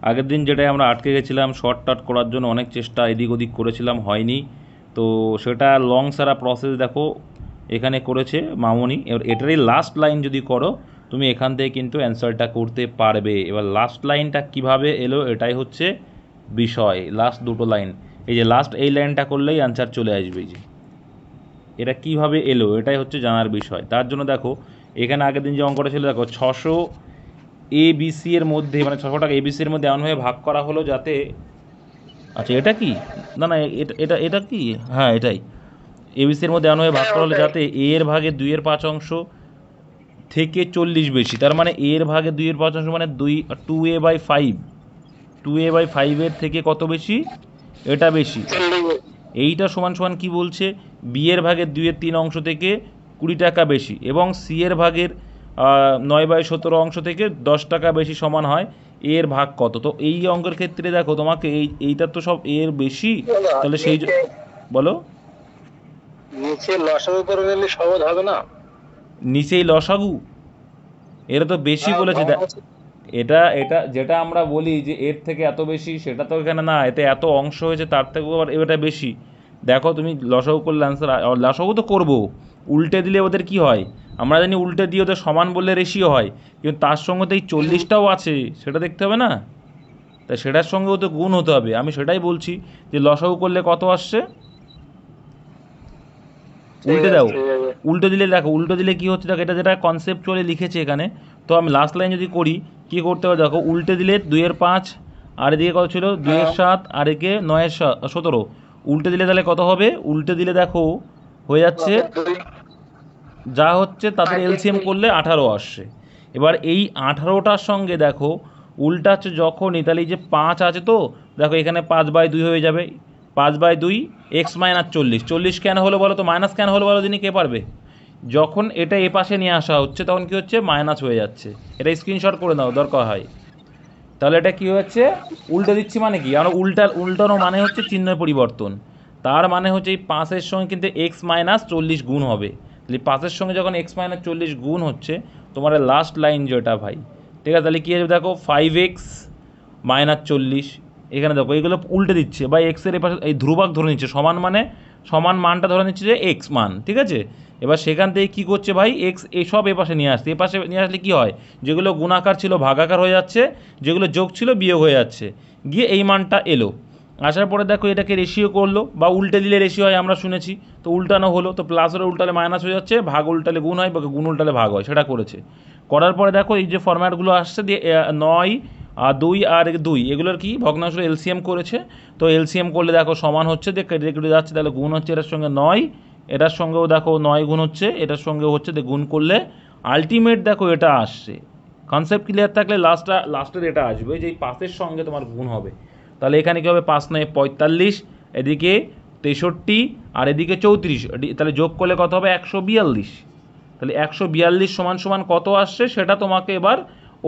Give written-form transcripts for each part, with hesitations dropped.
আগের দিন যেটাই আমরা আটকে গেছিলাম শর্টকাট করার জন্য অনেক চেষ্টা এদিক ওদিক করেছিলাম, হয়নি। তো সেটা লং সারা প্রসেস দেখো এখানে করেছে মামনি। এবার এটারই লাস্ট লাইন যদি করো তুমি এখান থেকে কিন্তু অ্যান্সারটা করতে পারবে। এবার লাস্ট লাইনটা কিভাবে এলো এটাই হচ্ছে বিষয়, লাস্ট দুটো লাইন। এই যে লাস্ট এই লাইনটা করলেই অ্যান্সার চলে আসবে। এই যে এটা কিভাবে এলো এটাই হচ্ছে জানার বিষয়। তার জন্য দেখো এখানে আগের দিন যে অঙ্কটা ছিল দেখো 600 ABC এর মধ্যে, মানে 600 টাকা ABC এর মধ্যে এমনভাবে ভাগ করা হলো যাতে, আচ্ছা এটা কি, না না এটা এটা এটা কি, হ্যাঁ এটাই, এবিসির মধ্যে এমনভাবে ভাগ করা হলো যাতে এ এর ভাগে 2/5 থেকে 40 বেশি। তার মানে এ এর ভাগে 2/5 মানে 2a/5, 2a/5 থেকে কত বেশি, এটা বেশি। এইটা সমান সমান কি বলছে, বি এর ভাগের 2/3 থেকে 20 টাকা বেশি এবং সি এর ভাগের 9/17 থেকে 10 টাকা বেশি সমান হয় এর ভাগ কত। তো এই অঙ্কের ক্ষেত্রে দেখো তোমাকে এইটা তো সব এর বেশি, তাহলে সেই বলো নিচে লসাগু করে নিলে সহজ হবে না? নিচেই লসাগু, এটা তো বেশি বলেছে। এটা এটা যেটা আমরা বলি যে এর থেকে এত বেশি, সেটা তো এখানে না, এতে এত অংশ হয়েছে তার থেকেও আবার এটা বেশি। দেখো তুমি লসাগু করলে অ্যান্সার, লসাগু তো করবো, উল্টে দিলে ওদের কি হয় আমরা জানি, উল্টে দিয়ে ওদের সমান বললে রেশিও হয়, কিন্তু তার সঙ্গে তো এই 40টাও আছে, সেটা দেখতে হবে না? তাই সেটার সঙ্গেও তো গুণ হতে হবে। আমি সেটাই বলছি যে লসাগু করলে কত আসছে, উল্টে দাও, উল্টো দিলে দেখো, উল্টো দিলে কি হচ্ছে দেখো, এটা যেটা কনসেপ্টুয়ালি লিখেছে এখানে। তো আমি লাস্ট লাইন যদি করি কী করতে হবে দেখো, উল্টে দিলে 2/5, আর এদিকে কত ছিল 2/7, আর একে 9/17, উল্টে দিলে তাহলে কত হবে, উল্টে দিলে দেখো হয়ে যাচ্ছে যা হচ্ছে তাদের এলসিএম করলে 18 আসছে। এবার এই 18টার সঙ্গে দেখো উল্টা হচ্ছে যখনই, তাহলে এই যে 5 আছে, তো দেখো এখানে 5/2 হয়ে যাবে, 5/2 x-40, 40 কেন হলো বলো তো, মাইনাস কেন হলো বলো দিনই, কে পারবে? যখন এটা এ পাশে নিয়ে আসা হচ্ছে তখন কি হচ্ছে, মাইনাস হয়ে যাচ্ছে। এটা স্ক্রিনশট করে নাও দরকার হয়। তাহলে এটা কী হচ্ছে, উল্টে দিচ্ছি মানে কি, আমরা উল্টানো মানে হচ্ছে চিহ্নের পরিবর্তন। তার মানে হচ্ছে এই 5-এর সঙ্গে কিন্তু x-40 গুণ হবে। তাহলে 5-এর সঙ্গে যখন x-40 গুণ হচ্ছে, তোমার লাস্ট লাইন যেটা ভাই, ঠিক আছে, তাহলে কী হবে দেখো 5x-40, এখানে দেখো এইগুলো উল্টে দিচ্ছে বা এক্সের এ পাশে এই ধ্রুবক ধরে নিচ্ছে, সমান মানে সমান মানটা ধরে নিচ্ছে যে এক্স মান, ঠিক আছে। এবার সেখান থেকে কী করছে ভাই, এক্স এসব এ পাশে নিয়ে আসছে, এ পাশে নিয়ে আসলে কী হয়, যেগুলো গুণাকার ছিল ভাগাকার হয়ে যাচ্ছে, যেগুলো যোগ ছিল বিয়োগ হয়ে যাচ্ছে, গিয়ে এই মানটা এলো। আসার পরে দেখো এটাকে রেশিও করলো, বা উল্টে দিলে রেশিও হয় আমরা শুনেছি, তো উল্টানো হলো, তো প্লাস হলে উল্টালে মাইনাস হয়ে যাচ্ছে, ভাগ উল্টালে গুণ হয়, বা গুণ উল্টালে ভাগ হয়, সেটা করেছে। করার পরে দেখো এই যে ফরম্যাটগুলো আসছে দিয়ে 9 আর 2 আর 2 এগুলোর কি ভগ্নাংশ এলসিএম করেছে। তো এলসিএম করলে দেখো সমান হচ্ছে, কেটে কেটে যাচ্ছে, তাহলে গুণ হচ্ছে এটার সঙ্গে 9, এটার সঙ্গেও দেখো 9 গুণ হচ্ছে, এটার সঙ্গেও হচ্ছে, গুণ করলে আলটিমেট দেখো এটা আসছে। কনসেপ্ট ক্লিয়ার থাকলে লাস্টের এটা আসবে যে এই 5-এর সঙ্গে তোমার গুণ হবে। তাহলে এখানে কী হবে, 5×9 = 45, এদিকে 63 আর এদিকে 34, তাহলে যোগ করলে কত হবে 142। তাহলে 142 সমান সমান কত আসছে সেটা তোমাকে এবার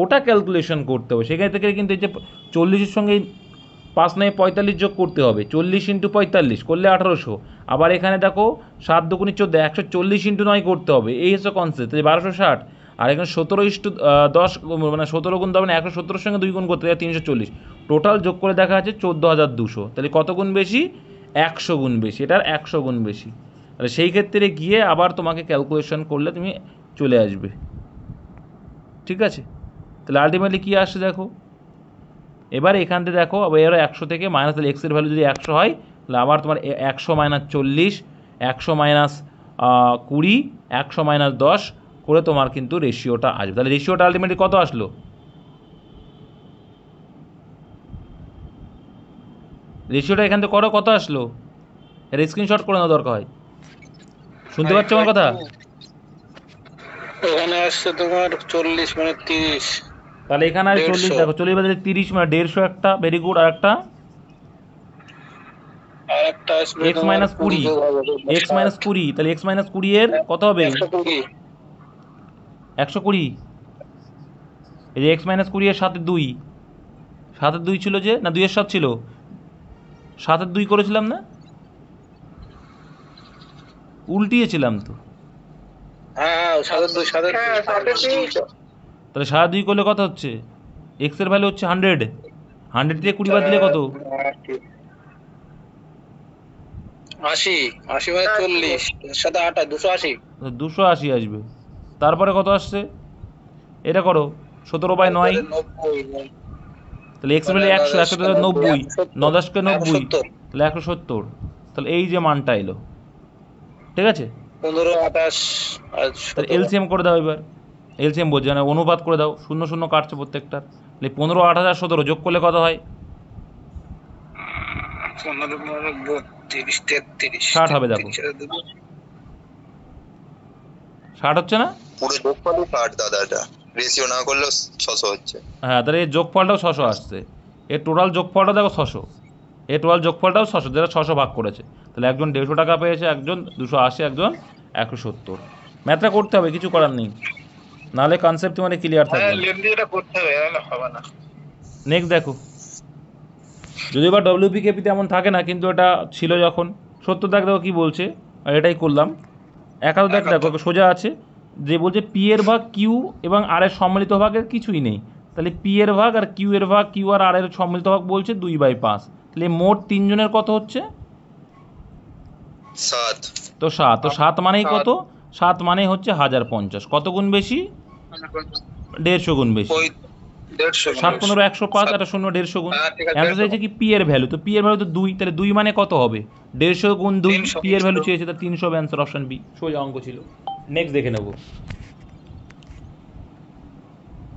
ওটা ক্যালকুলেশন করতে হবে। সেখান থেকে কিন্তু এই যে 40-এর সঙ্গে 5×9 = 45 যোগ করতে হবে, 40 × 45 করলে 1800। আবার এখানে দেখো 7×2 = 14, 140 × 9 করতে হবে, এই হচ্ছে কনসেপ্ট, 1260। আর এখানে 17:10 মানে 17 গুণ দেবে না, 117-এর সঙ্গে 2 গুণ করতে হবে, 340। টোটাল যোগ করে দেখা যাচ্ছে 14,200। তাহলে কত গুণ বেশি, 100 গুণ বেশি, এটার 100 গুণ বেশি। তাহলে সেই ক্ষেত্রে গিয়ে আবার তোমাকে ক্যালকুলেশন করলে তুমি চলে আসবে, ঠিক আছে। তাহলে আলটিমেটলি কী আসছে দেখো, এবার এখান থেকে দেখো এবার 100 থেকে মাইনাস, তাহলে এক্সের ভ্যালু যদি 100 হয় তাহলে আবার তোমার 100-40, 100-20, 100-10 করে তোমার কিন্তু রেশিওটা আসবে। তাহলে রেশিওটা আলটিমেটলি কত আসলো, রেশিওটা এখান থেকে করো কত আসলো, এর স্ক্রিনশট করে নেওয়া দরকার হয়। শুনতে পাচ্ছ আমার কথা? এখানে আসছে তোমার 40 মানে 30, তাহলে এখানে আর 40 দেখো, 40 বাদে 30 মানে 150 একটা, ভেরি গুড। আর একটা আরেকটা আসবে এক্স তোমার মাইনাস 20 কুড়ি, যোগ হবে এক্স মাইনাস 60, কুড়ি, তাহলে এক্স মাইনাস 20 এর কত হবে, 120। 120। এই যে এক্স মাইনাস 20 এর সাথে 2, সাথে 2 ছিল যে, না 2 এর সাথে ছিল, সাথে 2 করেছিলাম না, উল্টিয়েছিলাম তো। হ্যাঁ, 7 তাহলে সাথে 2 করলে কত হচ্ছে, এক্সের ভ্যালু হচ্ছে 100, 100 থেকে 20 বাদ দিলে কত? 80 80 মানে 40 এর সাথে 8 280 280 আসবে। তারপরে কত আসছে এটা করো, 17/9, 90 তাহলে এক্স ভ্যালু 100, 100 থেকে 90, 9 10 কে 90, তাহলে 170। তাহলে এই যে মানটা এলো, ঠিক আছে? 15 28 আর তাহলে এলসিএম করে দাও এবার, এলসিএম বলছে মানে অনুপাত করে দাও, 0 0 কাটছে প্রত্যেকটার, তাহলে 15 8 আর 17 যোগ করলে কত হয়? 15 32 33 60 হবে দেখো, 60 হচ্ছে না? পুরো যোগফলই 60 দাদা, এটা রেশিও না করলেও 600 হচ্ছে। হ্যাঁ, তাহলে এর যোগফলটাও 600 আসছে, এর টোটাল যোগফলটা দেখো 600, এর টোটাল যোগফলটাও 600, যেটা 600 ভাগ করেছে। তাহলে একজন 150 টাকা পেয়েছে, একজন 280, একজন 170। ম্যাথটা করতে হবে, কিছু করার নেই, নাহলে কনসেপ্ট মানে ক্লিয়ার থাকবে না। লেমদি এটা করতে হবে, নাহলে হবে না। নেক্সট দেখো, যদিও বা ডব্লিউপিকেপিতে এমন থাকে না, কিন্তু এটা ছিল যখন। 70 দাগ দেখো কী বলছে, আর এটাই করলাম। 71 দাগ দেখো সোজা আছে, যে বলছে পি এর ভাগ কিউ এবং আর এর সম্মিলিত ভাগের কিছুই নেই, তাহলে পি এর ভাগ আর কিউ এর ভাগ, কিউ আর এর সম্মিলিত ভাগ বলছে 2/5, তাহলে মোট তিনজনের কত হচ্ছে? 7। তো 7, তো 7 মানেই কত? 7 মানেই হচ্ছে 1050, কত গুণ বেশি? 150 গুণ বেশি। 7 15 105, একটা 0 150 গুণ। অ্যান্সার চাইছে কি পি এর ভ্যালু, তো পি এর ভ্যালু তো 2, তাহলে 2 মানে কত হবে? 150 গুণ 2, পি এর ভ্যালু চেয়েছে, তাহলে 300 হবে অ্যান্সার, অপশন বি, সোজা অঙ্ক ছিল। নেক্সট দেখে নেব,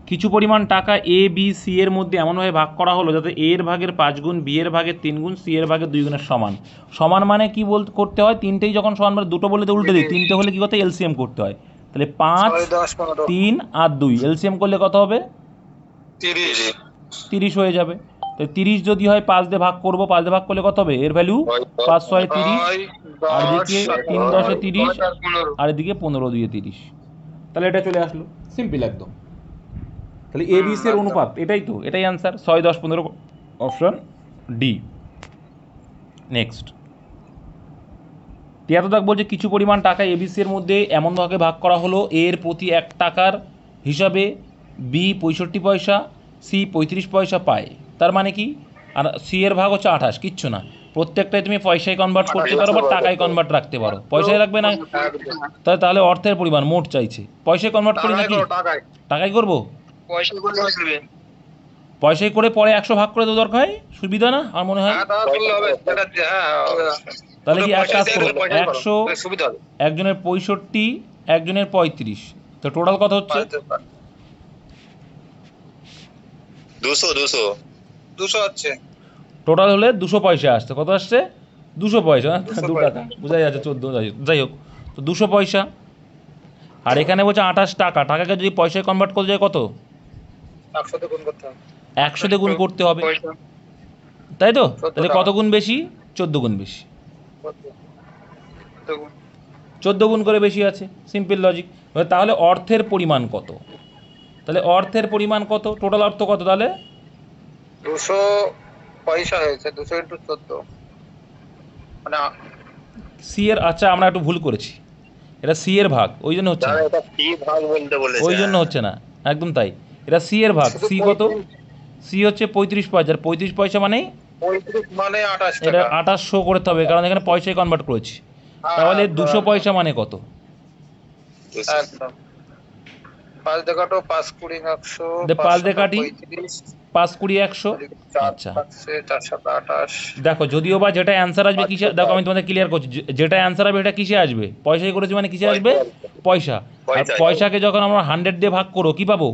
কিছু পরিমাণ টাকা এ বি সি এর মধ্যে এমনভাবে ভাগ করা হলো যাতে এ এর ভাগের 5 গুণ, বি এর ভাগের 3 গুণ, সি এর ভাগের 2 গুণের সমান। সমান মানে কি বলতে করতে হয়? তিনটেই যখন সমান, মানে দুটো বলে তো উল্টে দিই, তিনটে হলে কি করতে হয়? এলসিএম করতে হয়। তাহলে 5 3 আর 2 এলসিএম করলে কত হবে? 30 হয়ে যাবে। তো 30 যদি হয় 5 দিয়ে ভাগ করবো, 5 দিয়ে ভাগ করলে কত হবে? এর ভ্যালু 5 6 30, আর এদিকে 3 10 30, আর এদিকে 15 2 30, তাহলে এটা চলে আসলো, সিম্পল একদম। তাহলে এ বি সি এর অনুপাত এটাই তো, এটাই অ্যান্সার, 6 10 15, অপশন ডি। নেক্সট 73 দাগ বলছে কিছু পরিমাণ টাকা এবিসি এর মধ্যে এমনভাবে ভাগ করা হলো, এর প্রতি 1 টাকার হিসাবে বি 65 পয়সা, সি 35 পয়সা পায়। তার মানে কি? আর সি এর ভাগ হচ্ছে 28, কিচ্ছু না, প্রত্যেকটাই তুমি পয়সায় কনভার্ট করতে পারো বা টাকায় কনভার্ট রাখতে পারো, পয়সায় রাখবে না তাহলে অর্থের পরিমাণ মোট চাইছে, পয়সায় কনভার্ট করি নাকি? টাকায় করবো, পয়সায় করে পরে 100 ভাগ করে তো দরকার হয়, সুবিধা না আমার মনে হয়। তাহলে কি এক কাজ করবো, 100 একজনের 65, একজনের 35, তো টোটাল কত হচ্ছে? 200 হচ্ছে। টোটাল হলে 200 পয়সা আসছে, কত আসছে? 200 পয়সা, 2 টাকা বোঝাই যাচ্ছে, 14, যাই হোক, তো 200 পয়সা। আর এখানে বলছে 28 টাকা, টাকাকে যদি পয়সায় কনভার্ট করতে যায় কত? 100 দিয়ে গুণ করতে হবে, তাই তো? তাহলে কত গুণ বেশি? 14 গুণ বেশি, 14 গুণ করে বেশি আছে, সিম্পল লজিক। তাহলে অর্থের পরিমাণ কত? তাহলে অর্থের পরিমাণ কত? টোটাল অর্থ কত তাহলে? 200 পয়সা হয়েছে, 200 × 14 মানে সি এর, আচ্ছা আমরা একটু ভুল করেছি, এটা সি এর ভাগ, ওই জন্য হচ্ছে না, এটা কি ভাগ বলতে বলেছে, ওই জন্য হচ্ছে না, একদম তাই, এটা সি এর ভাগ। সি কত? সি হচ্ছে 35 পয়সা, আর 35 পয়সা মানে 35 মানে 28 এটা টাকা, 2800 করতে হবে, কারণ এখানে পয়সায় কনভার্ট করেছি। তাহলে 200 পয়সা মানে কত? একদম 5 দিয়ে কাটো, 5 20 100, 5 দিয়ে কাটি, 5 20 100, আচ্ছা 428। দেখো, যদিও বা যেটা অ্যান্সার আসবে কিসে, দেখো আমি তোমাদের ক্লিয়ার করছি, যেটা অ্যান্সার হবে এটা কিসে আসবে? পয়সায় করেছি মানে কিসে আসবে? পয়সা। আর পয়সাকে যখন আমরা 100 দিয়ে ভাগ করো কি পাবো?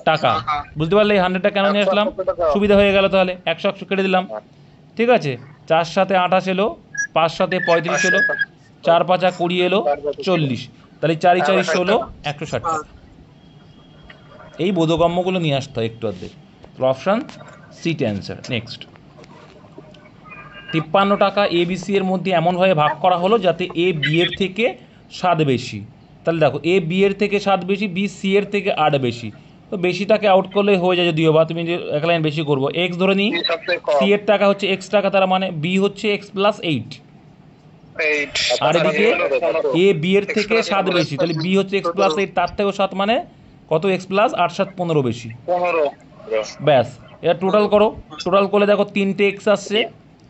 টাকা। বুঝতে পারলে এই 100টা কেন নিয়ে আসলাম? সুবিধা হয়ে গেল, তাহলে 100 100 কেটে দিলাম, ঠিক আছে। 4 7 28 এলো, 5 7 35 এলো, 4 5 20 এলো 40, তাহলে 4 4 16, 160 টাকা। এই বোধগম্যগুলো নিয়ে আসতে হয় একটু অর্ধেক, অপশান সিট অ্যান্সার। নেক্সট 53 টাকা এ বি সি এর মধ্যে এমনভাবে ভাগ করা হলো যাতে এ বি এর থেকে 7 বেশি। তাহলে দেখো, এ বি এর থেকে 7 বেশি, বি সি এর থেকে 8 বেশি, তো বেশিটাকে আউট করলে হয়ে যায়, যদিও বা তুমি যে এক লাইন বেশি করবো। এক্স ধরে নিই, সি এর টাকা হচ্ছে এক্স টাকা, তার মানে বি হচ্ছে এক্স প্লাস 8, আর এদিকে এ বি এর থেকে 7 বেশি, তাহলে বি হচ্ছে এক্স প্লাস 8, তার থেকেও 7 মানে কত? এক্স প্লাস 8 7 15 বেশি, ব্যাস, এবার টোটাল করো। টোটাল করলে দেখো 3টে এক্স আসছে,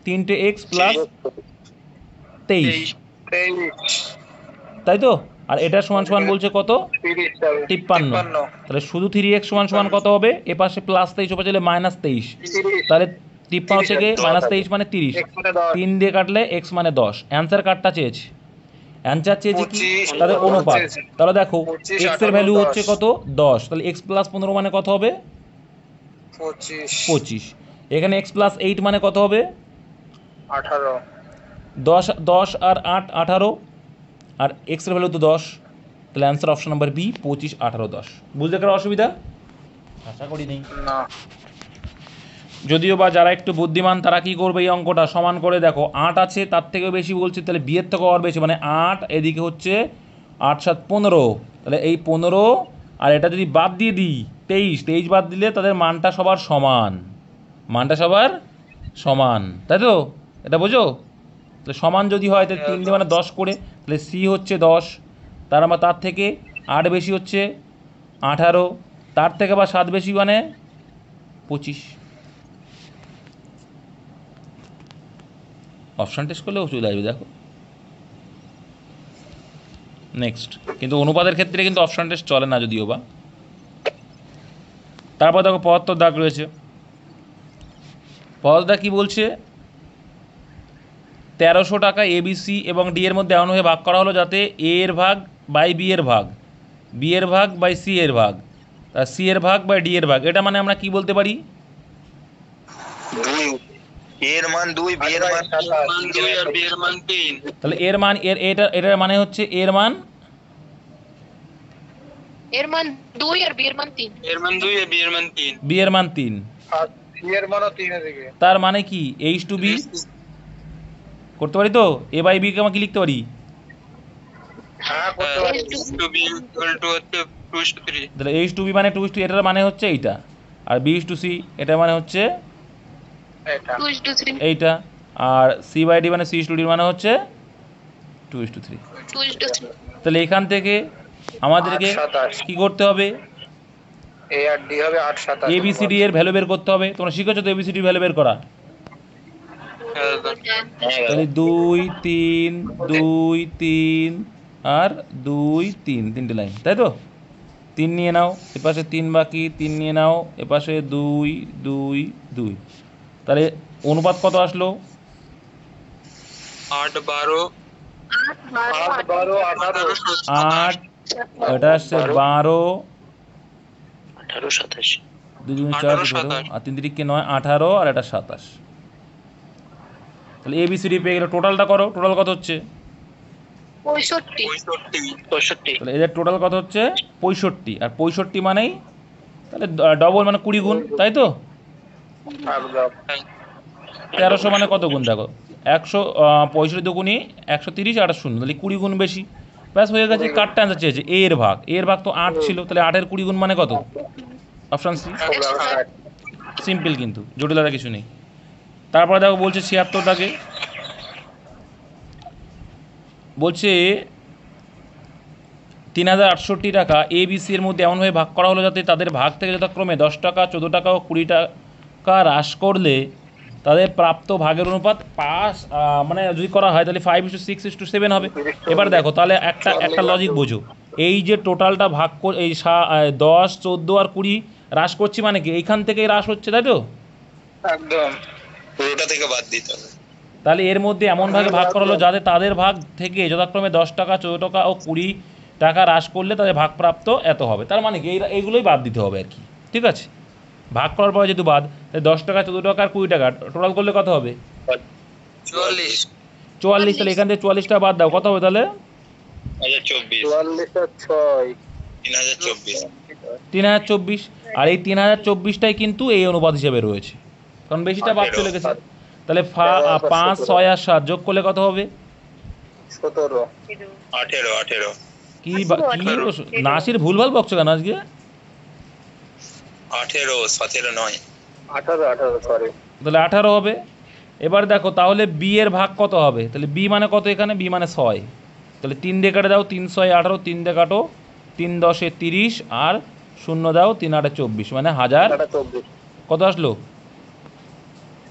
3টে এক্স প্লাস 23, তাই তো? আর এটা সমান সমান বলছে কত? 53। তাহলে শুধু 3x সমান সমান কত হবে? এ পাশে প্লাস 23, ওপাশে -23, তাহলে 53 থেকে -23 মানে 30, 3 দিয়ে কাটলে x মানে 10। অ্যান্সার কার্ডটা চেয়েছে, অ্যান্সার চেয়েছে কি? তাদের অনুপাত। তাহলে দেখো x এর ভ্যালু হচ্ছে কত? 10, তাহলে x প্লাস 15 মানে কত হবে? 25। এখানে x প্লাস 8 মানে কত হবে? 10 10 আর 8 18, আর x এর ভ্যালু তো 10, তাহলে অ্যান্সার অপশন নাম্বার বি 25 18 10। বুঝতে কারো অসুবিধা? আশা করি নেই। যদিও বা যারা একটু বুদ্ধিমান তারা কি করবে, এই অঙ্কটা সমান করে দেখো 8 আছে, তার থেকেও বেশি বলছে, তাহলে বিয়ের থেকেও আর বেশি, মানে 8, এদিকে হচ্ছে 8 7 15, তাহলে এই 15, আর এটা যদি বাদ দিয়ে দিই 23 বাদ দিলে তাদের মানটা সবার সমান, মানটা সবার সমান, তাই তো? এটা বোঝো? তাহলে সমান যদি হয় তাহলে 3 দিয়ে মানে 10 করে, তাহলে সি হচ্ছে 10, তার থেকে 8 বেশি হচ্ছে 18, তার থেকে আবার 7 বেশি মানে 25। অপশান টেস্ট করলেও চলে আসবে, দেখো। নেক্সট, কিন্তু অনুপাতের ক্ষেত্রে কিন্তু অপশান টেস্ট চলে না যদিও বা। তারপর দেখো 75 দাগ রয়েছে। 75 দাগ কী বলছে? 1300 টাকা এবিসি এবং ডি এর মধ্যে এমনভাবে ভাগ করা হলো যাতে এ এর ভাগ বাই বি এর ভাগ, বি এর ভাগ বাই সি এর ভাগ, আর সি এর ভাগ বাই ডি এর ভাগ। এটা মানে আমরা কি বলতে পারি? এর মান 2, বি এর মান 2 আর বি এর মান 3। তাহলে এর মান এটার মানে হচ্ছে এর মান 2 আর বি এর মান 3। এর মান 2 আর বি এর মান 3। বি এর মান 3, আর সি এর মানও 3 এদিকে। তার মানে কি এইচ টু বি করতে পারি তো? এ বাই বি কে আমরা কি লিখতে পারি? হ্যাঁ করতে পারি। টু বি ইকুয়াল টু হচ্ছে 2:3। তাহলে এইচ টু বি মানে 2:2, এটার মানে হচ্ছে এইটা, আর বি টু সি এটার মানে হচ্ছে এটা 2:3। এইটা, আর সি বাই ডি মানে সি টু ডির মানে হচ্ছে 2:3। 2:3। তাহলে এখান থেকে আমাদেরকে 27। কি করতে হবে? এ আর ডি হবে 8 27। এবিসিডি এর ভ্যালু বের করতে হবে। তোমরা শিখেছো তো এবিসিডি ভ্যালু বের করা? তাহলে 2 3 2 3 আর 2 3, 3টে লাইন, তাই তো? 3 নিয়ে নাও, এপাশে 3 বাকি, 3 নিয়ে নাও, এপাশে 2 2 2। তাহলে অনুপাত কত আসলো? 8 12 8 12 18 8, এটা আসছে 12, 18 27। 2 2 4 18, 27। আর 3 3 9 18, আর এটা 27। তাহলে এবিসিডি পেয়ে গেলে টোটালটা করো, টোটাল কত হচ্ছে? 65। তাহলে এদের টোটাল কত হচ্ছে? 65, আর 65 মানেই তাহলে ডবল মানে 20 গুণ, তাই তো? 1300 মানে কত গুণ দেখো? 100, 65 দুগুণই 130, আর 0, তাহলে 20 গুণ বেশি। ব্যাস হয়ে গেছে। কারটা অ্যান্সার চেয়েছে এ এর ভাগ, এর ভাগ তো 8 ছিল, তাহলে 8 এর 20 গুণ মানে কত? Option C. সিম্পল, কিন্তু জটিলতা কিছু নেই। তারপরে দেখো বলছে 76 টাকে, বলছে 3068 টাকা এ বি সি এর মধ্যে এমনভাবে ভাগ করা হলো যাতে তাদের ভাগ থেকে যথাক্রমে 10 টাকা 14 টাকা ও 20 টাকা হ্রাস করলে তাদের প্রাপ্ত ভাগের অনুপাত 5, মানে যদি করা হয় তাহলে 5:6:7 হবে। এবার দেখো তাহলে একটা লজিক বোঝো, এই যে টোটালটা ভাগ এই 10 14 আর 20 হ্রাস করছি মানে কি এইখান থেকেই হ্রাস হচ্ছে, তাই তো? একদম পুরোটা থেকে বাদ দিতে হবে। তাহলে এর মধ্যে এমনভাবে ভাগ করা হলো যাতে তাদের ভাগ থেকে যথাক্রমে 10 টাকা 14 টাকা ও 20 টাকা হ্রাস করলে তাদের ভাগপ্রাপ্ত এত হবে। তার মানে কি এইগুলোই বাদ দিতে হবে আর কি, ঠিক আছে? ভাগ করার পরে যেহেতু বাদ, 10 টাকা 14 টাকা আর 20 টাকা টোটাল করলে কত হবে? 44 44। তাহলে এখান থেকে 44টা বাদ দাও, কত হবে তাহলে? 1024 44 আর 6 3024 3024। আর এই 3024টাই কিন্তু এই অনুপাত হিসেবে রয়েছে, কারণ বেশিটা বাদ চলে গেছে। তাহলে 5 6 আর 7 যোগ করলে কত হবে? 17 18 কি নাসির ভুলভাল বকছো কেন আজকে? 18 17 নয় 18 সরি। তাহলে 18 হবে। এবার দেখো তাহলে বি এর ভাগ কত হবে? তাহলে বি মানে কত এখানে? বি মানে 6, তাহলে 3 দিয়ে কাটে দাও, 3 6 18, 3 দিয়ে কাটো, 3 10 30, আর শূন্য দাও, 3 8 24 মানে 1000 24 কত আসলো?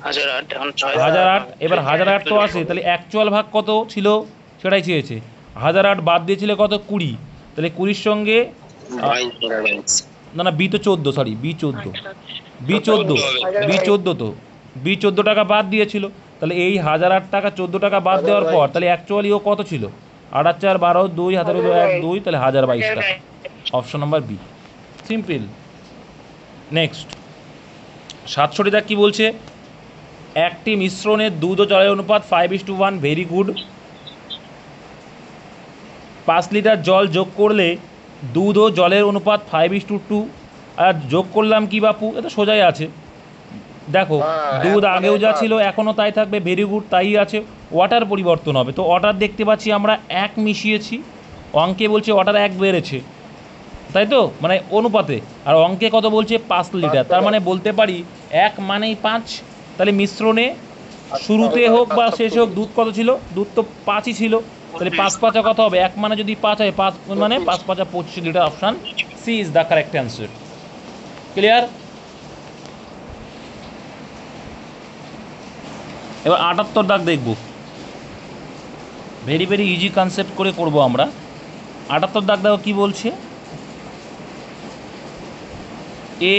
1008 এখন 6 1008। এবার 1008 তো আসে, তাহলে অ্যাকচুয়াল ভাগ কত ছিল সেটাই চেয়েছে। 1008 বাদ দিয়েছিলে কত? 20। তাহলে 20-র সঙ্গে না না বি তো 14, সরি বি 14, বি 14 তো বি 14 টাকা বাদ দিয়েছিল। তাহলে এই 1008 টাকা 14 টাকা বাদ দেওয়ার পর তাহলে অ্যাকচুয়ালি ও কত ছিল? 8 আর 4 12, 2 হাতের 1 2, তাহলে 1022 টাকা। Option number B, simple. Next 67 দাগ কি বলছে? একটি মিশ্রণের দুধ ও জলের অনুপাত 5:1, ভেরি গুড। 5 লিটার জল যোগ করলে দুধ ও জলের অনুপাত 5:2। আর যোগ করলাম কি বাপু? এটা সোজাই আছে, দেখো দুধ আগেও যা ছিল এখনও তাই থাকবে, ভেরি গুড, তাই আছে। ওয়াটার পরিবর্তন হবে, তো ওয়াটার দেখতে পাচ্ছি আমরা 1 মিশিয়েছি, অঙ্কে বলছে ওয়াটার 1 বেড়েছে, তাই তো, মানে অনুপাতে। আর অঙ্কে কত বলছে? 5 লিটার, তার মানে বলতে পারি 1 মানেই 5। তাহলে মিশ্রণে শুরুতে হোক বা শেষে হোক দুধ কত ছিল? দুধ তো 5ই ছিল, তাহলে 5 5 কত হবে? 1 মানে যদি 5 হয়, 5 মানে 5 5 25 litre. Option C is the correct answer. Clear? এবার 78 দাগ দেখব, ভেরি ভেরি ইজি কনসেপ্ট করে করব আমরা। 78 দাগ দেখো কী বলছে? এ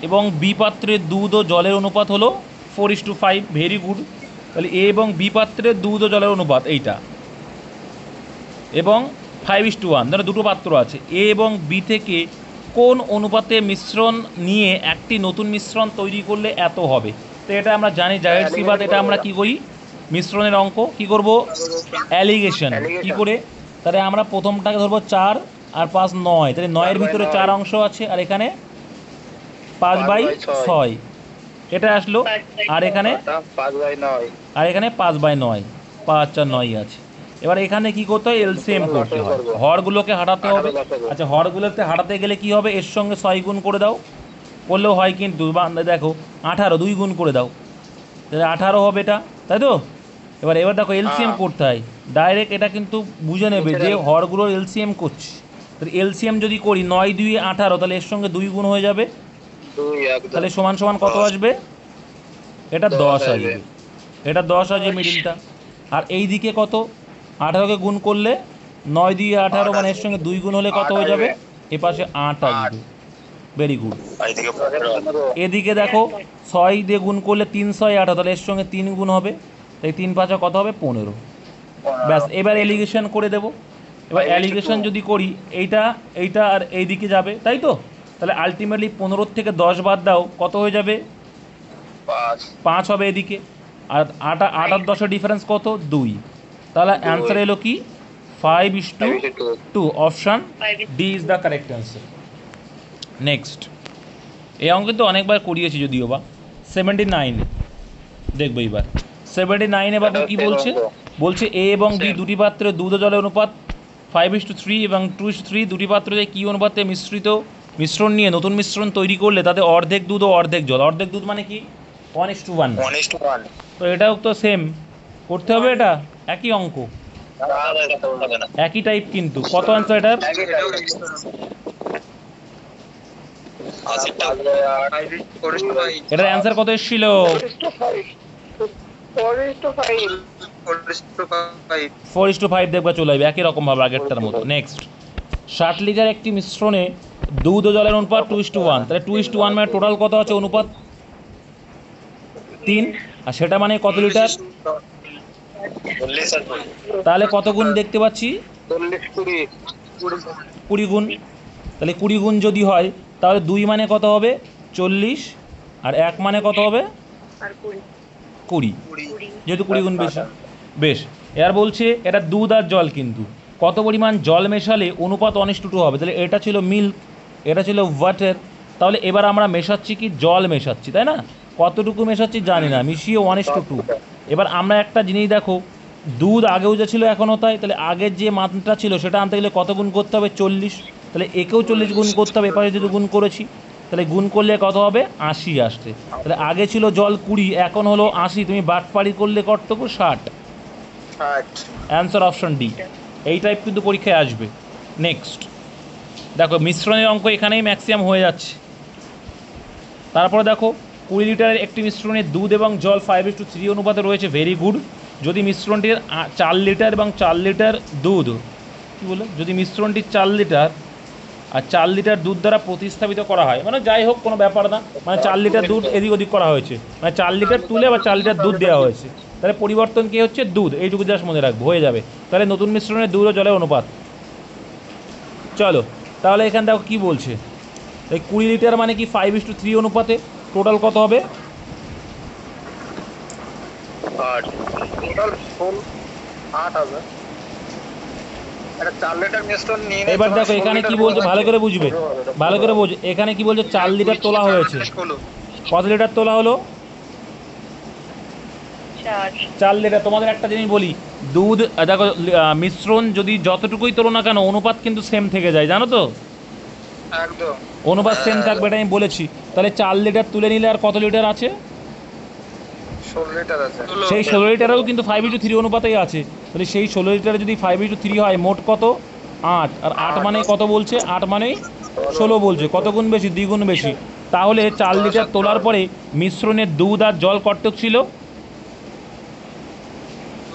এবং বি পাত্রের দুধ ও জলের অনুপাত হলো 4:5, ভেরি গুড। তাহলে এ এবং বি পাত্রের দুধ ও জলের অনুপাত এইটা, এবং 5:1, ধরো দুটো পাত্র আছে, এ এবং বি থেকে কোন অনুপাতে মিশ্রণ নিয়ে একটি নতুন মিশ্রণ তৈরি করলে এত হবে। তো এটা আমরা জানি জাহের সিবাদ, এটা আমরা কি করি? মিশ্রণের অঙ্ক কি করব? অ্যালিগেশন। কি করে? তাহলে আমরা প্রথমটাকে ধরবো 4 আর 5 9, তাহলে 9-এর ভিতরে 4 অংশ আছে, আর এখানে 5/6 এটা আসলো, আর এখানে 5/9 আর এখানে 5/9, 5 আর 9 আছে। এবার এখানে কি করতে হয়? এলসিএম করতে হয়, হরগুলোকে হাঁটাতে হবে। আচ্ছা, হরগুলোতে হাঁটাতে গেলে কি হবে? এর সঙ্গে 6 গুণ করে দাও, করলেও হয়, কিন্তু দেখো 18 2 গুণ করে দাও, তাহলে 18 হবে এটা, তাই তো? এবার দেখো এলসিএম করতে হয় ডাইরেক্ট, এটা কিন্তু বুঝে নেবে যে হরগুলোর এলসিএম করছি। তাহলে এলসিএম যদি করি 9 2 18, তাহলে এর সঙ্গে 2 গুণ হয়ে যাবে, 2 একদম তাহলে সমান সমান কত আসবে? এটা 10 আসবে, এটা 10 আসবে মিডিলটা। আর এই দিকে কত? 18কে গুণ করলে 9 2 18, মানে এর সঙ্গে 2 গুণ হলে কত হয়ে যাবে? এ পাশে 8 আসবে, ভেরি গুড। এদিকে দেখো 6 দিয়ে গুণ করলে 3 6 18, তাহলে এর সঙ্গে 3 গুণ হবে, তাই 3 5 কত হবে? 15। ব্যাস, এবার এলিগেশন করে দেবো। এবার অ্যালিগেশন যদি করি, এইটা আর এই দিকে যাবে, তাই তো? তাহলে আলটিমেটলি 15 থেকে 10 বাদ দাও, কত হয়ে যাবে? 5 হবে এদিকে। আর 8 আর 10-এর ডিফারেন্স কত? 2। তাহলে অ্যান্সার এলো কি? 5:2। Option D is the correct answer. Next, এই অঙ্ক কিন্তু অনেকবার করিয়েছি যদিও বা। 79 দেখবো এবার। 79-এ বাবু কী বলছে? বলছে এ এবং বি দুটি পাত্রে দুধ ও জলের অনুপাত 5:3 এবং 2:3, দুটি পাত্রে কী অনুপাতে মিশ্রণ নিয়ে নতুন মিশ্রণ তৈরি করলে তাতে অর্ধেক দুধ ও অর্ধেক জল। অর্ধেক দুধ মানে কি? 1:1। 1:1। তো এটাও তো সেম করতে হবে, এটা একই অঙ্ক, একই টাইপ, কিন্তু কত অ্যান্সার এটার? এটার অ্যান্সার কত এসেছিল? 4:5 দেখবা চলে যাবে, একই রকম ভাবে আগেরটার মতো। নেক্সট, 60 লিটার একটি মিশ্রণে দুধ ও জলের অনুপাত 2:1, তাহলে 2:1 মানে টোটাল কত আছে অনুপাত? 3, আর সেটা মানে কত লিটার? তাহলে কত গুণ দেখতে পাচ্ছি? 20 গুণ। তাহলে 20 গুণ যদি হয়, তাহলে 2 মানে কত হবে? 40, আর 1 মানে কত হবে? 20, যেহেতু 20 গুণ বেশি। বেশ, এবার বলছে এটা দুধ আর জল, কিন্তু কত পরিমাণ জল মেশালে অনুপাত 1:2 হবে। তাহলে এটা ছিল মিল্ক, এটা ছিল ওয়াটার। তাহলে এবার আমরা মেশাচ্ছি কি? জল মেশাচ্ছি, তাই না? কতটুকু মেশাচ্ছি জানি না, মিশিয়ে 1:2। এবার আমরা একটা জিনিস দেখো, দুধ আগেও যা ছিল এখনও তাই, তাহলে আগের যে মাত্রা ছিল সেটা আনতে গেলে কত গুণ করতে হবে? 40। তাহলে একেও 40 গুণ করতে হবে, এপাশে যদি গুণ করেছি, তাহলে গুণ করলে কত হবে? 80 আসছে। তাহলে আগে ছিল জল 20, এখন হলো 80, তুমি বাটপাড়ি করলে কতটুকু? 60। Answer option D. এই টাইপ কিন্তু পরীক্ষায় আসবে। নেক্সট, দেখো মিশ্রণের অঙ্ক এখানেই ম্যাক্সিমাম হয়ে যাচ্ছে। তারপরে দেখো 20 লিটারের একটি মিশ্রণে দুধ এবং জল 5:3 অনুপাতে রয়েছে, ভেরি গুড। যদি মিশ্রণটির 4 লিটার এবং 4 লিটার দুধ, কী বলে, যদি মিশ্রণটি 4 লিটার আর 4 লিটার দুধ দ্বারা প্রতিস্থাপিত করা হয়, মানে যাই হোক কোনো ব্যাপার না, মানে 4 লিটার দুধ এদিক ওদিক করা হয়েছে, মানে 4 লিটার তুলে বা 4 লিটার দুধ দেওয়া হয়েছে, তাহলে পরিবর্তন কী হচ্ছে, দুধ, এইটুকু জাস্ট মনে রাখবো, হয়ে যাবে। তাহলে নতুন মিশ্রণে দুধ ও জলের অনুপাত। চলো তাহলে এখানে দেখো কী বলছে, এই 20 লিটার মানে কি 5:3 অনুপাতে, টোটাল কত হবে? 8 টোটাল ফুল 8 হবে। এটা 4 লিটার মিশ্রণ নিয়ে এবার দেখো এখানে কি বলছে, ভালো করে বুঝবে, ভালো করে বুঝবে, এখানে কি বলছে, 4 লিটার তোলা হয়েছে, কত লিটার তোলা হলো? 4 লিটার। তোমাদের একটা জিনিস বলি, দুধ দেখো মিশ্রণ যদি যতটুকুই তোলো না কেন অনুপাত কিন্তু সেম থেকে যায়, জানো তো, একদম অনুপাত সেম থাকবে, এটা আমি বলেছি। তাহলে 4 লিটার তুলে নিলে আর কত লিটার আছে? 16 লিটার আছে। সেই 16 লিটারেও কিন্তু 5:3 অনুপাতেই আছে। তাহলে সেই 16 লিটারে যদি 5:3 হয়, মোট কত? 8। আর 8 মানে কত বলছে? 8 মানেই 16 বলছে। কত গুণ বেশি? 2 গুণ বেশি। তাহলে 4 লিটার তোলার পরে মিশ্রণের দুধ আর জল কতটুক ছিল?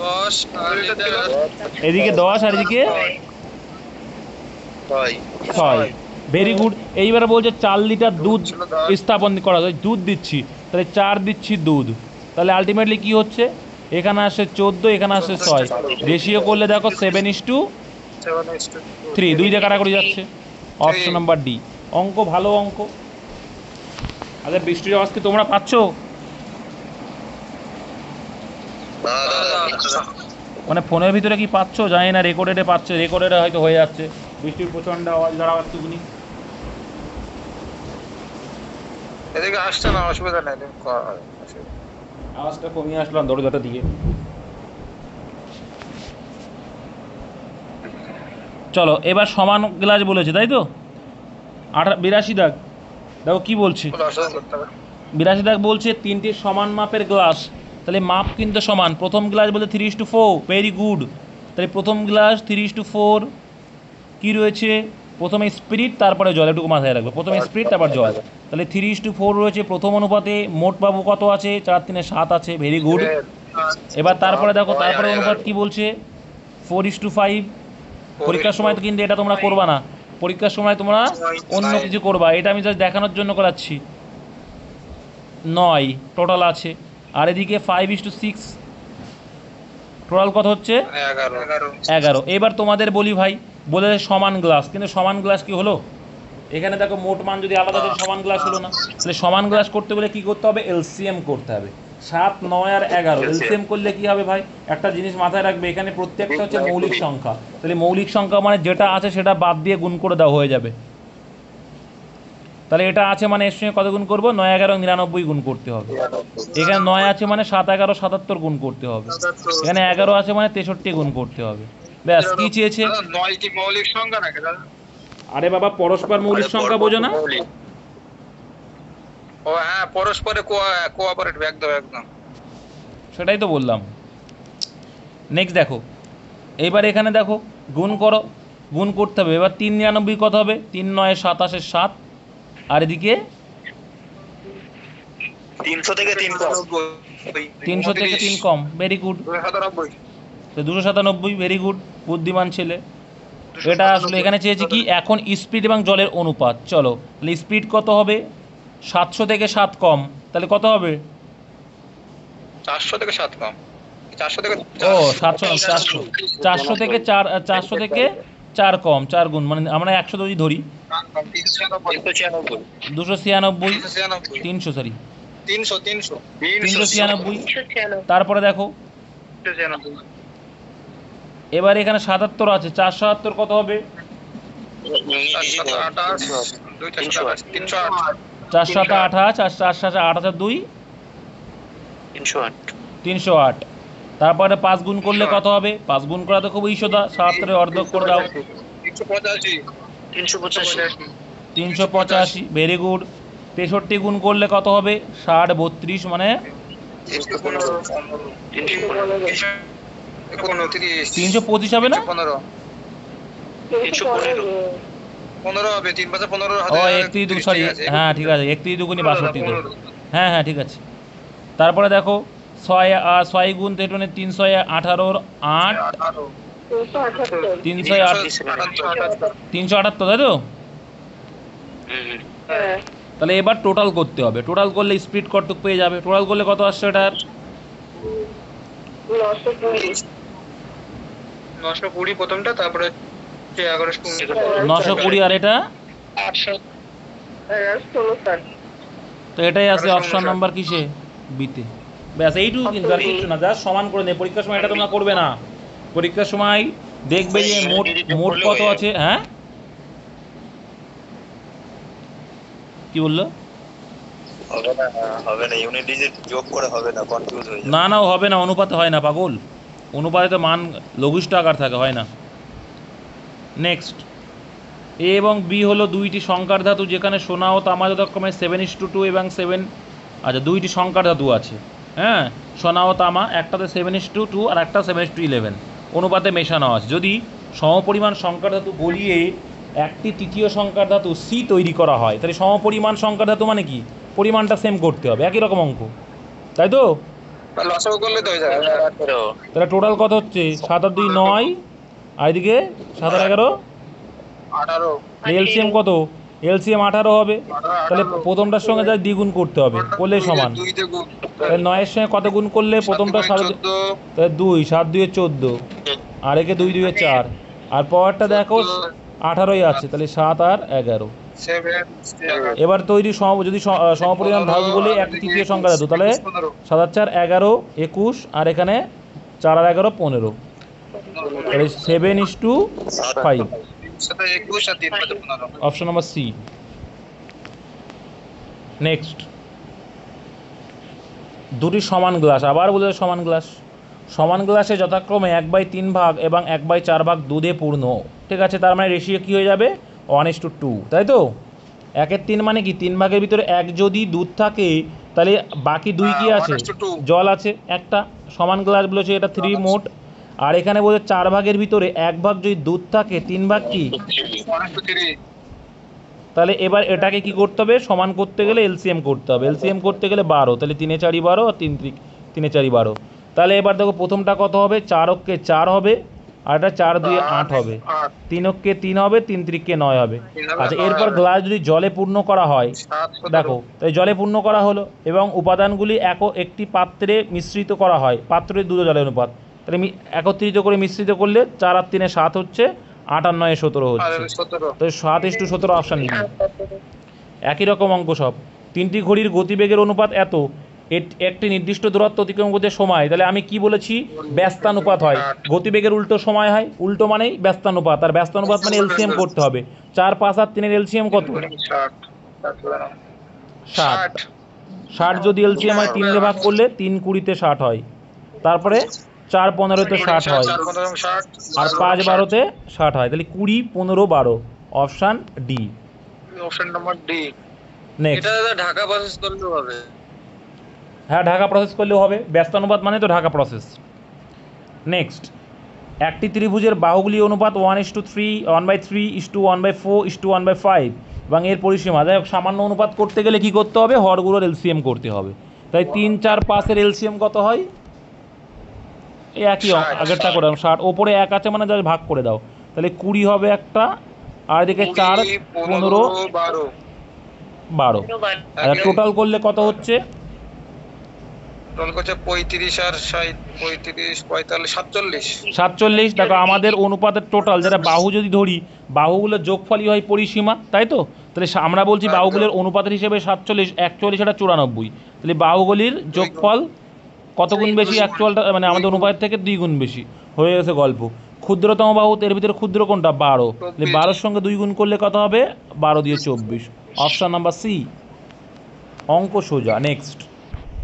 10 লিটার ছিল। এদিকে 10 আর এদিকে 6। Very good. এইবার বলছে 4 লিটার দুধ স্থাপন করা যায়, দুধ দিচ্ছি, তাহলে 4 দিচ্ছি দুধ, তাহলে আলটিমেটলি কি হচ্ছে, এখানে আসে 14, এখানে আসে 6, রেশিও করলে দেখো 7:3, 2 দিয়ে কাটাকুটি যাচ্ছে, অপশন নাম্বার ডি। অঙ্ক ভালো অঙ্ক। আচ্ছা বৃষ্টির আওয়াজ কি তোমরা পাচ্ছ? মানে ফোনের ভিতরে কি পাচ্ছ জানি না, রেকর্ডেডে পাচ্ছে, রেকর্ডেডে হয়তো হয়ে যাচ্ছে বৃষ্টির প্রচণ্ড আওয়াজ, দাঁড়াও একটুখানি। এদিকে আসছে না, অসুবিধা নাই, আওয়াজটা কমিয়ে আসলাম দরজাটা দিয়ে। চলো এবার সমান গ্লাস বলেছে, তাই তো? 82 দাগ, দেখো কি বলছে। 82 দাগ বলছে 3টি সমান মাপের গ্লাস, তাহলে মাপ কিন্তু সমান। প্রথম গ্লাস বলতে 3:4, ভেরি গুড। তাহলে প্রথম গ্লাস 3:4 কী রয়েছে, প্রথমে স্পিরিট তারপরে জল, একটু মাথায় রাখবে, প্রথমে স্পিরিট তারপর জল। তাহলে 3:4 রয়েছে প্রথম অনুপাতে, মোট পাবো কত আছে, 4 3 7 আছে, ভেরি গুড। এবার তারপরে দেখো তারপরে অনুপাত কি বলছে, 4:5। পরীক্ষার সময় তো কিন্তু এটা তোমরা করবা না, পরীক্ষার সময় তোমরা অন্য কিছু করবা, এটা আমি জাস্ট দেখানোর জন্য করাচ্ছি। 9 টোটাল আছে, আর এদিকে 5:6, টোটাল কত হচ্ছে 11। এবার তোমাদের বলি ভাই, বলে সমান গ্লাস, কিন্তু সমান গ্লাস কি হলো, এখানে দেখো মোট মান যদি আলাদা থাকে সমান গ্লাস হলো না। তাহলে সমান গ্লাস করতে গেলে কী করতে হবে, এলসিএম করতে হবে। 7 9 আর 11 এলসিএম করলে কি হবে ভাই, একটা জিনিস মাথায় রাখবে, এখানে প্রত্যেকটা হচ্ছে মৌলিক সংখ্যা, তাহলে মৌলিক সংখ্যা মানে যেটা আছে সেটা বাদ দিয়ে গুণ করে দেওয়া হয়ে যাবে। তাহলে এটা আছে মানে এর সঙ্গে কত গুণ করবো, 9 11 99 গুণ করতে হবে। এখানে 9 আছে মানে 7 11 77 গুণ করতে হবে। এখানে 11 আছে মানে 63 গুণ করতে হবে। ব্যাস, কি চেয়েছে? 9 কি মৌলিক সংখ্যা নাকি দাদা? আরে বাবা, পরস্পর মৌলিক সংখ্যা বোঝো না? ও হ্যাঁ, পরস্পরে কোঅপারেটিভ, একদম একদম, সেটাই তো বললাম। নেক্সট দেখো, এইবার এখানে দেখো গুণ করো, গুণ করতে হবে। এবার 3 99 কত হবে, 3 9 27 7, আর এদিকে 300 থেকে 3 কম, 300 থেকে 3 কম, ভেরি গুড। 297, তো 297, ভেরি গুড, বুদ্ধিমান ছেলে। এটা আসলে এখানে চেয়েছি কি, এখন স্পিড এবং জলের অনুপাত। চলো তাহলে স্পিড কত হবে, 700 থেকে 7 কম, তাহলে কত হবে, 400 থেকে 7 কম, 400 থেকে ও 700 400 থেকে 4, 400 থেকে 4 কম, 4 গুণ, মানে আমরা 100 যদি ধরি, 296, 300, সরি 396। তারপরে দেখো এবার এখানে 77 আছে, 477 কত হবে, 428, 428 308। তারপরে 5 গুণ করলে কত হবে, 5 গুণ করা তো খুবই সোজা, 77 অর্ধেক করে দাও, 385, ভেরি গুড। 63 গুণ করলে কত হবে, 60 32, মানে 325 হবে না, 15 হবে, 3 5 15 ও 31 সরি, হ্যাঁ ঠিক আছে, 31 দুগুনি 62 তো। হ্যাঁ হ্যাঁ ঠিক আছে। তারপরে দেখো 6 গুণ 3 6 18 8 378, তাই তো? তাহলে এবার টোটাল করতে হবে। টোটাল করলে স্প্লিট কতটুক পেয়ে যাবে? টোটাল করলে কত আসছে এটার? 920 প্রথমটা, তারপরে 920 আর এটা, তো এটাই আছে অপশন নাম্বার কিসে? বিতে। ব্যাস এইটুকু, কিন্তু আর কিছু না, জাস্ট সমান করে নেই। পরীক্ষার সময় এটা তোমরা করবে না। পরীক্ষার সময় দেখবে যে মোট মোট কত আছে। হ্যাঁ কি বললো? হবে না ইউনিট ডিজিট যোগ করে হবে না, কনফিউজ হয়ে যাবে। না না হবে না, অনুপাতে হয় না পাগল। অনুপাতে তো মান লঘিষ্ঠ আকার থাকে, হয় না। নেক্সট, এ এবং বি হলো দুইটি সংকার ধাতু, যেখানে সোনা ও তামা যথাক্রমে 7:2 এবং 7। আচ্ছা, দুইটি সংকার ধাতু আছে, হ্যাঁ, সোনা ও তামা, একটাতে 7:2 আর একটা 7:11 অনুপাতে মেশানো আছে। যদি সমপরিমাণ সংকার ধাতু গলিয়ে একটি তৃতীয় সংকার ধাতু সি তৈরি করা হয়, তাহলে সমপরিমাণ সংকার ধাতু মানে কি? পরিমাণটা সেম করতে হবে, একই রকম অঙ্ক, তাই তো? লসাগু করলে তো হয়ে যাবে। তাহলে টোটাল কত হচ্ছে? 7 আর 2 9, আর এদিকে 7 আর 11 18। এলসিএম কত? এলসিএম 18 হবে। তাহলে প্রথমটার সঙ্গে যা দ্বিগুণ করতে হবে, করলে সমান। তাহলে 9 এর সঙ্গে কত গুণ করলে প্রথমটা 7? তাহলে 2, 7 2 14, আর একে 2 2 4, আর পরেরটা দেখো 18ই আছে, তাহলে 7 আর 11। এবার তৈরি যদি সমপরিমাণ ভাগগুলি এক তৃতীয় সংখ্যা ধাতু, তাহলে 7 আর 4 11, 21, আর এখানে 4 আর 11 15, তাহলে 7:5। Option number C. নেক্সট, দুটি সমান গ্লাস, আবার বলে সমান গ্লাস। সমান গ্লাসে যথাক্রমে 1/3 ভাগ এবং 1/4 ভাগ দুধে পূর্ণ, ঠিক আছে? তার মানে রেশিও কী হয়ে যাবে? 1:2, তাই তো? 1/3 মানে কি? 3 ভাগের ভিতরে 1 যদি দুধ থাকে, তাহলে বাকি 2 কি আছে? জল আছে একটা। সমান গ্লাস বলেছে এটা 3 মোট, আর এখানে বলছে 4 ভাগের ভিতরে 1 ভাগ যদি দুধ থাকে, 3 ভাগ কি? তাহলে এবার এটাকে কি করতে হবে? সমান করতে গেলে এলসিএম করতে হবে। এলসিএম করতে গেলে 12, তাহলে 3 4 12 আর 3 4 12। তাহলে এবার দেখো প্রথমটা কত হবে? 4 অক্ষে 4 হবে, আর এটা 4 2 8 হবে, 3 অক্ষে 3 হবে, 3 3 9 হবে। আচ্ছা, এরপর গ্লাস যদি জলে পূর্ণ করা হয়, দেখো তাই জলে পূর্ণ করা হলো এবং উপাদানগুলি একটি পাত্রে মিশ্রিত করা হয়, পাত্রের দুটো জলের অনুপাত, তাহলে একত্রিত করে মিশ্রিত করলে 4 আর 3 7 হচ্ছে, 8 আর 9 17 হচ্ছে, তো 7:17 অপশান বি। একই রকম অঙ্ক সব। তিনটি ঘড়ির গতিবেগের অনুপাত এত, একটি নির্দিষ্ট দূরত্ব অতিক্রম করতে সময়, তাহলে আমি কি বলেছি? ব্যস্তানুপাত হয়। গতিবেগের উল্টো সময় হয়, উল্টো মানেই ব্যস্তানুপাত, আর ব্যস্তানুপাত মানে এলসিএম করতে হবে। 4 5 আর 3 এলসিএম কত? 60। 60 যদি এলসিএম হয় 3 দিয়ে ভাগ করলে 3 20 60 হয়, তারপরে 4 15 60 হয়, আর 5 12 60 হয়, তাহলে 20 15 12, option D. Option number D. Next, এটা দাদা ঢাকা প্রসেস করলেও হবে। হ্যাঁ ঢাকা প্রসেস করলেও হবে, ব্যস্তানুপাত মানে তো ঢাকা প্রসেস। নেক্সট, একটি ত্রিভুজের বাহুগুলি অনুপাত 1:3, 1/3, 1/4, 1/5 এবং এর পরিসীমা, যাই হোক সামান্য অনুপাত করতে গেলে কি করতে হবে? হরগুলোর এলসিএম করতে হবে। তাই 3 4 5 এলসিএম কত হয়? এই একই আগেরটা করে দাও, 60 ওপরে 1 আছে মানে জাস্ট ভাগ করে দাও, তাহলে 20 হবে একটা, আর এদিকে 4 15 12। আচ্ছা, টোটাল করলে কত হচ্ছে? টোটাল করছে 35 আর 60, 35 45 47। 47। দেখো আমাদের অনুপাতের টোটাল, যেটা বাহু যদি ধরি, বাহুগুলোর যোগফলই হয় পরিসীমা, তাই তো? তাহলে আমরা বলছি বাহুগুলোর অনুপাতের হিসেবে 47, 41 এটা 94, তাহলে বাহুগুলির যোগফল কত গুণ বেশি? অ্যাকচুয়ালটা মানে আমাদের অনুপাতের থেকে 2 গুণ বেশি, হয়ে গেছে গল্প। ক্ষুদ্রতম বাহু, এর ভিতরে ক্ষুদ্র কোনটা? 12, তাহলে 12-র সঙ্গে 2 গুণ করলে কত হবে? 12 দিয়ে 24, অপশান নাম্বার সি। অঙ্ক সোজা। নেক্সট,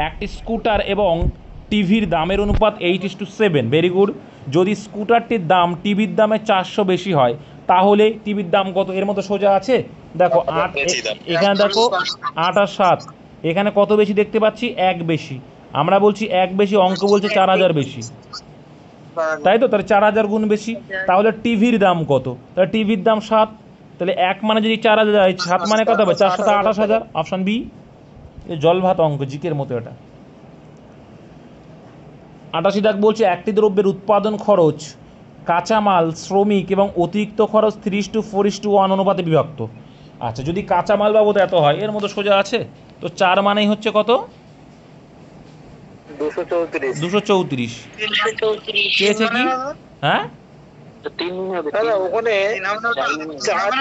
একটি স্কুটার এবং টিভির দামের অনুপাত 8:7, ভেরি গুড। যদি স্কুটারটির দাম টিভির দামে 400 বেশি হয়, তাহলে টিভির দাম কত? এর মতো সোজা আছে, দেখো 8, এখানে দেখো 8 আর 7, এখানে কত বেশি দেখতে পাচ্ছি? 1 বেশি। আমরা বলছি 1 বেশি, অঙ্ক বলছে 4000 বেশি, তাই তো? তাহলে 4000 গুণ বেশি, তাহলে টিভির দাম কত? তাহলে টিভির দাম 7, তাহলে 1 মানে যদি 4000 হয়, 7 মানে কত হবে? 4 7 28,000। Option B. জল ভাত অঙ্ক, জিকের মতো এটা। 88 দাগ বলছে একটি দ্রব্যের উৎপাদন খরচ কাঁচামাল, শ্রমিক এবং অতিরিক্ত খরচ 3:4:1 অনুপাতে বিভক্ত। আচ্ছা, যদি কাঁচামাল বাবদ এত হয়, এর মতো সোজা আছে তো। 4 মানেই হচ্ছে কত? 234। চেয়েছে কি? হ্যাঁ, দাদা ওখানে চার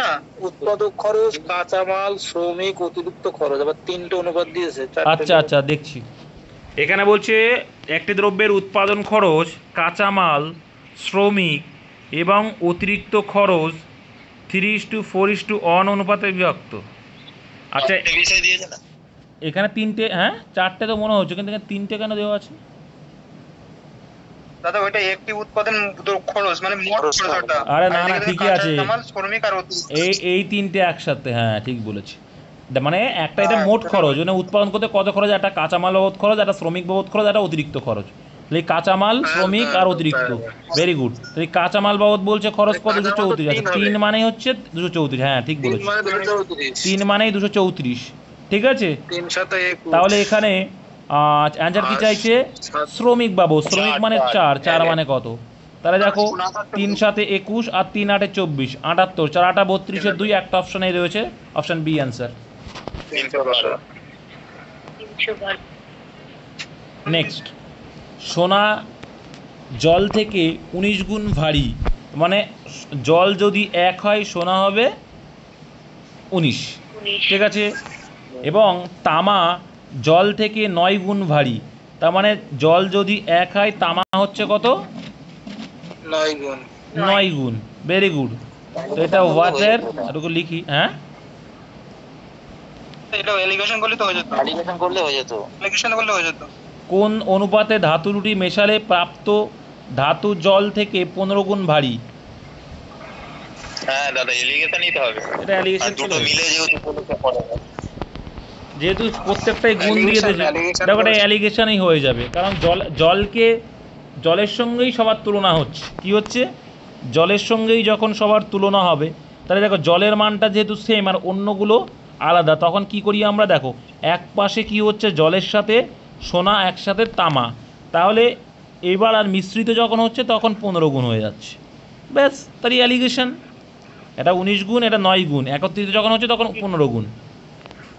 উৎপাদক খরচ, কাঁচামাল, শ্রমিক, অতিরিক্ত খরচ, আবার 3টে অনুপাত দিয়েছে। আচ্ছা আচ্ছা দেখছি। এখানে বলছে একটি দ্রব্যের উৎপাদন খরচ কাঁচামাল, শ্রমিক এবং অতিরিক্ত খরচ 3:4:1 অনুপাতে বিভক্ত। আচ্ছা, বিষয় দিয়েছে না? এখানে 3টে, হ্যাঁ 4টে তো মনে হচ্ছে, কিন্তু এখানে 3টে কেন দেওয়া আছে? দাদা ওইটা একটি উৎপাদন খরচ মানে মোট খরচটা। আরে না না, ঠিকই আছে, কাঁচামাল, শ্রমিক আর অতিরিক্ত। এই 3টে একসাথে, হ্যাঁ ঠিক বলেছি। মানে একটা এটা মোট খরচ, মানে উৎপাদন করতে কত খরচ, একটা কাঁচামাল বাবদ খরচ, একটা শ্রমিক বাবদ খরচ, একটা অতিরিক্ত খরচ। তাহলে এই কাঁচামাল, শ্রমিক আর অতিরিক্ত, ভেরি গুড। তাহলে কাঁচামাল বাবদ বলছে খরচ কত? 234। আচ্ছা, 3 মানে হচ্ছে 234, হ্যাঁ ঠিক বলেছি, 3 মানেই 234, ঠিক আছে। তাহলে এখানে অ্যান্সার কি চাইছে? শ্রমিক বাবদ। শ্রমিক মানে 4, 4 মানে কত? তাহলে দেখো 3 7 21 আর 3 8 24, 78, 4 8 32 2, একটা অপশনেই রয়েছে, অপশন বি অ্যান্সার। 312। নেক্সট, সোনা জল থেকে 19 গুণ ভারী, মানে জল যদি 1 হয় সোনা হবে 19, ঠিক আছে। এবং তামা জল থেকে 9 গুণ ভারী, তার মানে জল যদি 1 হয় তামা হচ্ছে কত? 9 গুণ। 9 গুণ, ভেরি গুড। তো এটা ওয়াটার, এটুকু লিখি, হ্যাঁ এটা এলিগেশন করলে তো হয়ে যেত। এলিগেশন করলে হয়ে যেত। এলিগেশন করলে হয়ে যেত। কোন অনুপাতে ধাতু দুটি মেশালে প্রাপ্ত ধাতু জল থেকে 15 গুণ ভারী? হ্যাঁ দাদা, এলিগেশনই তো হবে। এটা অ্যালিগেশন, দুটো মিলে যেহেতু বলেছে পরে। যেহেতু প্রত্যেকটাই গুণ দিয়ে দিয়েছে, allegation দেখো এটা করেছে। অ্যালিগেশনই হয়ে যাবে, কারণ জলকে জলের সঙ্গেই সবার তুলনা হচ্ছে। কি হচ্ছে? জলের সঙ্গেই যখন সবার তুলনা হবে, তাহলে দেখো জলের মানটা যেহেতু সেম আর অন্যগুলো আলাদা, তখন কি করি আমরা? দেখো এক পাশে কি হচ্ছে, জলের সাথে সোনা একসাথে তামা, তাহলে এবার আর মিশ্রিত যখন হচ্ছে তখন 15 গুণ হয়ে যাচ্ছে, ব্যাস তারই অ্যালিগেশন। এটা 19 গুণ, এটা 9 গুণ, একত্রিত যখন হচ্ছে তখন 15 গুণ,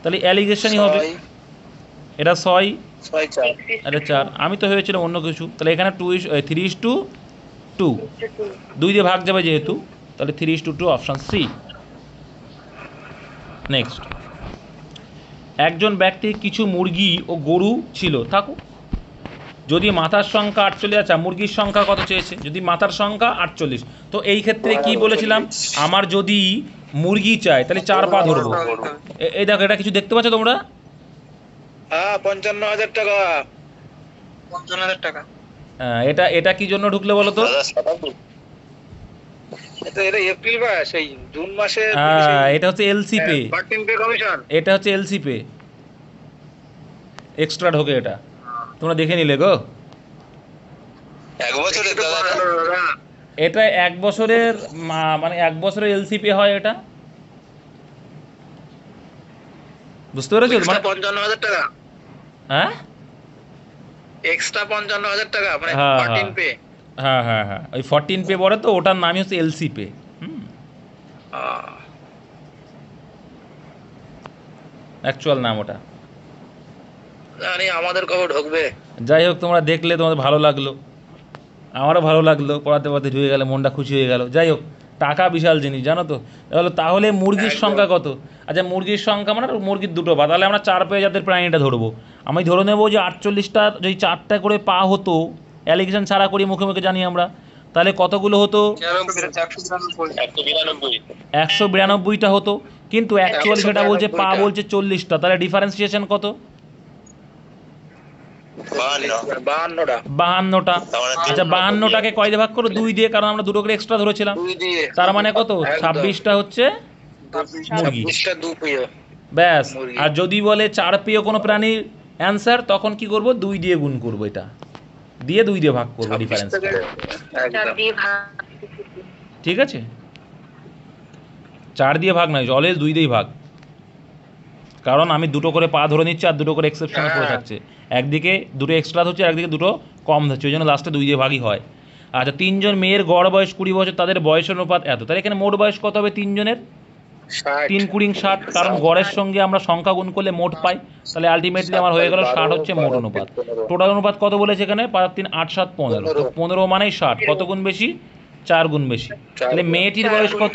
তাহলে অ্যালিগেশনই হবে। এটা 6, 6 4। এটা 4, আমি তো হয়েছিল অন্য কিছু। তাহলে এখানে 3:2, 2 দিয়ে ভাগ যাবে যেহেতু, তাহলে 3:2, অপশান সি। নেক্সট, একজন ব্যক্তির কিছু মুরগি ও গরু ছিল, থাকুক, যদি মাথার সংখ্যা 48, আচ্ছা মুরগির সংখ্যা কত চেয়েছে? যদি মাথার সংখ্যা 48, তো এই ক্ষেত্রে কি বলেছিলাম, আমার যদি মুরগি চাই তাহলে 4 পা ধরবো। এই দেখো, এটা কিছু দেখতে পাচ্ছ তোমরা? হ্যাঁ 55,000 টাকা। 55,000 টাকা। এটা এটা কি জন্য ঢুকলে বলো তো? দাদা 57। এটা এপ্রিল মাস, এই জুন মাসে এটা হচ্ছে এলসি পে, 14 পে কমিশন। এটা হচ্ছে এলসি পে, এক্সট্রা ঢোকে এটা, তোমরা দেখে নিলে গো। 1 বছরের দাদা। এটা 1 বছরের মানে 1 বছরের এলসি পে হয় এটা, বুঝতে পেরেছো? মানে 55,000 টাকা, হ্যাঁ এক্সট্রা 55,000 টাকা, মানে হ্যাঁ, 14 পে। হ্যাঁ হ্যাঁ হ্যাঁ, ওই 14 পে পড়ে, তো ওটার নামই হচ্ছে এলসি পে। অ্যাকচুয়াল নাম ওটা। জানি আমাদের কবে ঢুকবে। যাই হোক, তোমরা দেখলে, তোমাদের ভালো লাগলো, আমারও ভালো লাগলো, পড়াতে পড়াতে ঢুকে গেলে মনটা খুশি হয়ে গেল। যাই হোক, টাকা বিশাল জিনিস জানো তো। তাহলে মুরগির সংখ্যা কত? আচ্ছা মুরগির সংখ্যা মানে মুরগির 2টো পা, তাহলে আমরা 4 পেয়ে জাতের প্রাণীটা ধরবো। আমি ধরে নেবো যে 48টা যদি 4টা করে পা হতো, অ্যালিগেশন ছাড়া করি, মুখে মুখে জানি আমরা, তাহলে কতগুলো হতো? 192টা হতো, কিন্তু অ্যাকচুয়ালি সেটা বলছে পা বলছে 40টা, তাহলে ডিফারেন্সিয়েশন কত? 52টা। আচ্ছা 52টাকে কয় দিয়ে ভাগ করো? 2 দিয়ে, কারণ আমরা 2টো করে এক্সট্রা ধরেছিলাম, তার মানে কত? 26টা হচ্ছে মুরগি, ব্যাস। আর যদি বলে 4 পেয়ে কোনো প্রাণীর অ্যান্সার, তখন কি করব? 2 দিয়ে গুণ করব, এটা দিয়ে 2 দিয়ে ভাগ করবো ডিফারেন্সটা, ঠিক আছে। 4 দিয়ে ভাগ নয়, অলওয়েজ 2 দিয়েই ভাগ, কারণ আমি দুটো করে পা ধরে নিচ্ছি আর দুটো করে এক্সেপশনাল পড়ে থাকছে, একদিকে দুটো এক্সট্রা ধরছে আর একদিকে দুটো কম ধরছে, ওই জন্য লাস্টে 2 দিয়ে ভাগই হয়। আচ্ছা, 3 জন মেয়ের গড় বয়স 20 বছর, তাদের বয়সের অনুপাত এত, তাহলে এখানে মোট বয়স কত হবে 3 জনের? 3 20 60, কারণ গড়ের সঙ্গে আমরা সংখ্যা গুণ করলে মোট পাই, তাহলে আলটিমেটলি আমার হয়ে গেল 60 হচ্ছে মোট অনুপাত। টোটাল অনুপাত কত বলেছে এখানে? 5 3 8 7 15, তো 15 মানেই 60, কত গুণ বেশি? 4 গুণ বেশি। তাহলে মেয়েটির বয়স কত?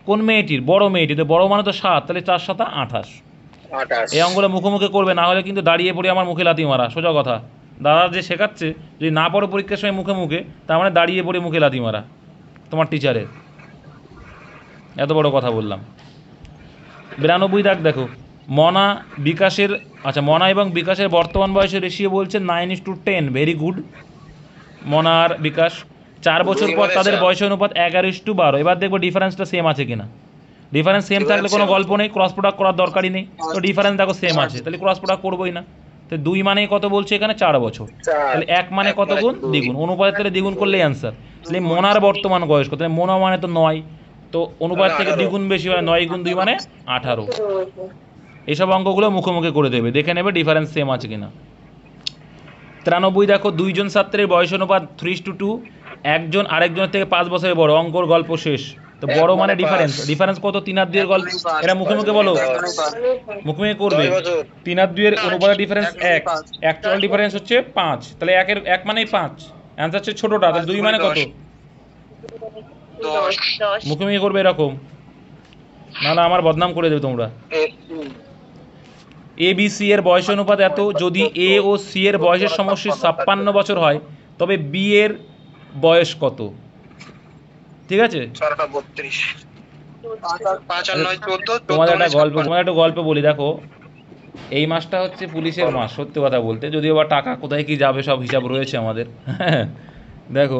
কোন মেয়েটির? বড় মেয়েটি, তো বড় মানে তো 7, তাহলে 4 7 28। 28 এই অঙ্কগুলো মুখোমুখি করবে, না হলে কিন্তু দাঁড়িয়ে পড়ে আমার মুখে লাথি মারা, সোজা কথা। দাদা যে শেখাচ্ছে যদি না পড়ো পরীক্ষার সময় মুখে মুখে, তার মানে দাঁড়িয়ে পড়ে মুখে লাথি মারা তোমার টিচারের। এত বড় কথা বললাম। 92 দাগ দেখো, মনা বিকাশের, আচ্ছা মনা এবং বিকাশের বর্তমান বয়সের রেশিও বলছে 9:10, ভেরি গুড। মনা আর বিকাশ 4 বছর পর তাদের বয়সের অনুপাত 11:12। এবার দেখবো ডিফারেন্সটা সেম আছে কিনা। ডিফারেন্স সেম থাকলে কোনো গল্প নেই, ক্রস প্রোডাক্ট করার দরকারই নেই। তো ডিফারেন্স দেখো সেম আছে, তাহলে ক্রস প্রোডাক্ট করবোই না। তো 2 মানে কত বলছে এখানে? 4 বছর। তাহলে 1 মানে কত গুণ? দ্বিগুণ। অনুপাতের থেকে দ্বিগুণ করলেই অ্যান্সার। তাহলে মনার বর্তমান বয়স কত? মোনা মানে তো 9, তো অনুপাত থেকে দ্বিগুণ বেশি মানে 9 গুণ 2 মানে 18। এইসব অঙ্কগুলো মুখোমুখি করে দেবে, দেখে নেবে ডিফারেন্স সেম আছে কিনা। 93 দেখো, 2 জন ছাত্রের বয়স অনুপাত 3:2, একজন আরেকজনের থেকে 5 বছরের বড়। অঙ্কর গল্প শেষ। তো বড় মানে ডিফারেন্স, ডিফারেন্স কত? 3 আর 2 এর গল্প। এটা মুখোমুখি বলো, মুখোমুখি করবে। 3 আর 2 এর অনুপাতের ডিফারেন্স 1, অ্যাকচুয়াল ডিফারেন্স হচ্ছে 5, তাহলে 1 মানেই 5, অ্যান্সার হচ্ছে ছোটটা। তাহলে 2 মানে কত? 10। মুখোমুখি করবে এরকম, না না আমার বদনাম করে দেবে তোমরা। এ বি সি এর বয়স অনুপাত এত, যদি এ ও সি এর বয়সের সমষ্টি 56 বছর হয়, তবে বি এর বয়স কত? ঠিক আছে, 32 5 আর 9 14, তোমাদের একটা গল্প বলি। দেখো, এই মাসটা হচ্ছে পুলিশের মাস, সত্যি কথা বলতে, যদিও বা টাকা কোথায় কি যাবে সব হিসাব রয়েছে আমাদের। দেখো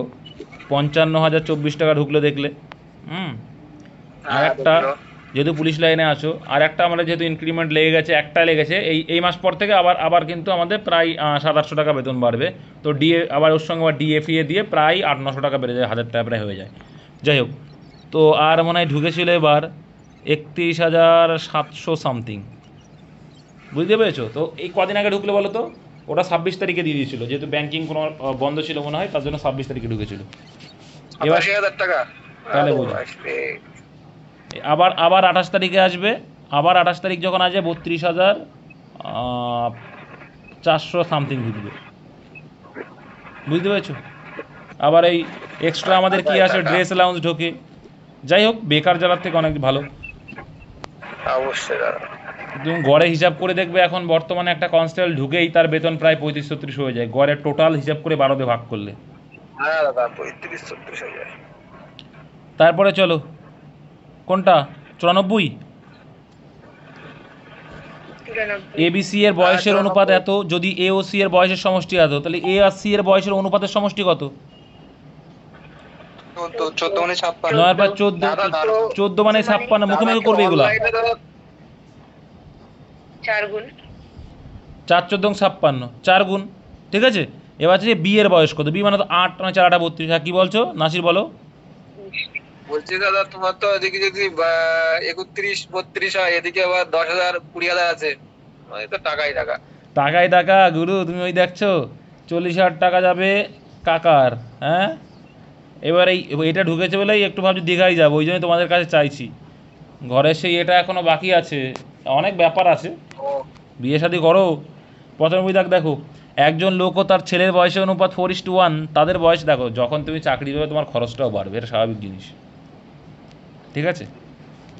55,024 টাকা ঢুকলো দেখলে। আর একটা, যেহেতু পুলিশ লাইনে আছো, আর একটা আমাদের যেহেতু ইনক্রিমেন্ট লেগে গেছে, একটা লেগেছে এই মাস পর থেকে আবার কিন্তু আমাদের প্রায় 700-800 টাকা বেতন বাড়বে। তো ডিএ আবার ওর সঙ্গে আবার ডিএফিএ দিয়ে প্রায় 800-900 টাকা বেড়ে যায়, 1000 টাকা প্রায় হয়ে যায়। যাই হোক, তো আর মনে হয় ঢুকেছিল এবার 31,700 সামথিং, বুঝতে পেরেছো? তো এই কদিন আগে ঢুকলে বলো তো? ওটা 26 তারিখে দিয়ে দিয়েছিল, যেহেতু ব্যাংকিং কোনো বন্ধ ছিল মনে হয়, তার জন্য 26 তারিখে ঢুকেছিল। এবার 80,000 টাকা। তাহলে বুঝো, আবার 28 তারিখে আসবে, আবার 28 তারিখ যখন আসবে 32,400 সামথিং ঢুকবে, বুঝতে পেরেছো? আবার এই এক্সট্রা আমাদের কি আছে, ড্রেস অ্যালাউন্স ঢোকে। যাই হোক, বেকার জ্বালার থেকে অনেক ভালো। অবশ্যই দাদা। তুমি গড়ে হিসাব করে দেখবে, এখন বর্তমানে একটা কনস্টেবল ঢুকেই তার বেতন প্রায় 35-36 হয়ে যায়, গড়ের টোটাল হিসাব করে 12 দিয়ে ভাগ করলে। হ্যাঁ দাদা, 35-36 হয়ে যায়। তারপরে চলো, কোনটা? 94। এবিসি এর বয়সের অনুপাত এত, যদি এ ও সি এর বয়সের সমষ্টি এত, তাহলে এ আর সি এর বয়সের অনুপাতের সমষ্টি কত? 14 মানে 56। 9 আর 5 14 মানে 56। মুখোমুখি করবে এগুলা, 4 গুণ 4 14 56, 4 গুণ। ঠিক আছে, এবার হচ্ছে বি এর বয়স কত? বি মানে তো 8 মানে 4 8 32। হ্যাঁ, কি বলছো নাসির, বলো। বলছি দাদা, তোমার তো এদিকে যদি 31-32 হয়, এদিকে আবার 10,000 20,000 আছে, মানে তো টাকাই টাকা। টাকায় টাকা গুরু, তুমি ওই দেখছো 40,000 টাকা যাবে কাকার। হ্যাঁ, এবার এটা ঢুকেছে বলেই একটু ভাবছি দীঘায় যাবো, ওই জন্য তোমাদের কাছে চাইছি। ঘরের সেই এটা এখনো বাকি আছে, অনেক ব্যাপার আছে। বিয়ে শাদী করো। প্রথম বই দেখো, একজন লোক ও তার ছেলের বয়সের অনুপাত 4:1, তাদের বয়স দেখো, যখন তুমি চাকরি করবে তোমার খরচটাও বাড়বে, এটা স্বাভাবিক জিনিস। ঠিক আছে,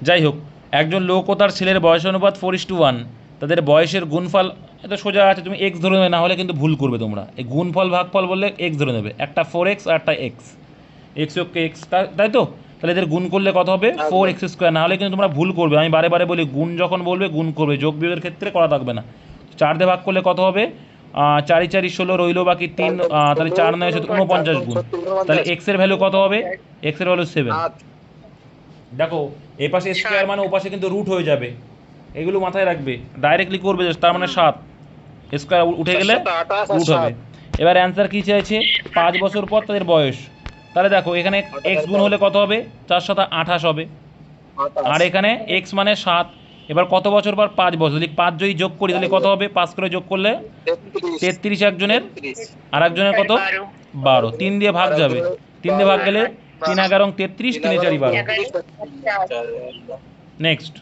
যাই হোক, একজন লোক ও তার ছেলের বয়সের অনুপাত 4:1, তাদের বয়সের গুণফল, এটা সোজা আছে, তুমি এক্স ধরে নেবে, না হলে কিন্তু ভুল করবে তোমরা। এই গুণফল ভাগফল বললে এক্স ধরে নেবে, একটা 4x আর একটা এক্স, এক্স, তাই তো? তাহলে এদের গুণ করলে কত হবে? 4x²। না হলে কিন্তু তোমরা ভুল করবে। আমি বারে বারে বলি, গুণ যখন বলবে গুণ করবে, যোগ বিয়োগের ক্ষেত্রে করা থাকবে না। 4 দিয়ে ভাগ করলে কত হবে? 4 4 16, রইলো বাকি 3, তাহলে 4 9 49 গুণ। তাহলে এক্স এর ভ্যালু কত হবে? এক্স এর ভ্যালু 7। দেখো, এই পাশে স্কোয়ার মানে ও পাশে কিন্তু রুট হয়ে যাবে, এগুলো মাথায় রাখবে। ডাইরেক্টলি করবে, তার মানে 7, স্কোয়ার উঠে গেলে রুট হবে। এবার অ্যান্সার কী চাইছে? 5 বছর পর তাদের বয়স। তাহলে দেখো, এখানে এক্স গুণ হলে কত হবে? 4 7 28 হবে। আর এখানে এক্স মানে 7। এবার কত বছর পর? 5 বছর। যদি 5 যদি যোগ করি তাহলে কত হবে? 5 করে যোগ করলে 33 একজনের, আর একজনের কত? 12। 3 দিয়ে ভাগ যাবে, 3 দিয়ে ভাগ গেলে 3 11 33, 3 4 12। নেক্সট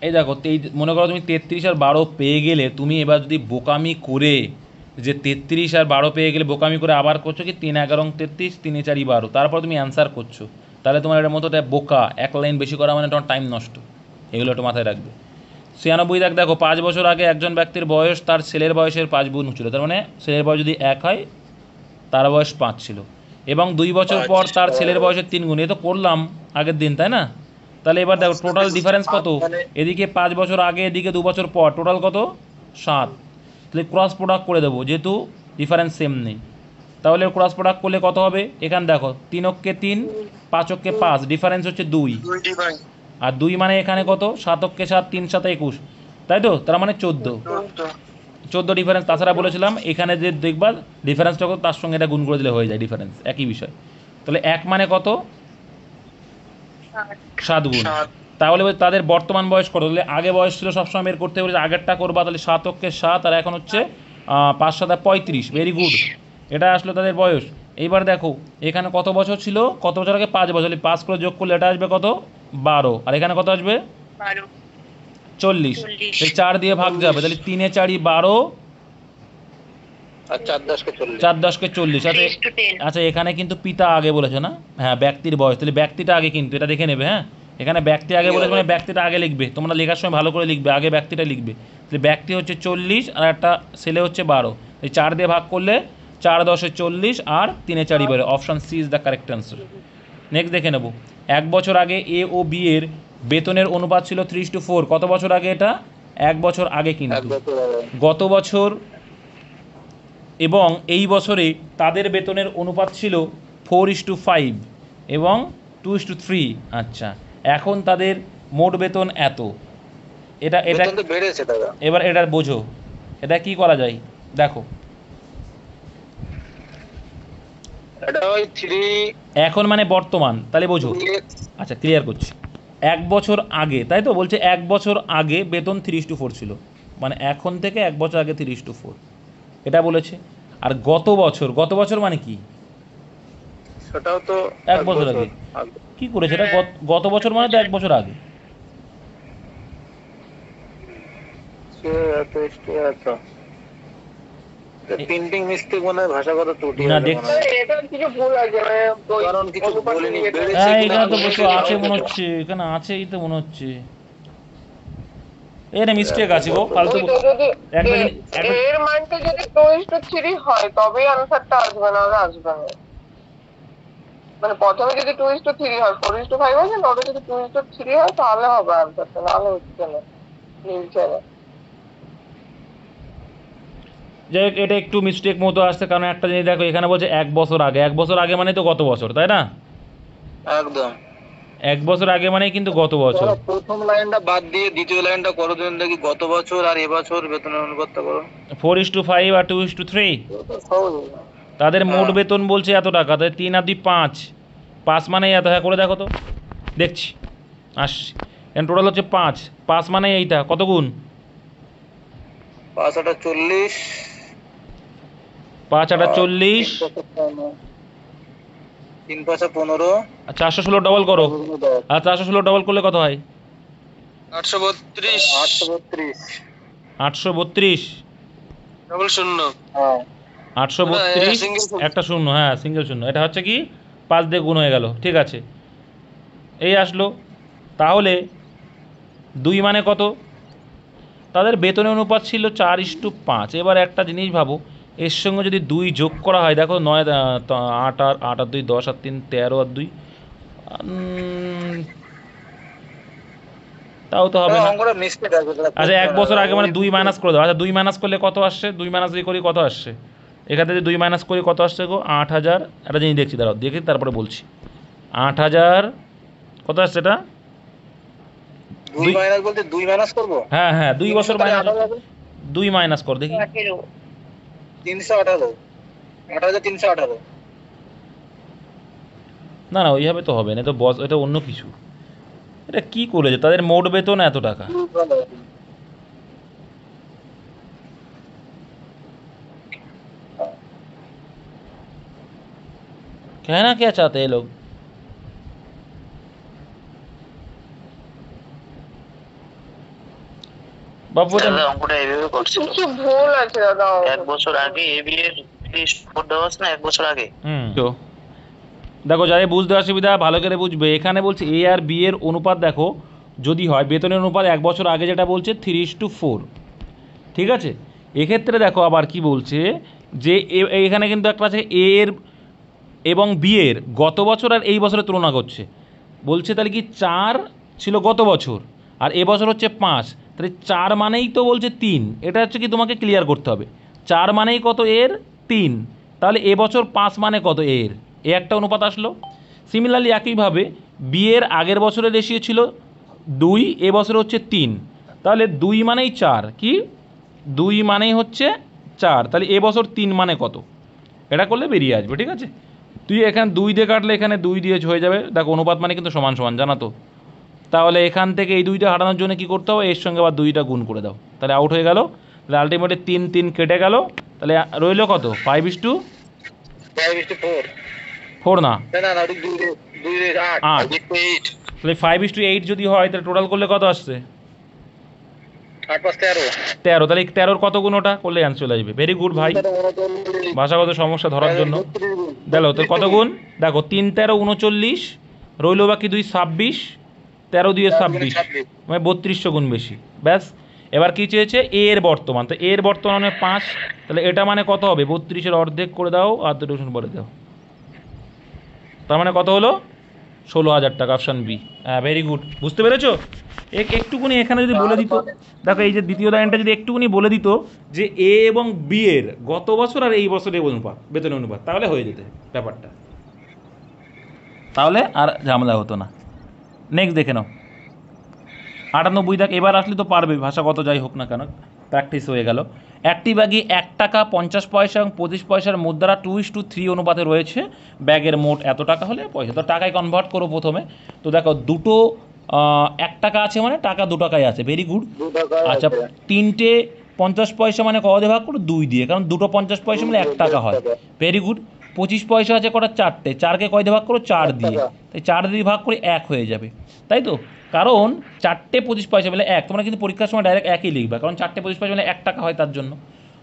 এই দেখো, মনে করো তুমি 33 আর 12 পেয়ে গেলে, তুমি এবার যদি বোকামি করে যে 33 আর 12 পেয়ে গেলে বোকামি করে আবার করছো কি 3 11 33, 3 4 12, তারপর তুমি অ্যান্সার করছো, তাহলে তোমার এর মতো বোকা, এক লাইন বেশি করা মানে তোমার টাইম নষ্ট। এগুলো একটু মাথায় রাখবে। 96 দাগ দেখো, 5 বছর আগে একজন ব্যক্তির বয়স তার ছেলের বয়সের 5 গুণ ছিল। তার মানে ছেলের বয়স যদি 1 হয়, তার বয়স 5 ছিল, এবং 2 বছর পর তার ছেলের বয়সের 3 গুণ। এ তো করলাম আগের দিন, তাই না? তাহলে এবার দেখো টোটাল ডিফারেন্স কত? এদিকে 5 বছর আগে, এদিকে 2 বছর পর, টোটাল কত? 7। তাহলে ক্রস প্রোডাক্ট করে দেবো, যেহেতু ডিফারেন্স সেম নেই। তাহলে ক্রস প্রোডাক্ট করলে কত হবে? এখানে দেখো 3 অক্ষে 3, 5 অক্ষে 5, ডিফারেন্স হচ্ছে 2। আর 2 মানে এখানে কত? 7 অক্ষে 7, 3 7 21, তাই তো? তার মানে 14 ডিফারেন্স। তাছাড়া বলেছিলাম এখানে যে দেখবা ডিফারেন্সটা কত, তার সঙ্গে এটা গুণ করে দিলে হয়ে যায় ডিফারেন্স, একই বিষয়। তাহলে 1 মানে কত? 7 গুণ। তাহলে তাদের বর্তমান বয়স কত? তাহলে আগে বয়স ছিল সবসময় বের করতে বলে, আগেরটা করবা, তাহলে 7 অক্ষে 7, আর এখন হচ্ছে 5 7 35। ভেরি গুড, এটা আসলো তাদের বয়স। এইবার দেখো এখানে কত বছর ছিল, কত বছর আগে? 5 বছর। 5 করে যোগ করলে এটা আসবে কত? 12। আর এখানে কত আসবে? 40। এই 4 দিয়ে ভাগ যাবে, তাহলে 3 4 12, আর 4 10 কে 40। 4 10 কে 40। আচ্ছা এখানে কিন্তু পিতা আগে বলেছে না? হ্যাঁ, ব্যক্তির বয়স, তাহলে ব্যক্তিটা আগে, কিন্তু এটা দেখে নেবে। হ্যাঁ, এখানে ব্যক্তি আগে বলেছে মানে ব্যক্তিটা আগে লিখবে, তোমরা লেখার সময় ভালো করে লিখবে, আগে ব্যক্তিটা লিখবে। তাহলে ব্যক্তি হচ্ছে 40 আর একটা ছেলে হচ্ছে 12। এই 4 দিয়ে ভাগ করলে 4 10 40, আর 3 4 12। Option C is the correct answer. Next দেখে নেব, 1 বছর আগে এ ও বি এর বেতনের অনুপাত ছিল 3:4। কত বছর আগে এটা? 1 বছর আগে। কিন্তু গত বছর এবং এই বছরে তাদের বেতনের অনুপাত ছিল 4:5 এবং 2:3। আচ্ছা, এখন তাদের মোট বেতন এত। এটা বেতন তো বেড়েছে দাদা। এবার এটা বোঝো, এটা কি করা যায় দেখো। এটা ওই 3 এখন মানে বর্তমান, তাহলে বোঝো। আচ্ছা ক্লিয়ার করছি। 1 বছর আগে, তাই তো বলছে 1 বছর আগে বেতন 3:4 ছিল, মানে এখন থেকে 1 বছর আগে 3:4, এটা বলেছে। আর গত বছর, গত বছর মানে কি? সেটাও তো 1 বছর আগে। কি করেছে এটা? গত বছর মানে তো 1 বছর আগে। প্রিন্টিং মিস্টেক মনে হয়, ভাষাগত ত্রুটি না হলো দেখ, মনে হয়। এটা কিছু ভুল আছে মানে কারণ কিছু বলিনি, বেড়েছে হ্যাঁ কিনা এখানে তো আমি বলছো আছে মনে হচ্ছে, এখানে আছেই তো মনে হচ্ছে। এর মিস্টেক আছে গো, ফালতু একটা এর মানটা যদি 2:3 হয় তবেই আনসারটা আসবে, না হলে আসবে না। মানে প্রথমে যদি 2:3 হয়, 4:5 আছে না, ওটা যদি 2:3 হয় তাহলে হবে আনসারটা, নাহলে হচ্ছে না, মিলছে না। যাই হোক, এটা একটু মিস্টেক মতো আসছে, কারণ একটা জিনিস দেখো, এখানে বলছে 1 বছর আগে। 1 বছর আগে মানে তো গত বছর, তাই না? একদম 1 বছর আগে মানে কিন্তু গত বছর। প্রথম লাইনটা বাদ দিয়ে দ্বিতীয় লাইনটা করো, দিন দেখি গত বছর আর এবছর বেতনের অনুপাতটা করো। 4:5 আর 2:3। তাদের মোট বেতন বলছে এত টাকা, তাই 3 আর 2 5, 5 মানে এত। হ্যাঁ করে দেখো তো, দেখছি আসছি। এখানে টোটাল হচ্ছে 5, 5 মানে এইটা কত গুণ? 5 8 40, 5 8 40, 3 5 15, আর 416 ডবল করো। আর 416 ডবল করলে কত হয়? 832 832। 832, ডবল শূন্য। হ্যাঁ 832 একটা শূন্য। হ্যাঁ সিঙ্গেল শূন্য। এটা হচ্ছে কি 5 দিয়ে গুণ হয়ে গেল। ঠিক আছে, এই আসলো। তাহলে 2 মানে কত? তাদের বেতনের অনুপাত ছিল 4:5। এবার একটা জিনিস ভাবো, এর সঙ্গে যদি 2 যোগ করা হয়, দেখো 9 8 আর 8 আর 2 10 আর 3 13 আর 2, তাও তো হবে না। অঙ্কটা মিস্টেক আছে দাদা। আচ্ছা 1 বছর আগে মানে 2 মাইনাস করে দাও। আচ্ছা 2 মাইনাস করলে কত আসছে? 2 মাইনাস যদি করি কত আসছে? এখান থেকে 2 মাইনাস করি কত আসছে গো? 8000। একটা জিনিস দেখছি, দাঁড়াও দেখি তারপরে বলছি। 8000 কত আসছে এটা? 2 মাইনাস বলতে 2 মাইনাস করব। হ্যাঁ হ্যাঁ 2 বছর মাইনাস, 2 মাইনাস কর দেখি। 318, 8318। না না ওইভাবে তো হবে না, তো বস এটা অন্য কিছু। এটা কি করেছে, তাদের মোট বেতন এত টাকা। कहना क्या चाहते हैं ये लोग? বাবু এটা দাদা অঙ্কটা এইভাবে করছিল, কিছু ভুল আছে দাদা। 1 বছর আগে এবি এর লিস্ট করে দেওয়া আছে না, 1 বছর আগে। তো দেখো যাদের বুঝতে অসুবিধা ভালো করে বুঝবে, এখানে বলছে এ আর বি এর অনুপাত দেখো যদি হয় বেতনের অনুপাত 1 বছর আগে যেটা বলছে 3:4, ঠিক আছে। এক্ষেত্রে দেখো আবার কি বলছে যে এখানে কিন্তু একটা আছে এ এর এবং বি এর গত বছর আর এই বছরের তুলনা করছে। বলছে তাহলে কি 4 ছিল গত বছর আর এ বছর হচ্ছে 5, তাহলে 4 মানেই তো বলছে 3। এটা হচ্ছে কি তোমাকে ক্লিয়ার করতে হবে, 4 মানেই কত এর 3, তাহলে এ বছর 5 মানে কত এর, এ একটা অনুপাত আসলো। সিমিলারলি একইভাবে বি এর আগের বছরের রেশিও ছিল 2, এ বছর হচ্ছে 3, তাহলে 2 মানেই 4, কি 2 মানেই হচ্ছে 4, তাহলে এ বছর 3 মানে কত, এটা করলে বেরিয়ে আসবে, ঠিক আছে। তুই এখানে 2 দিয়ে কাটলে এখানে 2 দিয়ে হয়ে যাবে, দেখো অনুপাত মানে কিন্তু সমান সমান, জানা তো। তাহলে এখান থেকে এই 2টা হারানোর জন্য কি করতে হবে, এর সঙ্গে আবার 2টা গুণ করে দাও, তাহলে আউট হয়ে গেল। তাহলে আলটিমেটলি 3 3 কেটে গেল, তাহলে রইল কত 5:4 না না না 2 8 8, তাহলে 5:8 যদি হয় তাহলে টোটাল করলে কত আসছে 8 5 13। 13, তাহলে 13 কত গুণ ওটা করলে অ্যান্সার চলে আসবে। ভেরি গুড ভাই, ভাষাগত সমস্যা ধরার জন্য। দেখো তো কত গুণ, দেখো 3 13 39, রইল বাকি 2 26, 13 দিয়ে 26 মানে 3200 গুণ বেশি। ব্যাস, এবার কি চেয়েছে এ এর বর্তমান, তো এর বর্তমানে 5, তাহলে এটা মানে কত হবে 32-এর অর্ধেক করে দাও আর 2 টিউশন পরে দাও, তার মানে কত হলো 16,000 টাকা, অপশান বি। হ্যাঁ ভেরি গুড, বুঝতে পেরেছো। একটুকুনি এখানে যদি বলে দিত, দেখো এই যে দ্বিতীয় লাইনটা যদি একটুকুনি বলে দিত যে এ এবং বি এর গত বছর আর এই বছরের অনুপাত, বেতনের অনুপাত, তাহলে হয়ে যেত ব্যাপারটা, তাহলে আর ঝামেলা হতো না। নেক্সট দেখে নাও 98 দেখ, এবার আসলে তো পারবে, ভাষাগত যাই হোক না কেন প্র্যাকটিস হয়ে গেল। একটি ব্যাগে 1 টাকা 50 পয়সা এবং 25 পয়সার মুদ্রা 2:3 অনুপাতে রয়েছে, ব্যাগের মোট এত টাকা হলে পয়সা, তো টাকায় কনভার্ট করো প্রথমে। তো দেখো দুটো 1 টাকা আছে মানে টাকা 2 টাকায় আছে, ভেরি গুড। আচ্ছা 3টে 50 পয়সা মানে কত দিয়ে ভাগ করো 2 দিয়ে, কারণ দুটো 50 পয়সা মানে 1 টাকা হয়, ভেরি গুড। 25 পয়সা আছে কটা 4টে, 4কে কয় দিয়ে ভাগ করো 4 দিয়ে, তাই 4 দিয়ে ভাগ করে 1 হয়ে যাবে, তাই তো। কারণ 4টে 25 পয়সা মিলে 1, তোমরা কিন্তু পরীক্ষার সময় ডাইরেক্ট একই লিখবা, কারণ 4টে 25 পয়সা মিলে 1 টাকা হয় তার জন্য।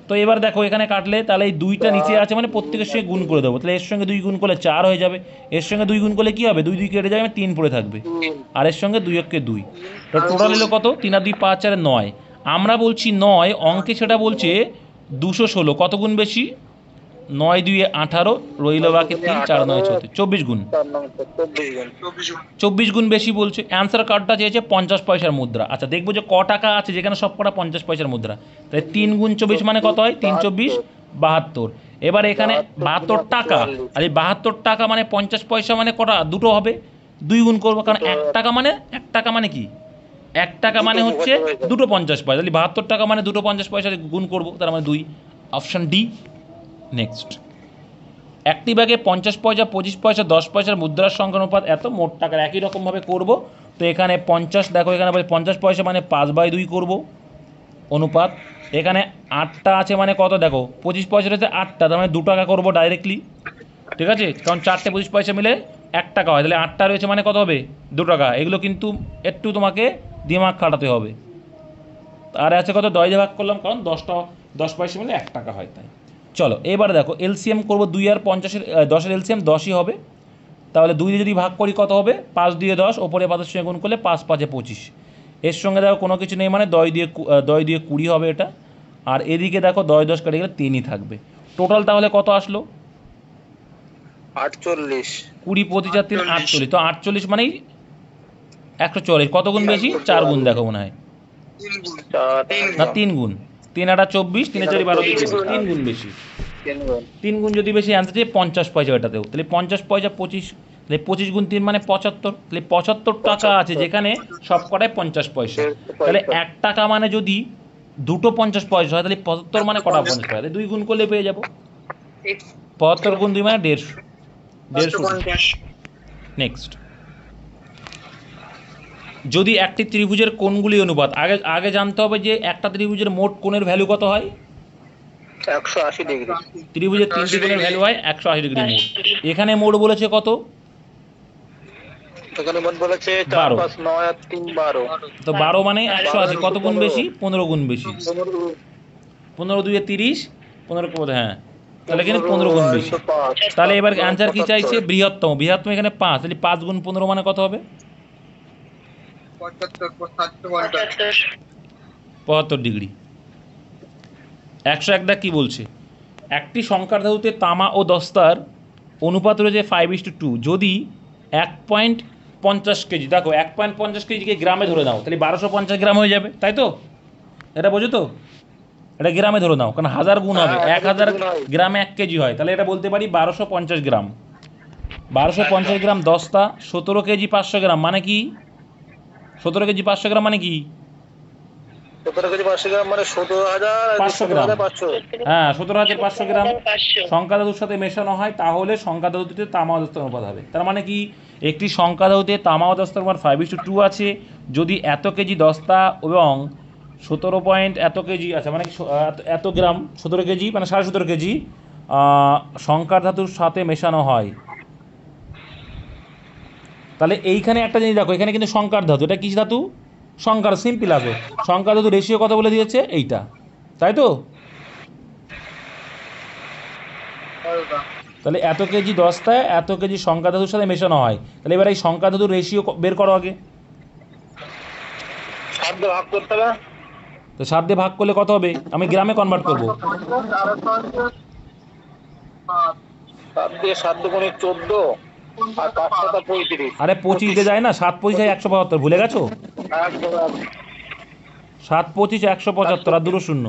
তো এবার দেখো এখানে কাটলে তাহলে এই 2টা নিচে আছে মানে প্রত্যেকের সঙ্গে গুণ করে দেবো, তাহলে এর সঙ্গে 2 গুণ করলে 4 হয়ে যাবে, এর সঙ্গে 2 গুণ করলে কী হবে 2 2 কেটে যাবে 3 পড়ে থাকবে, আর এর সঙ্গে 2 1 2, তো টোটাল এলো কত 3 আর 2 5 আর 9। আমরা বলছি 9, অঙ্কে সেটা বলছে 216, কত গুণ বেশি 9 2 18, রইল বাকি 3 4 9 34, 24 গুণ, 24 গুণ বেশি বলছে। অ্যান্সার কার্ডটা চেয়েছে 50 পয়সার মুদ্রা। আচ্ছা দেখবো যে ক টাকা আছে যেখানে সব কটা 50 পয়সার মুদ্রা, তাই 3 গুণ 24 মানে কত হয় 3 24 72। এবার এখানে 72 টাকা, আর এই 72 টাকা মানে 50 পয়সা মানে কটা দুটো হবে, 2 গুণ করবো, কারণ 1 টাকা মানে 1 টাকা মানে কি 1 টাকা মানে হচ্ছে দুটো 50 পয়সা, তাহলে 72 টাকা মানে দুটো 50 পয়সা গুণ করবো, তার মানে 2, অপশান ডি। নেক্সট, একটি ব্যাগে 50 পয়সা 25 পয়সা 10 পয়সার মুদ্রার সংখ্যা অনুপাত এত, মোট টাকার একই রকমভাবে করব। তো এখানে 50, দেখো এখানে 50 পয়সা মানে 5/2 করব অনুপাত, এখানে 8টা আছে মানে কত দেখো 25 পয়সার হচ্ছে 8টা, তার মানে 2 টাকা করবো ডাইরেক্টলি, ঠিক আছে, কারণ 4টে 25 পয়সা মিলে 1 টাকা হয়, তাহলে 8টা রয়েছে মানে কত হবে 2 টাকা। এগুলো কিন্তু একটু তোমাকে দিমাগ খাটাতে হবে। আর আছে কত 10 দিয়ে ভাগ করলাম, কারণ 10 পয়সা মিলে 1 টাকা হয়, তাই। চলো এবারে দেখো এলসিএম করবো, 2 আর 50-এর 10-এর এলসিএম 10ই হবে, তাহলে 2 দিয়ে যদি ভাগ করি কত হবে 5 দিয়ে 10, ওপরে 5-এর সঙ্গে গুণ করলে 5 5 25, এর সঙ্গে দেখো কোনো কিছু নেই মানে 10 দিয়ে 20 হবে এটা, আর এদিকে দেখো 10 10 কেটে গেলে 3ই থাকবে। টোটাল তাহলে কত আসলো 48, 20 25 আর 3 48, তো 48 মানেই 140, কত গুণ বেশি 4 গুণ, দেখো মনে হয় না 3 গুণ, 3 আর 24, 3 4 12, 3 গুণ বেশি, 3 গুণ যদি বেশি অ্যান্সার দিয়ে 50 পয়সা এটাতেও, তাহলে 50 পয়সা 25, তাহলে 25 গুণ 3 মানে 75, তাহলে 75 টাকা আছে যেখানে সব কটায় 50 পয়সা, তাহলে 1 টাকা মানে যদি দুটো 50 পয়সা হয় তাহলে 75 মানে কটা 50 পয়সা, 2 গুণ করলে পেয়ে যাবো, 75 গুণ 2 মানে 150, নেক্সট, যদি একটি ত্রিভুজের কোণগুলি অনুপাত, আগে আগে জানতে হবে যে একটা ত্রিভুজের মোট কোণের ভ্যালু কত হয়। 180 ডিগ্রি। ত্রিভুজের তিনটি কোণের ভ্যালু হয় 180 ডিগ্রি মোট। এখানে মোট বলেছে কত? এখানে মন বলেছে 4 12। 5 9 আর 3 12। তো 12 মানে 180, কত গুণ বেশি? 15 গুণ বেশি। 15 2 এ 30, 15 কত? হ্যাঁ, তাহলে এখানে 15 গুণ বেশি। তাহলে এবার অ্যান্সার কি চাইছে? বৃহত্তম। বৃহত্তম এখানে 5, তাহলে 5 গুণ 15 মানে কত হবে? 75 ডিগ্রি। 101 দাগ কি বলছে? একটি সংখ্যার ধাতুতে তামা ও দস্তার অনুপাত রয়েছে 5:2। যদি 1.50 কেজি, দেখো 1.50 কেজিকে গ্রামে ধরে নাও, তাহলে 1250 গ্রাম হয়ে যাবে, তাই তো? এটা বোঝো তো? এটা গ্রামে ধরে নাও, কারণ 1000 গুণ হবে, 1000 গ্রামে 1 কেজি হয়, তাহলে এটা বলতে পারি 1250 গ্রাম। 1250 গ্রাম দস্তা, 17 কেজি 500 গ্রাম মানে কি? 17 কেজি 500 গ্রাম মানে কি? 17 কেজি 500 গ্রাম মানে 500 গ্রাম। 17,500। হ্যাঁ, 17,500 গ্রাম সংখ্যা ধাতুর সাথে মেশানো হয়, তাহলে সংখ্যা ধাতুতে তামা ও দস্তার অনুপাত হবে। তার মানে কি? একটি সংখ্যা ধাতুতে তামা ও দস্তার অনুপাত 5:2 আছে। যদি এত কেজি দস্তা এবং 17 পয়েন্ট এত কেজি, আচ্ছা মানে কি এত গ্রাম 17 কেজি মানে 17.5 কেজি সংখ্যা ধাতুর সাথে মেশানো হয়, তাহলে এইখানে একটা জিনিস দেখো, এখানে কিন্তু সংখ্যার ধাতু, এটা কিস ধাতু? সংখ্যার, সিম্পল আছে। সংখ্যা ধাতু রেশিও কত বলে দিয়েছে? এইটা, তাই তো? তাহলে এত কেজি দস্তায় এত কেজি সংখ্যা ধাতুর সাথে মেশানো হয়, তাহলে এবার এই সংখ্যা ধাতুর রেশিও বের করো আগে। 7 দিয়ে ভাগ করতে হবে। তো 7 দিয়ে ভাগ করলে কত হবে? আমি গ্রামে কনভার্ট করব। 7 দিয়ে 7 দুগুণে 14 আর 5 7 35। আরে 25 দিয়ে যায় না, 7 25 175, ভুলে গেছো? 7 25 175 আর 2 শূন্য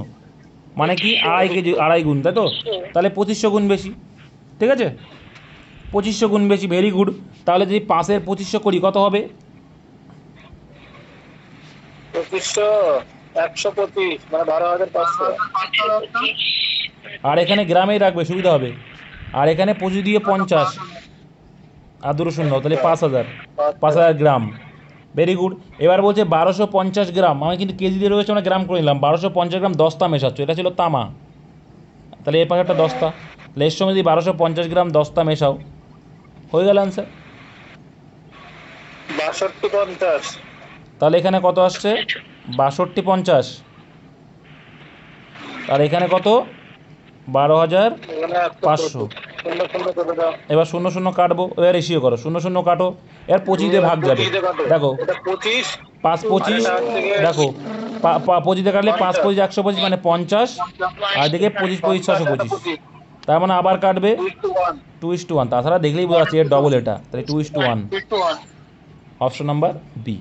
মানে কি? আড়াই কেজি, আড়াই গুণ, তাই তো? তাহলে 2500 গুণ বেশি, ঠিক আছে? 2500 গুণ বেশি, ভেরি গুড। তাহলে যদি 5-এর 2500 করি কত হবে? 2500 125 মানে 12,500। আর এখানে গ্রামেই রাখবে, সুবিধা হবে। আর এখানে 25 দিয়ে 50 আর 2 শূন্য, তাহলে 5000 গ্রাম। Very good. এবার বলছে 1250 গ্রাম, আমি কিন্তু কেজি দিয়ে রয়েছে, আমরা গ্রাম করে নিলাম। 1250 গ্রাম দস্তা মেশাচ্ছ, এটা ছিল তামা, তাহলে এর পাশে একটা দস্তা, তাহলে এর সঙ্গে যদি 1250 গ্রাম দস্তা মেশাও, হয়ে গেল অ্যান্সার। 6250। তাহলে এখানে কত আসছে? 6250। আর এখানে কত? 12,500। শূন্য শূন্য করে দাও। এবার 0 0 কাটবো, এবার রেশিও করো, 0 0 কাটো, এর 25 দিয়ে ভাগ যাবে। দেখো এটা 25 5 25, দেখো 25 দিয়ে কাটলে 5 25 125 মানে 50, আর দিকে 25 25 625, তার মানে আবার কাটবে 2:1। তাছাড়া দেখলেই বোঝা যাচ্ছে এর ডবল এটা, তাহলে 2:1। Option number B.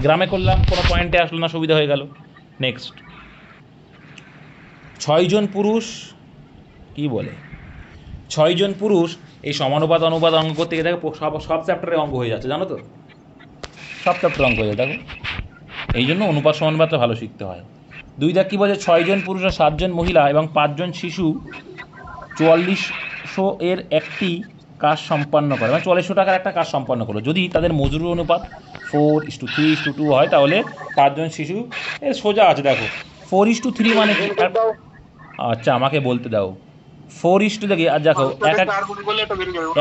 গ্রামে করলাম, কোনো পয়েন্টে আসলো না, সুবিধা হয়ে গেল। নেক্সট, 6 জন পুরুষ কি বলে? 6 জন পুরুষ এই সমানুপাত অনুপাত অঙ্ক করতে গিয়ে দেখো সব চ্যাপ্টারে অঙ্ক হয়ে যাচ্ছে, জানো তো? সব চ্যাপ্টারে অঙ্ক হয়ে যায়, দেখো। এই জন্য অনুপাত সমানুপাতটা ভালো শিখতে হয়। 2 দাগ কী বলছে? 6 জন পুরুষ আর 7 জন মহিলা এবং 5 জন শিশু 4400 এর একটি কাজ সম্পন্ন করে, মানে 4400 টাকার একটা কাজ সম্পন্ন করলো। যদি তাদের মজুরি অনুপাত 4:3:2 হয়, তাহলে 5 জন শিশু, এর সোজা আছে, দেখো 4:3 মানে কি? আচ্ছা আমাকে বলতে দাও। 4:, দেখি আর দেখো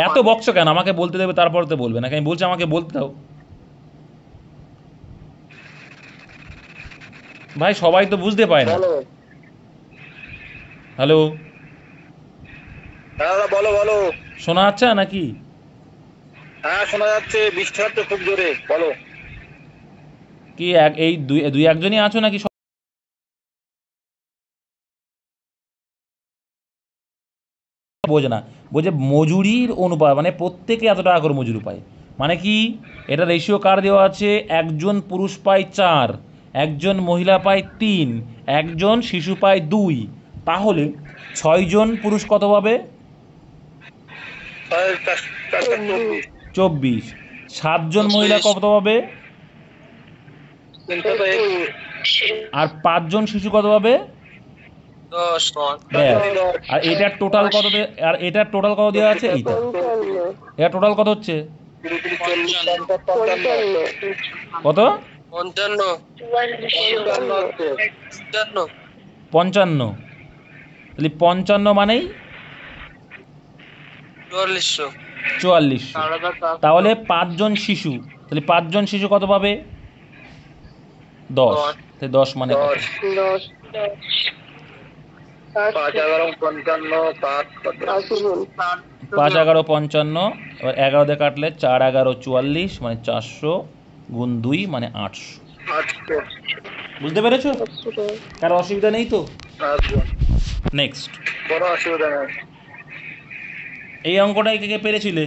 এত বকছো কেন? আমাকে বলতে দেবে, তারপর তো বলবে নাকি? আমি বলছি আমাকে বলতে দাও ভাই, সবাই তো বুঝতে পায় না। হ্যালো, হ্যাঁ বলো বলো। শোনা যাচ্ছে নাকি? হ্যাঁ শোনা যাচ্ছে, বৃষ্টি হচ্ছে খুব জোরে, বলো। কি এই দুই একজনই আছো নাকি? বোঝে না, বোঝে মজুরির অনুপাত, মানে প্রত্যেকে এত টাকা করে মজুরি পায়, মানে কি? এটা রেশিও কার দেওয়া আছে? একজন পুরুষ পায় 4, একজন মহিলা পায় 3, একজন শিশু পায় 2, তাহলে 6 জন পুরুষ কত পাবে? 24। 7 জন মহিলা কত পাবে? আর 5 জন শিশু কত পাবে? 10। আর এটার টোটাল কত? আর এটার টোটাল কত দেওয়া আছে? এইটা, এটা টোটাল কত হচ্ছে? কত? 55। তাহলে 55 মানেই 4400। তাহলে 5 জন শিশু, তাহলে 5 জন শিশু কত পাবে? 10। তাহলে 10 মানে কত? 10 5 11 55 5 কত? 5 11 55, এবার 11 দিয়ে কাটলে 4 11 44 মানে 400 গুণ 2 মানে 800। 800 বুঝতে পেরেছো? কারো অসুবিধা নেই তো? নেক্সট, বড় অসুবিধা নেই। এই অঙ্কটাই কে কে পেরেছিলে?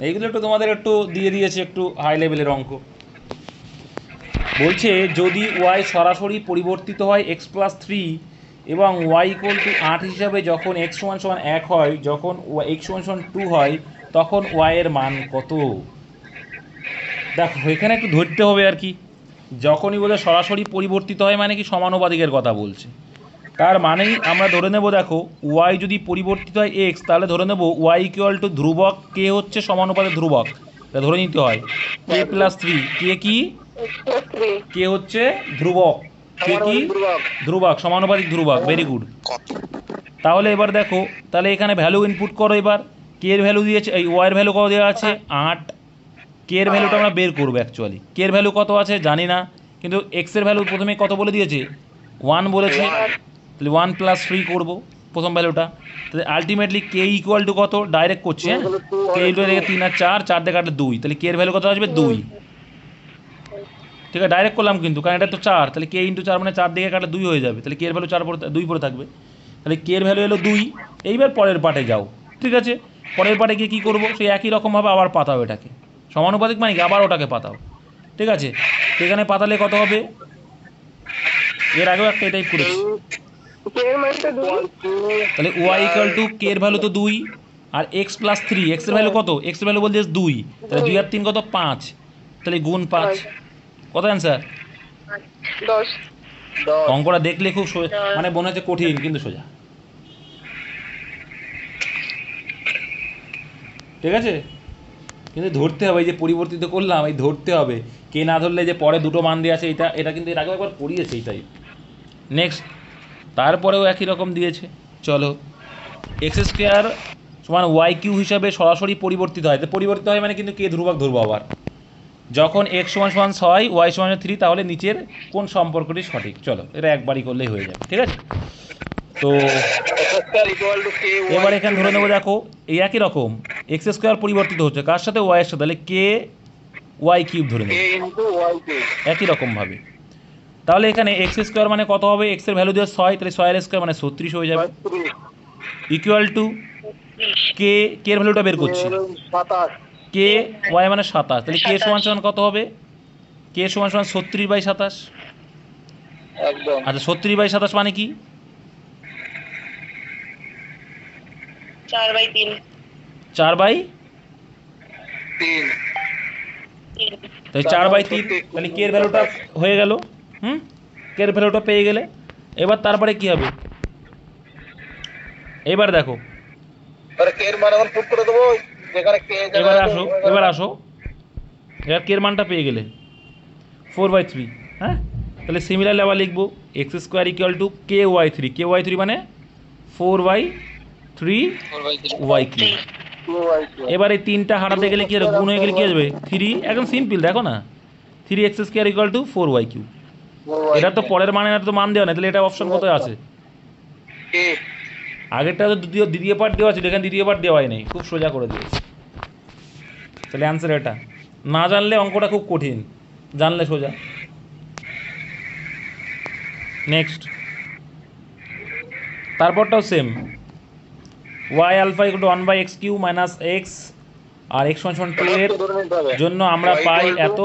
এইগুলো একটু তোমাদের একটু দিয়ে দিয়েছে, একটু হাই লেভেলের অঙ্ক। বলছে যদি ওয়াই সরাসরি পরিবর্তিত হয় x+3 এবং y = 8 হিসাবে যখন x = 1 হয়, যখন x = 2 হয়, তখন y এর মান কত? দেখো এখানে একটু ধরতে হবে আর কি। যখনই বলে সরাসরি পরিবর্তিত হয় মানে কি সমানুপাতিকের কথা বলছে, তার মানেই আমরা ধরে নেব, দেখো y যদি পরিবর্তিত হয় x, তাহলে ধরে নেব y = ধ্রুবক, কে হচ্ছে সমানুপাতে ধ্রুবক, এটা ধরে নিতে হয় k+3, কে কি? কে হচ্ছে ধ্রুবক, কে কি? ধ্রুবক, সমানুপাতিক ধ্রুবক। Very good. তাহলে এবার দেখো, তাহলে এখানে ভ্যালু ইনপুট করো। এবার কে এর ভ্যালু দিয়েছে, এই ওয়াই এর ভ্যালু কত দেওয়া আছে? 8। কে এর ভ্যালুটা আমরা বের করবো, অ্যাকচুয়ালি কে এর ভ্যালু কত আছে জানি না, কিন্তু এক্স এর ভ্যালু প্রথমে কত বলে দিয়েছে? 1 বলেছে। তাহলে 1 + 3 করবো প্রথম ভ্যালুটা। তাহলে আলটিমেটলি কে = কত? ডাইরেক্ট করছি, হ্যাঁ, কে = 3 আর 4, 4 দিয়ে কাটলে 2, তাহলে কে এর ভ্যালু কত আসবে? 2। ঠিক আছে, ডাইরেক্ট করলাম কিন্তু, কারণ এটা তো 4, তাহলে কে × 4 মানে 4 দিকে কাটলে 2 হয়ে যাবে, তাহলে কে এর ভ্যালু 2 পড়ে থাকবে। তাহলে কে এর ভ্যালু এলো 2। এইবার পরের পার্টে যাও। ঠিক আছে, পরের পার্টে গিয়ে কী করবো? সেই একই রকমভাবে আবার পাতাও এটাকে, সমানুপাতিক মানে কি আবার ওটাকে পাতাও। ঠিক আছে, এখানে পাতালে কত হবে? এর আগেও একটা এটাই করেছি। তাহলে ওয়াই = কে এর ভ্যালু তো 2 আর x+3, এক্স এর ভ্যালু কত? এক্স এর ভ্যালু বলতে 2, তাহলে 2 আর 3 কত? 5, তাহলে গুণ 5। কত অ্যান্সার? 10। অঙ্কটা দেখলে খুব মানে মনে হচ্ছে কঠিন, কিন্তু সোজা। ঠিক আছে, কিন্তু ধরতে হবে, এই যে পরিবর্তিত করলাম, এই ধরতে হবে। কে না ধরলে যে পরে দুটো মান দিয়ে আছে, এটা কিন্তু এর আগে একবার পড়িয়েছে এইটাই। নেক্সট, তারপরেও একই রকম দিয়েছে। চলো, x² = y³ হিসাবে সরাসরি পরিবর্তিত হয়। তো পরিবর্তিত হয় মানে কিন্তু কে ধ্রুবক ধরবো আবার। যখন x = 6, y = 3, তাহলে নিচের কোন সম্পর্কটি সঠিক? চলো, এটা একবারই করলেই হয়ে যাবে। ঠিক আছে, তো এবার এখানে ধরে নেবো, দেখো এই একই রকম x² পরিবর্তিত হচ্ছে কার সাথে? y এর সাথে, তাহলে ky³ ধরে নেব একই রকমভাবে। তাহলে এখানে x² মানে কত হবে? x এর ভ্যালু দিয়ে 6, তাহলে 6 এর স্কোয়ার মানে 36 হয়ে যাবে। ইকুয়াল টু কে এর ভ্যালুটা বের করছি, কে y মানে 27, তাহলে কে = কত হবে? কে = 36/27। একদম। আচ্ছা, 36/27 মানে কি? 4/3। 4/3, তাই 4/3, তাহলে কে এর ভ্যালুটা হয়ে গেল। কে এর ভ্যালুটা পেয়ে গেলে এবার তারপরে কি হবে? এবার দেখো, আরে কে এর মান এখন পুট করে দেবো, যেখানে কে এবার আসো, এবার এবার কে এর মানটা পেয়ে গেলে 4/3। হ্যাঁ, তাহলে সিমিলারলি আবার লিখবো x² = ky3 মানে 4/3 y³। এবার এই 3টা হারাতে গেলে কি হবে? গুণ হয়ে গেলে কি আসবে? 3। একদম সিম্পল, দেখো না, 3x² = 4y³। এটা তো পরের মানে, তো মান দেওয়া নেই, তাহলে এটা অপশন কত আছে? আগেরটা তো দ্বিতীয় পার্ট দেওয়া ছিল, এখানে দ্বিতীয় পার্ট দেওয়াই নেই, খুব সোজা করে দিয়েছে। তাহলে অ্যান্সার এটা। না জানলে অঙ্কটা খুব কঠিন, জানলে সোজা। নেক্সট, তারপরটাও সেম, y α = 1/x³ - x, আর x = 2 এর জন্য আমরা পাই এত,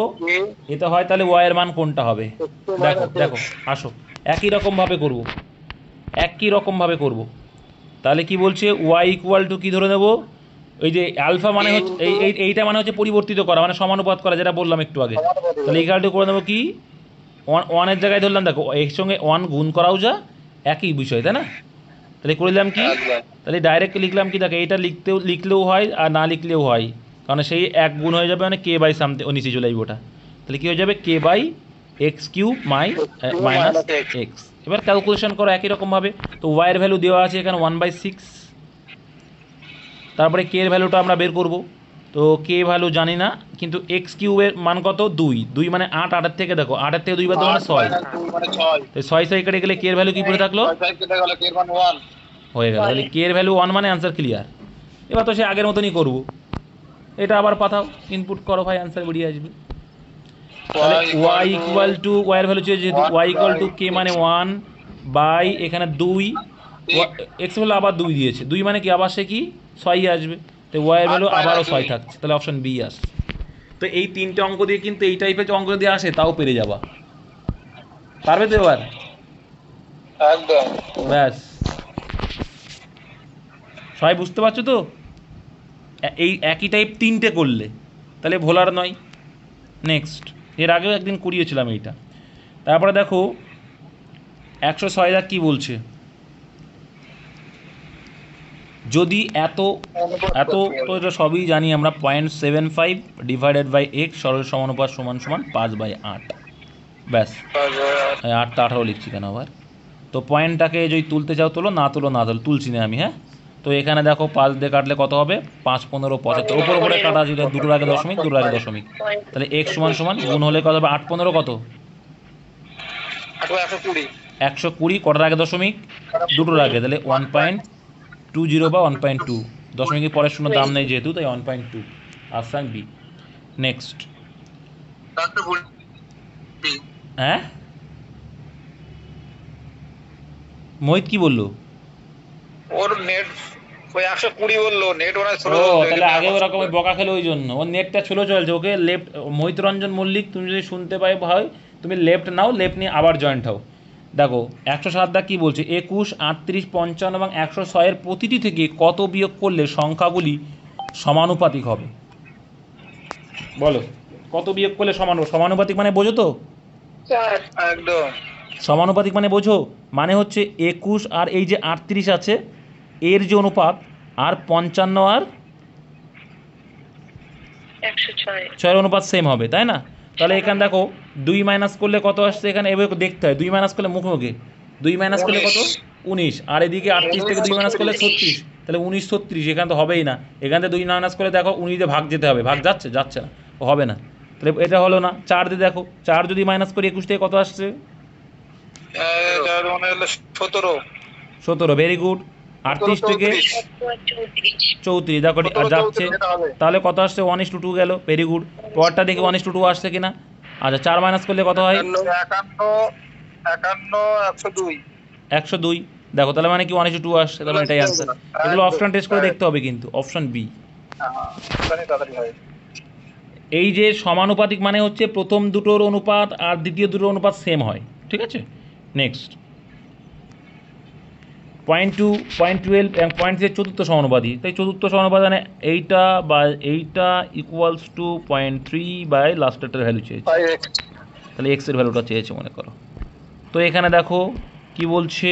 এটা হয়, তাহলে y এর মান কোনটা হবে? দেখো আসো, একই রকমভাবে করব। তাহলে কি বলছে? y = কি ধরে নেব? ওই যে আলফা মানে হচ্ছে এইটা মানে হচ্ছে পরিবর্তিত করা, মানে সমানুপাত করা, যেটা বললাম একটু আগে। তাহলে ইকুয়াল টু করে নেবো কি? 1 এর জায়গায় ধরলাম, দেখো এর সঙ্গে 1 গুণ করাও যা একই বিষয়, তাই না? তাহলে করলাম কি? তাহলে ডাইরেক্ট লিখলাম কি? দেখো এইটা লিখলেও হয় আর না লিখলেও হয়, কারণ সেই এক গুণ হয়ে যাবে মানে কে বাই সামথিং ও নিচে চলে আসবে ওটা, তাহলে কী হয়ে যাবে k by x cube minus x. এবার ক্যালকুলেশন করো একই রকমভাবে, তো ওয়াইয়ের ভ্যালু দেওয়া আছে এখানে 1/6, তারপরে কে এর ভ্যালুটা আমরা বের করব, তো কে ভ্যালু জানি না, কিন্তু এক্স কিউবের মান কত 2 মানে 8, 8 থেকে দেখো 8 থেকে 2 বাদ দাও মানে 6, তো 6 কেটে গেলে কে এর ভ্যালু কী পড়ে থাকলো হয়ে গেল, তাহলে কে এর ভ্যালু 1 মানে অ্যান্সার ক্লিয়ার। এবার তো সে আগের মতনই করবো, এটা আবার পাঠাও ইনপুট করো ভাই, অ্যান্সার বেরিয়ে আসবে। তাহলে ওয়াই ইকুয়াল টু ওয়াইয়ের ভ্যালু চেয়ে যেহেতু ওয়াই ইকুয়াল টু কে মানে 1 বাই এখানে 2, এক্স ভ্যালু আবার 2 দিয়েছে, 2 মানে কি আবার সে কি 6 আসবে, তো ওয়াইয়ের ভ্যালু আবারও 6 থাকছে, তাহলে অপশন বি আসছে। তো এই 3টে অঙ্ক দিয়ে কিন্তু এই টাইপের অঙ্ক দিয়ে আসে তাও পেরে যাবা, পারবে তো এবার? একদম। ব্যাস, সবাই বুঝতে পারছো তো? এই একই টাইপ 3টে করলে তাহলে ভোলার নয়। নেক্সট, এর আগেও একদিন করিয়েছিলাম এইটা। তারপরে দেখো 106 কী বলছে, যদি এত তো এটা সবই জানি আমরা 0.75 ডিভাইডেড বাই এক্স সরল সমানুপাত সমান সমান 5/8, ব্যাস 8টা 18 লিখছি কেন আবার। তো পয়েন্টটাকে যদি তুলতে চাও তোলো, না তোলো না তোলো, তুলছি না আমি, হ্যাঁ। তো এখানে দেখো 5 দিয়ে কাটলে কত হবে 5, 15, 75, উপরে কাটা যদি দুটোর আগে দশমিক, দুটোর আগে দশমিক, তাহলে এক্স সমান সমান গুণ হলে কত হবে 8, 15 কত 120, কটার আগে দশমিক দুটোর আগে, তাহলে 1.20 বা 1.2, দশমিকের পরের শূন্য দাম নেই যেহেতু, তাই 1.2 অপশান বি। নেক্সট, হ্যাঁ মোহিত কি বললো? ওর নেট ওই 120 বললো, নেট ওরা ও তাহলে আগে ওরকম বকা খেলো ওই জন্য, ওর নেটটা স্লো চলছে, ওকে লেফট, মোহিত রঞ্জন মল্লিক তুমি যদি শুনতে পাই ভাই তুমি লেফট নাও, লেফট নিয়ে আবার জয়েন্ট হও। দেখো 107 কী বলছে, 21, 38, 55 এবং 106 প্রতিটি থেকে কত বিয়োগ করলে সংখ্যাগুলি সমানুপাতিক হবে? বলো কত বিয়োগ করলে সমানুপাতিক মানে বোঝো তো? একদম সমানুপাতিক মানে বোঝো, মানে হচ্ছে 21 আর এই যে 38 আছে এর যে অনুপাত, আর 55 আর 106 অনুপাত সেম হবে, তাই না? তাহলে এখানে দেখো 2 মাইনাস করলে কত আসছে, এখানে এভাবে দেখতে হয়, 2 মাইনাস করলে মুখোমুখি 2 মাইনাস করলে কত 19, আর এদিকে 38 থেকে 2 মাইনাস করলে 36, তাহলে 19, 36 এখানে তো হবেই না, এখান থেকে 2 মাইনাস করে দেখো 19 দিয়ে ভাগ যেতে হবে, ভাগ যাচ্ছে না, হবে না, তাহলে এটা হলো না। 4 দিয়ে দেখো, 4 যদি মাইনাস করি 21 থেকে কত আসছে 17, ভেরি গুড। 38 থেকে 34 দেখো আর যাচ্ছে, তাহলে কত আসছে 1:2 গেল, ভেরি গুড। পরটা দেখি 1:2 আসছে কিনা, আচ্ছা 4 মাইনাস করলে কত হয় 102, দেখো তাহলে মানে কি 1:2 আসছে, তাহলে এটাই অ্যান্সার। এগুলো অপশন টেস্ট করে দেখতে হবে কিন্তু, অপশন বি। এই যে সমানুপাতিক মানে হচ্ছে প্রথম দুটোর অনুপাত আর দ্বিতীয় দুটোর অনুপাত সেম হয়, ঠিক আছে। নেক্সট 0.2, 0.12 এবং 0.3 চতুর্থ সমানুপাতিক, তাই চতুর্থ সমানুপাত মানে এইটা ইকুয়ালস টু 0.3 বাই লাস্টেরটার ভ্যালু চেয়েছে, তাহলে এক্সের ভ্যালুটা চেয়েছে মনে করো। তো এখানে দেখো কি বলছে,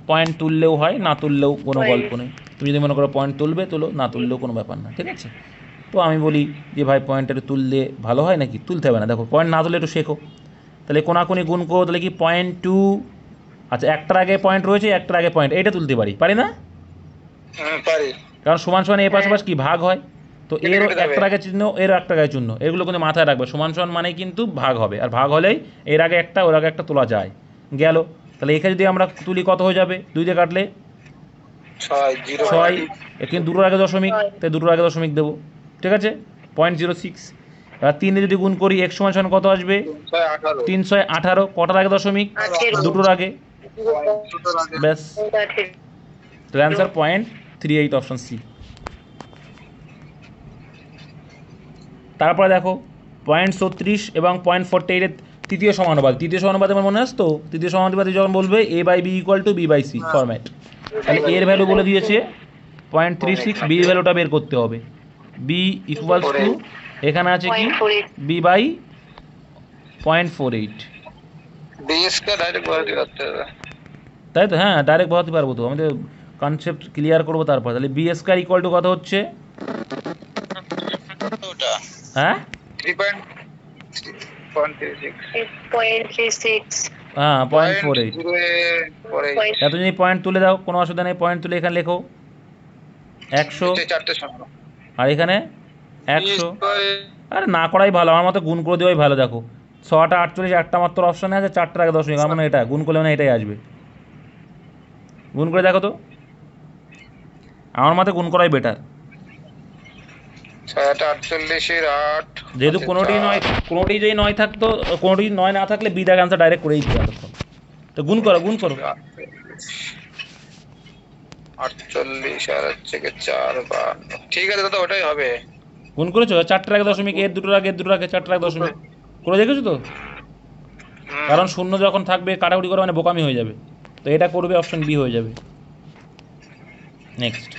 পয়েন্ট তুললেও হয় না তুললেও কোনো গল্প নেই, তুমি যদি মনে করো পয়েন্ট তুলবে তোলো, না তুললেও কোনো ব্যাপার না, ঠিক আছে। তো আমি বলি যে ভাই পয়েন্টটা তুললে ভালো হয় নাকি, তুলতে হবে না, দেখো পয়েন্ট না তুললে একটু শেখো, তাহলে কোনাকুনি গুণ করো, তাহলে কি 0.2, আচ্ছা একটার আগে পয়েন্ট রয়েছে, একটার আগে পয়েন্ট, এইটা তুলতে পারি না? পারি, কারণ সমান সমান এ পাশাপাশি কি ভাগ হয়, তো এর একটার আগে চিহ্ন, এর একটা আগে চিহ্ন, এগুলো কিন্তু মাথায় রাখবে, সমান সমান মানে কিন্তু ভাগ হবে, আর ভাগ হলেই এর আগে একটা ওর আগে একটা তোলা যায়, গেল। তাহলে এখানে যদি আমরা তুলি কত হয়ে যাবে, 2 দিয়ে কাটলে 6, কিন্তু দুটোর আগে দশমিক, তাই দুটোর আগে দশমিক দেবো, ঠিক আছে 0.06। এবার 3 দিয়ে যদি গুণ করি x সমান সমান কত আসবে 318, কটার আগে দশমিক দুটোর আগে, ব্যাস অ্যান্সার 0.38 অপশন সি। তারপরে দেখো 0.36 এবং 0.48 তৃতীয় সমানুপাত, আমার মনে আসতো তৃতীয় সমানুপাতে যখন বলবে a/b = b/c ফরম্যাট, তাহলে এর ভ্যালু বলে দিয়েছে 0.36, বি ভ্যালুটা বের করতে হবে, b ইকুয়ালস টু এখানে আছে কি b/0.48, তাই তো, হ্যাঁ ডাইরেক্ট বসাতে পারবো তো, আমাদের কনসেপ্ট ক্লিয়ার করবো তারপর। তাহলে b² = কত হচ্ছে হ্যাঁ 3.36 হ্যাঁ 0.48। পরে তা তুমি পয়েন্ট তুলে দাও, কোনো অসুবিধা নেই, পয়েন্ট তুলে এখানে লেখো 100, চারটে শূন্য আর এখানে 100। আরে না করাই ভালো, আমার মতো গুণ করে দেওয়াই ভালো। দেখো 6টা 48, একটা মাত্র অপশানে আছে, 4টার আগে দশমিক, আমার মানে এটা গুণ করলে মানে এটাই আসবে। গুণ করে দেখো তো, আমার মতে গুণ করাই বেটার। 648 8 যেহেতু কোনোটি যদি নয় থাকতো, কোনোটি নয় না থাকলে বি দাগ আনসার ডাইরেক্ট করেই দিত এতক্ষণ। তো গুণ করো, গুণ করো। 48 আর হচ্ছে 4 52। ঠিক আছে দাদা, ওটাই হবে। গুণ করেছো? 4টার আগে দশমিক, এর দুটোর আগে 4টার আগে দশমিক করে দেখেছো তো? কারণ শূন্য যখন থাকবে কাটাকুটি করে মানে বোকামি হয়ে যাবে, তো এটা করবে, অপশন বি হয়ে যাবে। নেক্সট।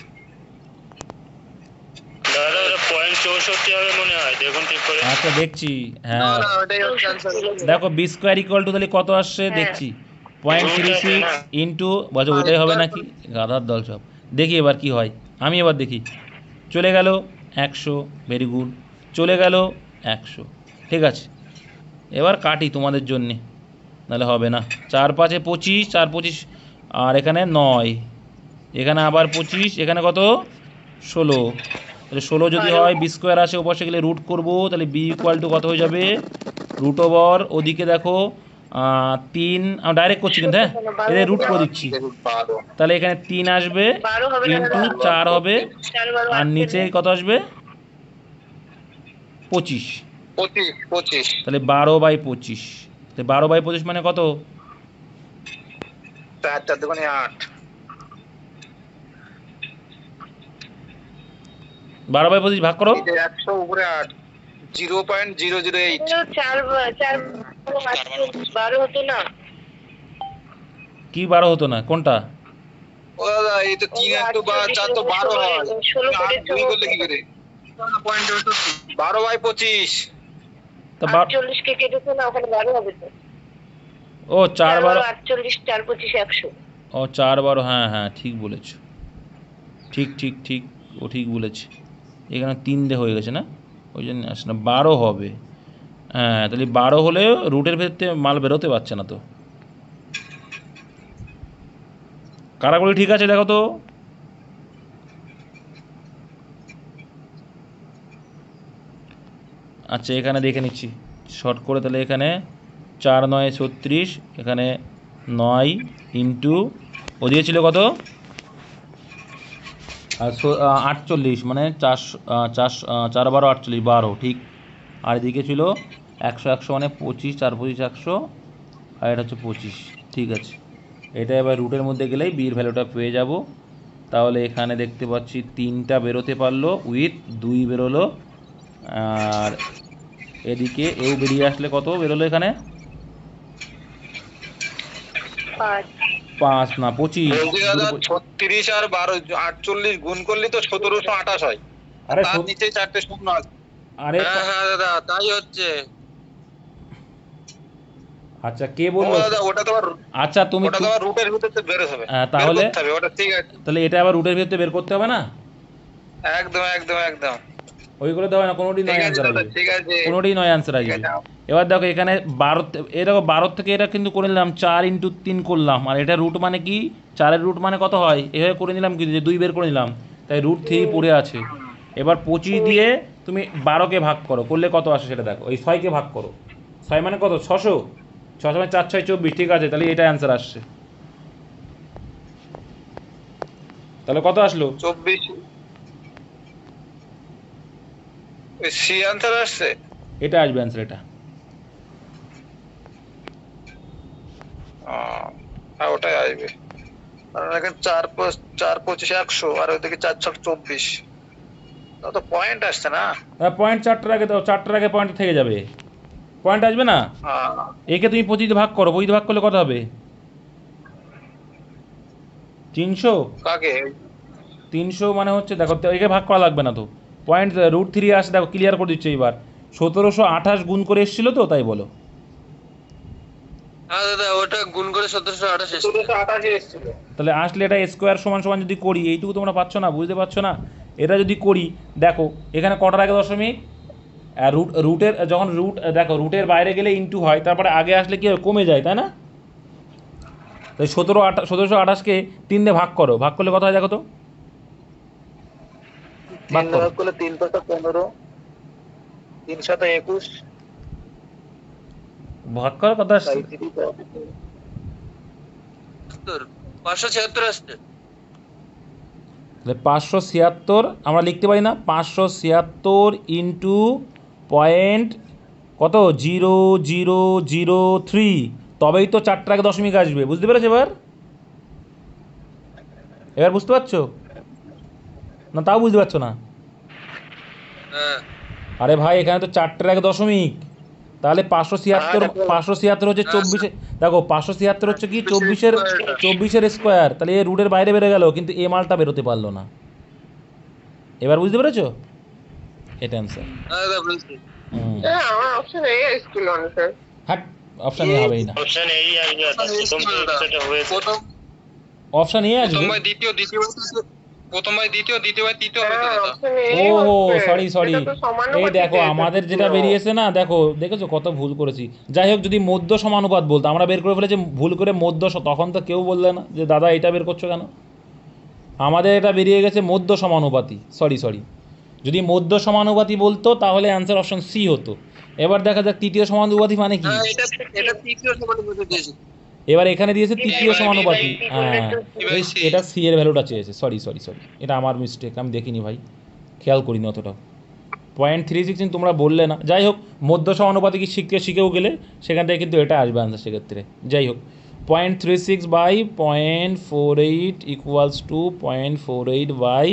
দাদা ওটা 0.64 হবে মনে হয়, দেখুন ঠিক করে। আচ্ছা দেখছি, হ্যাঁ ওটাই হচ্ছে आंसर। দেখো বি স্কোয়ার ইকুয়াল টু তাহলে কত আসছে দেখছি, 0.36 ইন্টু, বলছে ওইটাই হবে নাকি, গাধার দল সব। দেখি এবার কি হয়, আমি এবার দেখি। চলে গেল 100, ভেরি গুড, চলে গেল 100, ঠিক আছে। এবার কাটি তোমাদের জন্যে, নাহলে হবে না। 4 5 25, 4 25, আর এখানে 9, এখানে আবার 25, এখানে কত 16। তাহলে 16 যদি হয়, বি স্কোয়ার আসে ওপাশে গেলে রুট করবো, তাহলে বি ইকুয়াল টু কত হয়ে যাবে, রুট ওভার ওদিকে দেখো 3, আমি ডাইরেক্ট করছি কিন্তু, হ্যাঁ এদের রুট করে দিচ্ছি। তাহলে এখানে 3 আসবে ইন্টু 4 হবে, আর নিচে কত আসবে 25, 25 তাহলে 12/25। তাহলে 12/25 মানে কত, 4 4 দুগুণে 8। 12/25 ভাগ করো, 100 উপরে 8, 0.008। 12 হতো না? কি 12 হতো না, কোনটা? ও দাদা, এই তো 3 আর তো 4 তো 12 হয়। 16 করে 2 করলে কি করে? 12/25। তা 48 কে কেটেছে না, ওখানে 12 হবে তো। ও 4 12, 48 4 25 100। ও 4 12, হ্যাঁ হ্যাঁ ঠিক বলেছো, ঠিক ঠিক ঠিক, ও ঠিক বলেছে। এখানে 3 দিয়ে হয়ে গেছে না, ওই জন্য আসে না, 12 হবে। হ্যাঁ তাহলে 12 হলেও রুটের ভেতরে মাল বেরোতে পারছে না তো। কারাগুলি ঠিক আছে দেখো তো, আচ্ছা এখানে দেখে নিচ্ছি শর্ট করে। তাহলে এখানে 4 9 36, এখানে 9 ইন্টু ও দিয়েছিল কত, আর 48, মানে 4 4 4 12 48, 12 ঠিক। আর এদিকে ছিল 100 100 মানে 25, 4 25 100, আর এটা হচ্ছে 25, ঠিক আছে। এটা এবার রুটের মধ্যে গেলেই বির ভ্যালুটা পেয়ে যাব। তাহলে এখানে দেখতে পাচ্ছি 3টা বেরোতে পারলো, উইথ 2 বেরোলো, আর এদিকে এও বেরিয়ে আসলে কত বেরোলো, এখানে 5 না 25। বলছি দাদা, 36 আর 12 48 গুণ করলে তো 1728 হয়। আরে তার নিচে 4টে শূন্য আছে। আরে হ্যাঁ হ্যাঁ দাদা, তাই হচ্ছে। আচ্ছা কে ও বললো, দাদা, ওটা তো আচ্ছা তুমি ওটা তো রুটের ভিতরে বের হবে। তাহলে বের করতে হবে, ওটা ঠিক আছে। তাহলে এটা আবার রুটের ভিতরে বের করতে হবে না, একদম একদম একদম ওইগুলো দেওয়া না, কোনোটি নয় ঠিক আছে অ্যান্সার দাদা, আসবে, ঠিক আছে। কোনোটি নয় অ্যান্সার আসবে। ঠিক আছে। এবার দেখো এখানে 12, এই দেখো 12 থেকে এটা কিন্তু করে নিলাম, 4 ইন্টু 3 করলাম, আর এটা রুট মানে কি, 4-এর রুট মানে কত হয়, এভাবে করে নিলাম কি, যে 2 বের করে নিলাম, তাই রুট 3 পড়ে আছে। এবার 25 দিয়ে তুমি 12কে ভাগ করো, করলে কত আসে সেটা দেখো, ওই 6কে ভাগ করো, 6 মানে কত 600, 6 মানে 4 6 24, ঠিক আছে, তাহলে এটা অ্যান্সার আসছে। তাহলে কত আসলো, 24 সি আনসার আসছে। এটা আসবে অ্যান্সার, এটা হ্যাঁ ওটাই আসবে। কারণ এখানে 4 25 100, আর ওইদিকে 4 6 24, তা তো পয়েন্ট আসছে না। পয়েন্ট 4টার আগে দাও, 4টার আগে পয়েন্ট থেকে যাবে, পয়েন্ট আসবে না। হ্যাঁ একে তুমি 25 দিয়ে ভাগ করো, 25 ভাগ করলে কত হবে, 300। কাকে? 300 মানে হচ্ছে, দেখো একে ভাগ করা লাগবে না তো, পয়েন্ট রুট 3 আসে, দেখো ক্লিয়ার করে দিচ্ছে এইবার। 1728 গুণ করে এসেছিলো তো, তাই বলো। হ্যাঁ দাদা, ওটা গুণ করে 1728 এসেছিল। তাহলে আসলে এটা স্কোয়ার সমান সমান যদি করি, এইটুকু তোমরা পাচ্ছ না, বুঝতে পারছো না, এটা যদি করি দেখো এখানে কটার আগে দশমিক, রুটের যখন রুট দেখো রুটের বাইরে গেলে ইনটু হয়, তারপরে আগে আসলে কি হয়? কমে যায়, তাই না? তাই 1728কে 3 দিয়ে ভাগ করো, ভাগ করলে কত হয় দেখো তো? ভাগ 3 করো। ভাগ করলে 3 পাঁচা 15, 3 সাতা 21, ভাগ করো কত আসছে? 576 আসছে। তাহলে 576 আমরা লিখতে পারি না? 576 ইন্টু পয়েন্ট কত 0003, তবেই তো 4টার আগে দশমিক আসবে। বুঝতে পেরেছো এবার? এবার বুঝতে পারছো না? তাও বুঝতে পারছো না? হ্যাঁ আরে ভাই এখানে তো 4টার আগে দশমিক, তাহলে 576 হচ্ছে 24, দেখো 576 হচ্ছে কি 24-এর স্কোয়ার, তাহলে এ রুটের বাইরে বেরো গেল, কিন্তু এ মালটা বেরোতে পারলো না। এবার বুঝতে পেরেছো? এটা অ্যান্সার। দাদা বলছি হ্যাঁ আমার অপশন এই ছিল আনসার। হ্যাঁ, অপশান এ হবেই না, অপশন এই আসবে, প্রথম যেটা হয়েছে অপশান এ আসবে। প্রথমবার দ্বিতীয় প্রথমবার দ্বিতীয়বার তৃতীয় হবে তো হ্যাঁ দাদা। অপশন এই ও হচ্ছে। সরি এটা তো এই সমানুপাতিক দেখো এটা আমাদের যেটা ছিল। বেরিয়েছে না, দেখেছো কত ভুল করেছি। যাই হোক, যদি মধ্য সমানুপাত বলতো, আমরা বের করে ফেলেছি ভুল করে তখন তো কেউ বললে না যে দাদা এটা বের করছো কেন। আমাদের এটা বেরিয়ে গেছে মধ্য সমানুপাতি, সরি যদি মধ্য সমানুপাতি বলতো তাহলে অ্যান্সার অপশন সি হতো। এবার দেখা যাক তৃতীয় সমানুপাতি মানে কি। হ্যাঁ এটা তৃতীয় সমানুপাতি দিয়েছে। এবার এখানে দিয়েছে তৃতীয় সমানুপাতি, হ্যাঁ এবার C। এটা সি এর ভ্যালুটা চেয়েছে, সরি এটা আমার মিস্টেক, আমি দেখিনি ভাই, খেয়াল করিনি অতটা। 0.36 তোমরা বললে না। যাই হোক, মধ্য সমানুপাতি কি শিখেও গেলে সেখান থেকে কিন্তু এটা আসবে আনসার সেক্ষেত্রে। যাই হোক, 0.36 by 0.48 equals to 0.48 by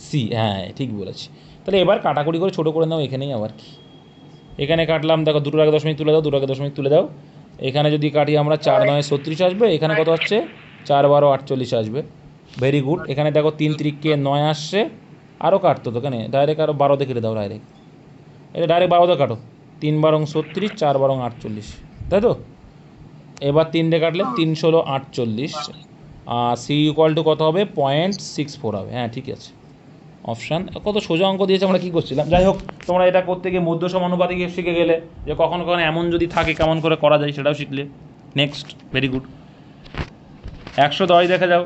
C. হ্যাঁ ঠিক বলেছি। তাহলে এবার কাটাকুটি করে ছোটো করে নাও, এখানেই আবার কি, এখানে কাটলাম, দেখো 2টার আগে দশমিক তুলে দাও, 2টার আগে দশমিক তুলে দাও। এখানে যদি কাটি আমরা 4 9 36 আসবে, এখানে কত হচ্ছে 4 12 48 আসবে। Very good. এখানে দেখো 3 3 9 আসছে, আরও কাটতো তো, কেন ডাইরেক্ট আরও 12 দিয়ে কেটে দাও, ডাইরেক্ট এটা ডাইরেক্ট 12 দিয়ে কাটো, 3 12 36, 4 12 48, তাই তো? এবার 3 দিয়ে কাটলে 3 16 48, আর সি ইকুয়াল টু কত হবে 0.64 হবে। হ্যাঁ ঠিক আছে, অপশান। কত সোজা অঙ্ক দিয়েছে, আমরা কী করছিলাম। যাই হোক, তোমরা এটা করতে গিয়ে মধ্য সমানুপাতিক শিখে গেলে, যে কখনো কখনো এমন যদি থাকে কেমন করে করা যায় সেটাও শিখলে। Next, very good. 110 দেখা যাও,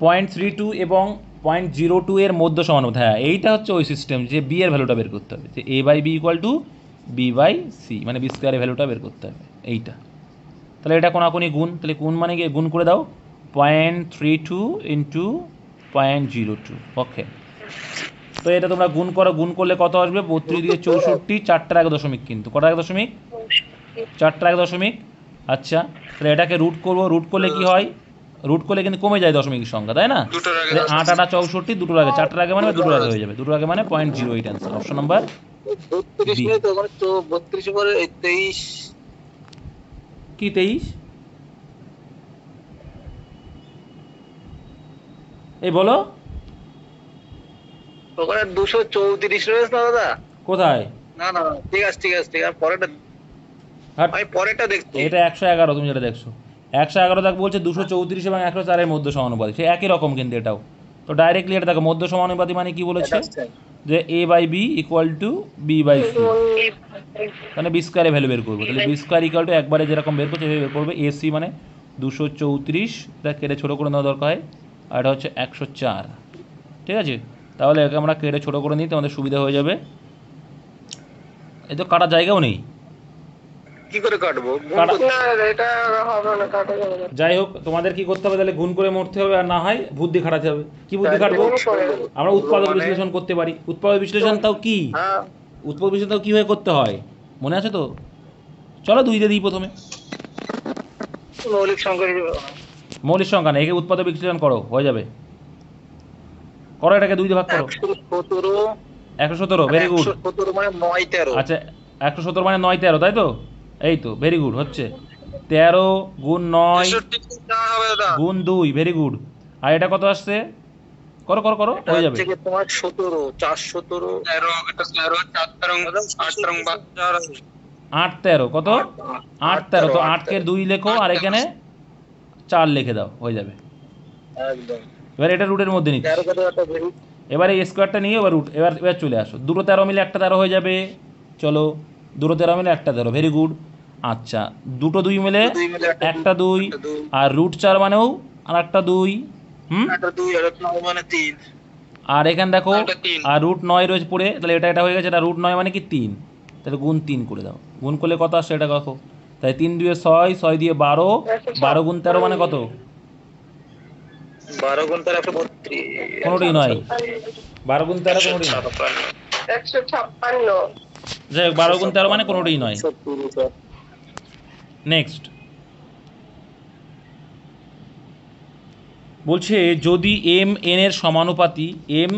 0.32 এবং 0.02 এর মধ্য সমানুপাত। হ্যাঁ এইটা হচ্ছে ওই সিস্টেম, যে বি এর ভ্যালুটা বের করতে হবে, যে a by b equal to b by c, মানে বি স্কোয়ারের ভ্যালুটা বের করতে হবে এইটা। তাহলে এটা কোনাকুনি গুণ, তাহলে গুণ মানে গিয়ে গুণ করে দাও 0.32 ইন্টু 0.02, ওকে। তো এটা তোমরা গুণ করো, গুণ করলে কত আসবে 32 দিয়ে 64, 4টার আগে দশমিক, কিন্তু কটার আগে দশমিক 4টার আগে দশমিক। আচ্ছা, তাহলে এটাকে রুট করবো, রুট করলে কি হয়, রুট করলে কিন্তু কমে যায় দশমিকের সংখ্যা, তাই না? 2টার আগে 8 8 64, 2টার আগে, 4টার আগে মানে 2টার আগে হয়ে যাবে, 2টার আগে মানে 0.08 অ্যান্সার, অপশন নাম্বার 32 বি। নেই তো ওখানে, তো 32 পরে 23, কি 23? এই বলো ওখানে 234 রয়েছে না দাদা? কোথায়? না ঠিক আছে আর পরেরটা হ্যাঁ, আমি পরেরটা দেখছি। এটা 111, তুমি যেটা দেখছো 111 দেখ বলছে 234 এবং 104 এর মধ্য সমানুপাতি, সে একই রকম কিন্তু এটাও। তো ডাইরেক্টলি এটা দেখো মধ্য সমানুপাতি মানে কি বলেছে, যে a by b equal to b by c, মানে বি স্কোয়ারে ভ্যালু বের করবো। তাহলে বি স্কোয়ার ইকুয়াল টু একবারে যেরকম বের করছে সেভাবে বের করবে। এসি মানে 234, এটা কেটে ছোটো করে নেওয়া দরকার হয়, আর এটা হচ্ছে 104, ঠিক আছে? তাহলে একে আমরা কেটে ছোটো করে নিই, তোমাদের সুবিধা হয়ে যাবে। এই তো কাটার জায়গাও নেই, কি করে কাটবো? কাটা। না এটা হবে না, কাটা যাবে না। যাই হোক, তোমাদের কি করতে হবে, তাহলে গুণ করে মরতে হবে, আর না হয় বুদ্ধি খাটাতে হবে। কি বুদ্ধি খাটবো? গুণ করে। আমরা উৎপাদক বিশ্লেষণ করতে পারি। উৎপাদক বিশ্লেষণ তাও কি, হ্যাঁ, উৎপাদক বিশ্লেষণ তাও কীভাবে করতে হয় মনে আছে তো? চলো 2 দিয়ে দিই প্রথমে, মৌলিক সংখ্যা মৌলিক সংখ্যা না, একে উৎপাদক বিশ্লেষণ করো, হয়ে যাবে। করো, এটাকে 2 দিয়ে ভাগ করো। 117, 117, ভেরি গুড। 117 মানে 9 13। আচ্ছা, 117 মানে 9 13, তাই তো? এই তো ভেরি গুড, হচ্ছে 13 গুণ 9 63 না হবে দাদা। গুণ 2, ভেরি গুড। আর এটা কত আসছে, করো হয়ে যাবে। থেকে তোমার 17, 417, 13 এটা 13 4 13 8 13 8 13 কত? 8 13, তো 8 কে 2 লেখো, আর এখানে 4 লিখে দাও, হয়ে যাবে। একদম। এবার এটা রুটের মধ্যে নিচ্ছি, 13 কত একটা ভেরি এবারে এই স্কোয়ারটা নিয়ে এবার রুট, এবার এবার চলে আসো, দুটো 13 মিলে একটা 13 হয়ে যাবে। চলো, দুটো 13 মিলে একটা 13, ভেরি গুড। আচ্ছা, দুটো 2 মিলে দুই মিলে একটা 2, একটা দুই। আর রুট 4 মানেও আর একটা 2, একটা 2 আর একটা 9 মানে 3। আর এখানে দেখো একটা 3। আর রুট 9 রয়েছে পড়ে, তাহলে এটা হয়ে গেছে, এটা রুট 9 মানে কি 3, তাহলে গুণ 3 করে দাও, গুণ করলে কত আসছে এটা দেখো, তাই 3 2 6, 6 দিয়ে 12, 12 গুণ 13 মানে কত? 12 গুণ 13 132। কোনোটাই নয়, 12 গুণ 13 কোনোটাই নয়। 156। যাই হোক, 12 গুণ 13 মানে কোনোটাই নয়। নেক্সট বলছে যদি এম এন এর সমানুপাতি, এম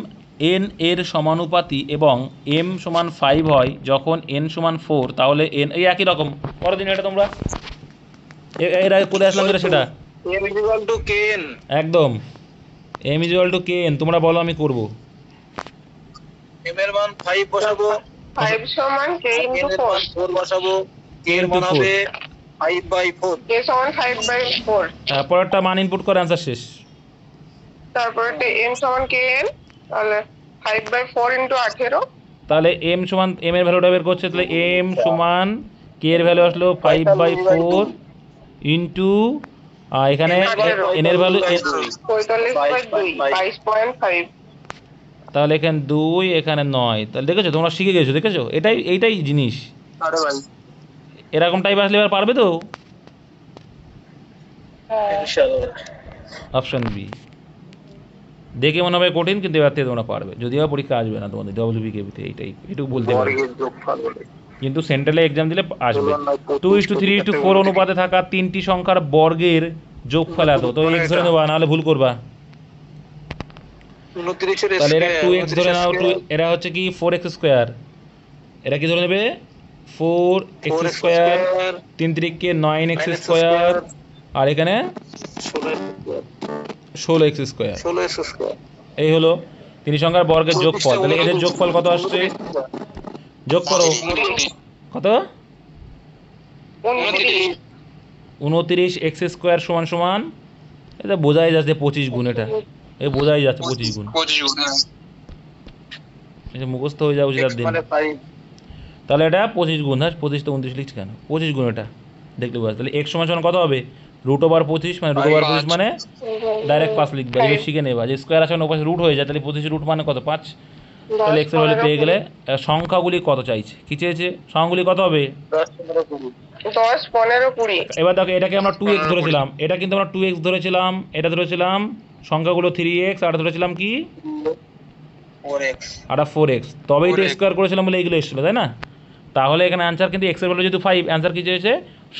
এন এর সমানুপাতি এবং এম সমান 5 হয় যখন এন সমান 4, তাহলে এন এই একই রকম। পরের দিন এটা তোমরা এর আগে করে আসলাম যেটা সেটা m equal to kn। একদম M equal to K N, তোমরা বলো আমি করব। m এর মান 5 বসাবো, 5 সমান k n into এর মান 4। 4 বসাবো, k এর মান হবে 5/4। k সমান 5/4। পরেরটা মান ইনপুট করে অ্যান্সার শেষ। তারপরে m সমান kn, তাহলে 5/4 into 18। তাহলে এম সমান, এম এর ভ্যালুটা বের করছে, তাহলে এম সমান কে এর ভ্যালু আসলো 5/4 ইন্টু এখানে এন এর ভ্যালু, 45/2 22.5। তাহলে এখানে 2, এখানে 9, তাহলে দেখেছো তোমরা শিখে গেছো, দেখেছো এইটাই জিনিস। আরে ভাই এরকম টাইপ আসলে এবার পারবে তো। ইনশাআল্লাহ। অপশন বি দেখে মনে হবে কঠিন, কিন্তু এবার থেকে তোমরা পারবে, যদিও পরীক্ষা আসবে না তোমাদের WBKB-তে, এইটাই এটুকু বলতে পারবে, বর্গের যোগফল বলে। কিন্তু সেন্ট্রালে এক্সাম দিলে আসবে। তুলনায় 2:3:4 অনুপাতে থাকা তিনটি সংখ্যার বর্গের যোগফল এত, তো এক্স ধরে নেবা, নাহলে ভুল করবা। 29 এর তাহলে এরা স্কয়ার, 2x ধরে নাও, এরা হচ্ছে কি 4x স্কোয়ার, এরা কি ধরে নেবে 4x স্কোয়ার, 3 3 9x স্কোয়ার, আর এখানে 16x স্কোয়ার। 16x square. এই হলো তিন সংখ্যার বর্গের যোগফল, তাহলে এদের যোগফল কত আসছে, যোগ করো কত, 29x স্কোয়ার সমান সমান, এটা বোঝাই যাচ্ছে 25 গুণ, এটা বোঝাই যাচ্ছে 25 গুণ, 25 গুণ, হ্যাঁ। এটা মুখস্থ হয়ে যাবে সেটার দিন। মানে 5। তাহলে এটা 25 গুণ, হ্যাঁ 25 তো 29 লিখছি কেন, 25 গুণ এটা দেখলে বোঝা। তাহলে x সমান সমান কত হবে, √25, মানে √25 মানে ডাইরেক্ট 5 লিখবে, এই শিখে নেবা যে স্কোয়ার আছে ওপাশে রুট হয়ে যায়, তাহলে 25 রুট মানে কত 5। তাহলে x এর ভ্যালু পেয়ে গেলে। সংখ্যাগুলি কত চাইছে, কি চেয়েছে, সংখ্যাগুলি কত হবে, 10 15 20। 10 15 20। এবার দেখো এটাকে আমরা 2x ধরেছিলাম, এটা কিন্তু আমরা 2x ধরেছিলাম, এটা ধরেছিলাম সংখ্যাগুলো 3x, আর ধরেছিলাম কি 4x। আর 4x, তবেই তো স্কোয়ার করেছিলাম বলে এইগুলো এসেছিলো, তাই না। তাহলে এখানে অ্যান্সার কিন্তু x এর ভ্যালু যেহেতু 5, অ্যান্সার কি চেয়েছে,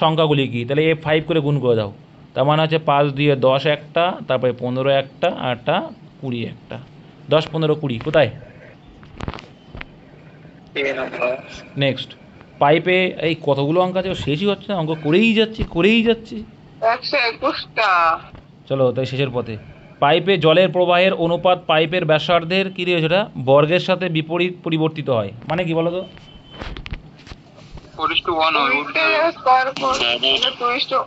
সংখ্যাগুলি কি, তাহলে 5 করে গুণ করে দাও, তার মানে হচ্ছে 5 দিয়ে 10 একটা, তারপরে 15 একটা, আর একটা 20 একটা, 10 15 20 কোথায়। নেক্সট পাইপে এই কতগুলো অঙ্ক আছে, শেষই হচ্ছে না, অঙ্ক করেই যাচ্ছি। 121টা। চলো তাই শেষের পথে। পাইপে জলের প্রবাহের অনুপাত পাইপের ব্যাসার্ধের কী দিয়েছে, এটা বর্গের সাথে বিপরীত পরিবর্তিত হয়, মানে কি বলো তো। 4:1 হয়, উল্টে যাবে। স্কয়ার করলে 2:।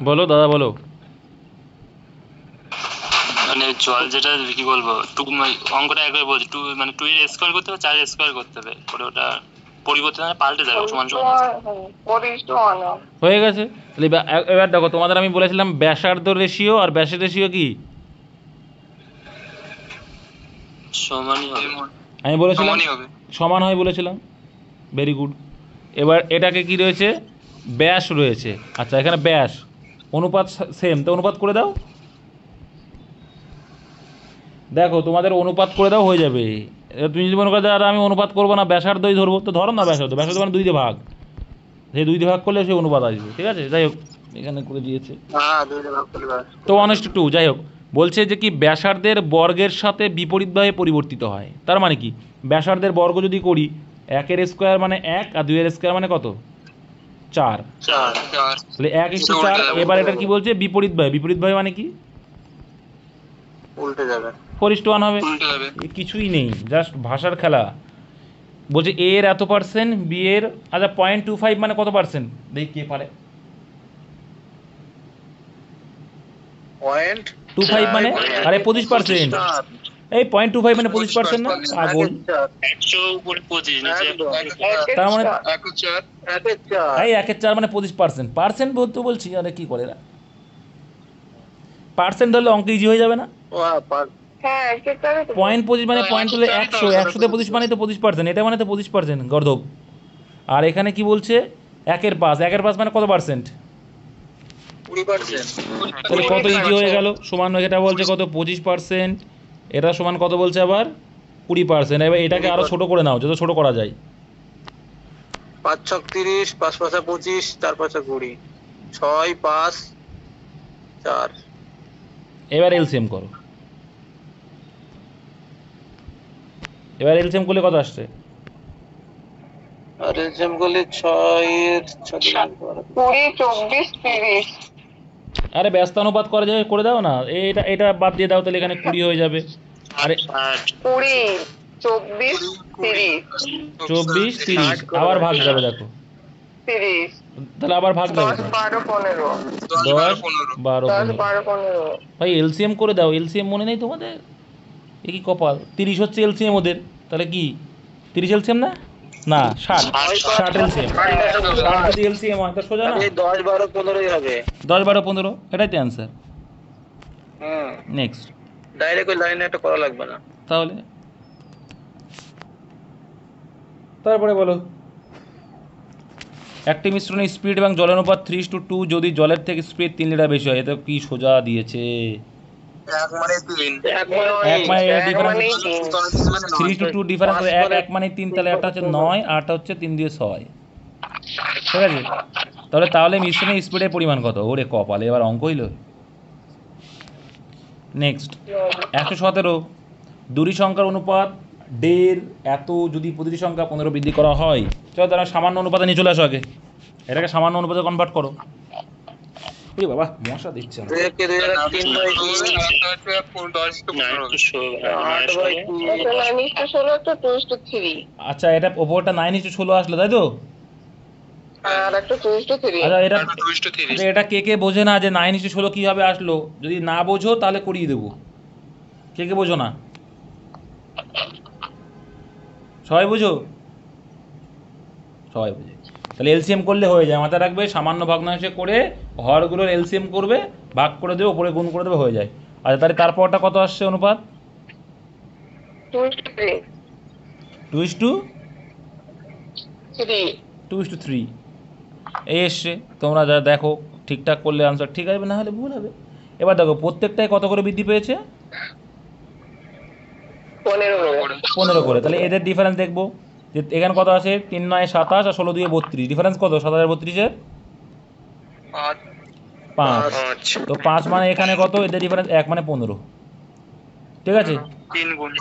বলো দাদা বলো। মানে জল যেটা কি বলবো, অঙ্কটা একবার বলছি, 2 মানে 2 এর স্কয়ার করতে হবে, 4 এর স্কয়ার করতে হবে, করে ওটা পরিবর্তন মানে পাল্টে যাবে, সমান সমান। 4:1 হয়ে গেছে। তাহলে এবার দেখো, তোমাদের আমি বলেছিলাম ব্যাসার্ধ রেশিও আর ব্যাসের রেশিও কি, সমানই হবে। আমি বলেছিলাম সমানই হবে। সমান হয় বলেছিলাম, ভেরি গুড। এবার এটাকে কি রয়েছে, ব্যাস রয়েছে, আচ্ছা এখানে ব্যাস, অনুপাত সেম, তো অনুপাত করে দাও, দেখো তোমাদের অনুপাত করে দাও হয়ে যাবে। এবার তুমি যদি মনে করো আর আমি অনুপাত করবো না, ব্যাসার্ধই ধরবো, তো ধরো না ব্যাসার্ধ মানে 2 দিয়ে ভাগ, সেই 2 দিয়ে ভাগ করলে সেই অনুপাত আসবে, ঠিক আছে। যাই হোক এখানে করে দিয়েছে, হ্যাঁ 2 দিয়ে ভাগ করলে ব্যাস। তো 1:2। যাই হোক, বলছে যে কি ব্যাসার্ধের বর্গের সাথে বিপরীতভাবে পরিবর্তিত হয়, তার মানে কি, ব্যাসার্ধের বর্গ যদি করি, 1 এর স্কোয়ার মানে 1, আর 2 এর স্কোয়ার মানে কত 4, 4। তাহলে 1:4। এবার এটা কি বলছে, বিপরীতভাবে মানে কি, উল্টে যাবে। 4:1 হবে, উল্টে যাবে। কিছুই নেই, জাস্ট ভাষার খেলা। বলছে এ এর এত পার্সেন্ট, বি এর, আচ্ছা 0.25 মানে কত পার্সেন্ট, দেখি কে পারে। 0.25 25 মানে আরে 25%, এই 0.25 মানে 25% না পাগল। 100 উপরে 25 নিচে একদম। তার মানে একের চার একের চার। এই 1/4 মানে 25%, পার্সেন্ট বলতে বলছি, আরে কি করে এরা, পার্সেন্ট ধরলে অঙ্ক ইজি হয়ে যাবে না? হ্যাঁ একের চারে তো 0.25 মানে পয়েন্ট হলে 100, 100 তে 25 মানে তো 25%, এটা মানে তো 25% গর্ধব। আর এখানে কি বলছে 1/5 মানে কত পার্সেন্ট? 20%। তাহলে কত ইজি হয়ে গেল, সমান এটা বলছে কত 25%, এটা সমান কত বলছে আবার 20%। এবার এটাকে আরো ছোট করে নাও, যত ছোট করা যায়। 5 ছক 30, 5 পাঁচা 25, 4 পাঁচা 20, 6 5 4। এবার এলসিএম করো, এবার এলসিএম করলে কত আসছে? আর এলসিএম করলে 6 এর 6 20, 24, 30। আরে ব্যস্তানুপাত করা যাবে, করে দাও না, এটা এটা বাদ দিয়ে দাও, তাহলে এখানে 20 হয়ে যাবে। আরে 20, 24, 30, 24 30 আবার ভাগ যাবে, দেখো 30, তাহলে আবার ভাগ যাবে 10, 12, 15, 10 12 10, 15। 12, 15। ভাই এলসিএম করে দাও, এলসিএম মনে নেই তোমাদের? এ কি কপাল, 30 হচ্ছে এলসিএম ওদের, তাহলে কি 30 এলসিএম না, না 60 এলসিএম, 60 যদি এলসিএম হয় তা সোজা না, 10 12 15ই হবে। 10 12 15 এটাই তো অ্যান্সার। হুম, নেক্সট, ডাইরেক্ট ওই লাইনে একটা করা লাগবে না। তাহলে তারপরে বলো, একটি মিশ্রণের স্পিড এবং জলের অনুপাত 3:2, যদি জলের থেকে স্পিড 3 লিটার বেশি হয়, এটা কি সোজা দিয়েছে, 1 মানে 3 এক মানে এক মানে এক ডিফারেন্স মানেই তিন। 3:2 ডিফারেন্স, এক মানে 3, তাহলে একটা হচ্ছে 9, আরটা হচ্ছে 3 দিয়ে 6, ঠিক আছে? তাহলে মিশ্রণের স্পিডের পরিমাণ কত? ওরে কপালে, এবার অঙ্ক হইল। নেক্সট, 117, দুটি সংখ্যার অনুপাত 1.5 এত যদি প্রতিটি সংখ্যা 15 বৃদ্ধি করা হয়, চলো তারা সামান্য অনুপাতে নিয়ে চলে আসো, আগে এটাকে সামান্য অনুপাতে কনভার্ট করো। ওরে বাবা মশা দিচ্ছে আমার। 2 কে 2 আর 3 বাই 2, 8 বাই 2। এটা 9:16, একটা 2:3, আচ্ছা, এটা ওপরটা 9:16 আসলো, তাই তো? আর একটা 2:3। আচ্ছা এটা, 2:3 আচ্ছা, এটা কে বোঝে না যে 9:16 কীভাবে আসলো? যদি না বোঝো তাহলে করিয়ে দেবো। কে বোঝো না? সবাই বোঝো? সবাই বোঝে, তাহলে এলসিএম করলে হয়ে যায়, মাথায় রাখবে, সামান্য ভগ্নাংশে করে হরগুলোর এলসিএম করবে, ভাগ করে দেবে, ওপরে গুণ করে দেবে, হয়ে যায়। আচ্ছা তাহলে তারপরটা কত আসছে অনুপাত? 2:3, 2:3 এই এসছে। তোমরা যা দেখো ঠিকঠাক করলে আনসার ঠিক আসবে, না হলে ভুল হবে। এবার দেখো প্রত্যেকটাই কত করে বৃদ্ধি পেয়েছে? 15 করে। 15 করে। তাহলে এদের ডিফারেন্স দেখবো, যে এখানে কত আছে, 3 9 27 আর 16 2 32, ডিফারেন্স কত? 7 আর 32-এর 5। তো 5 মানে এখানে কত, এদের ডিফারেন্স 1 মানে 15, ঠিক আছে? 3 গুণ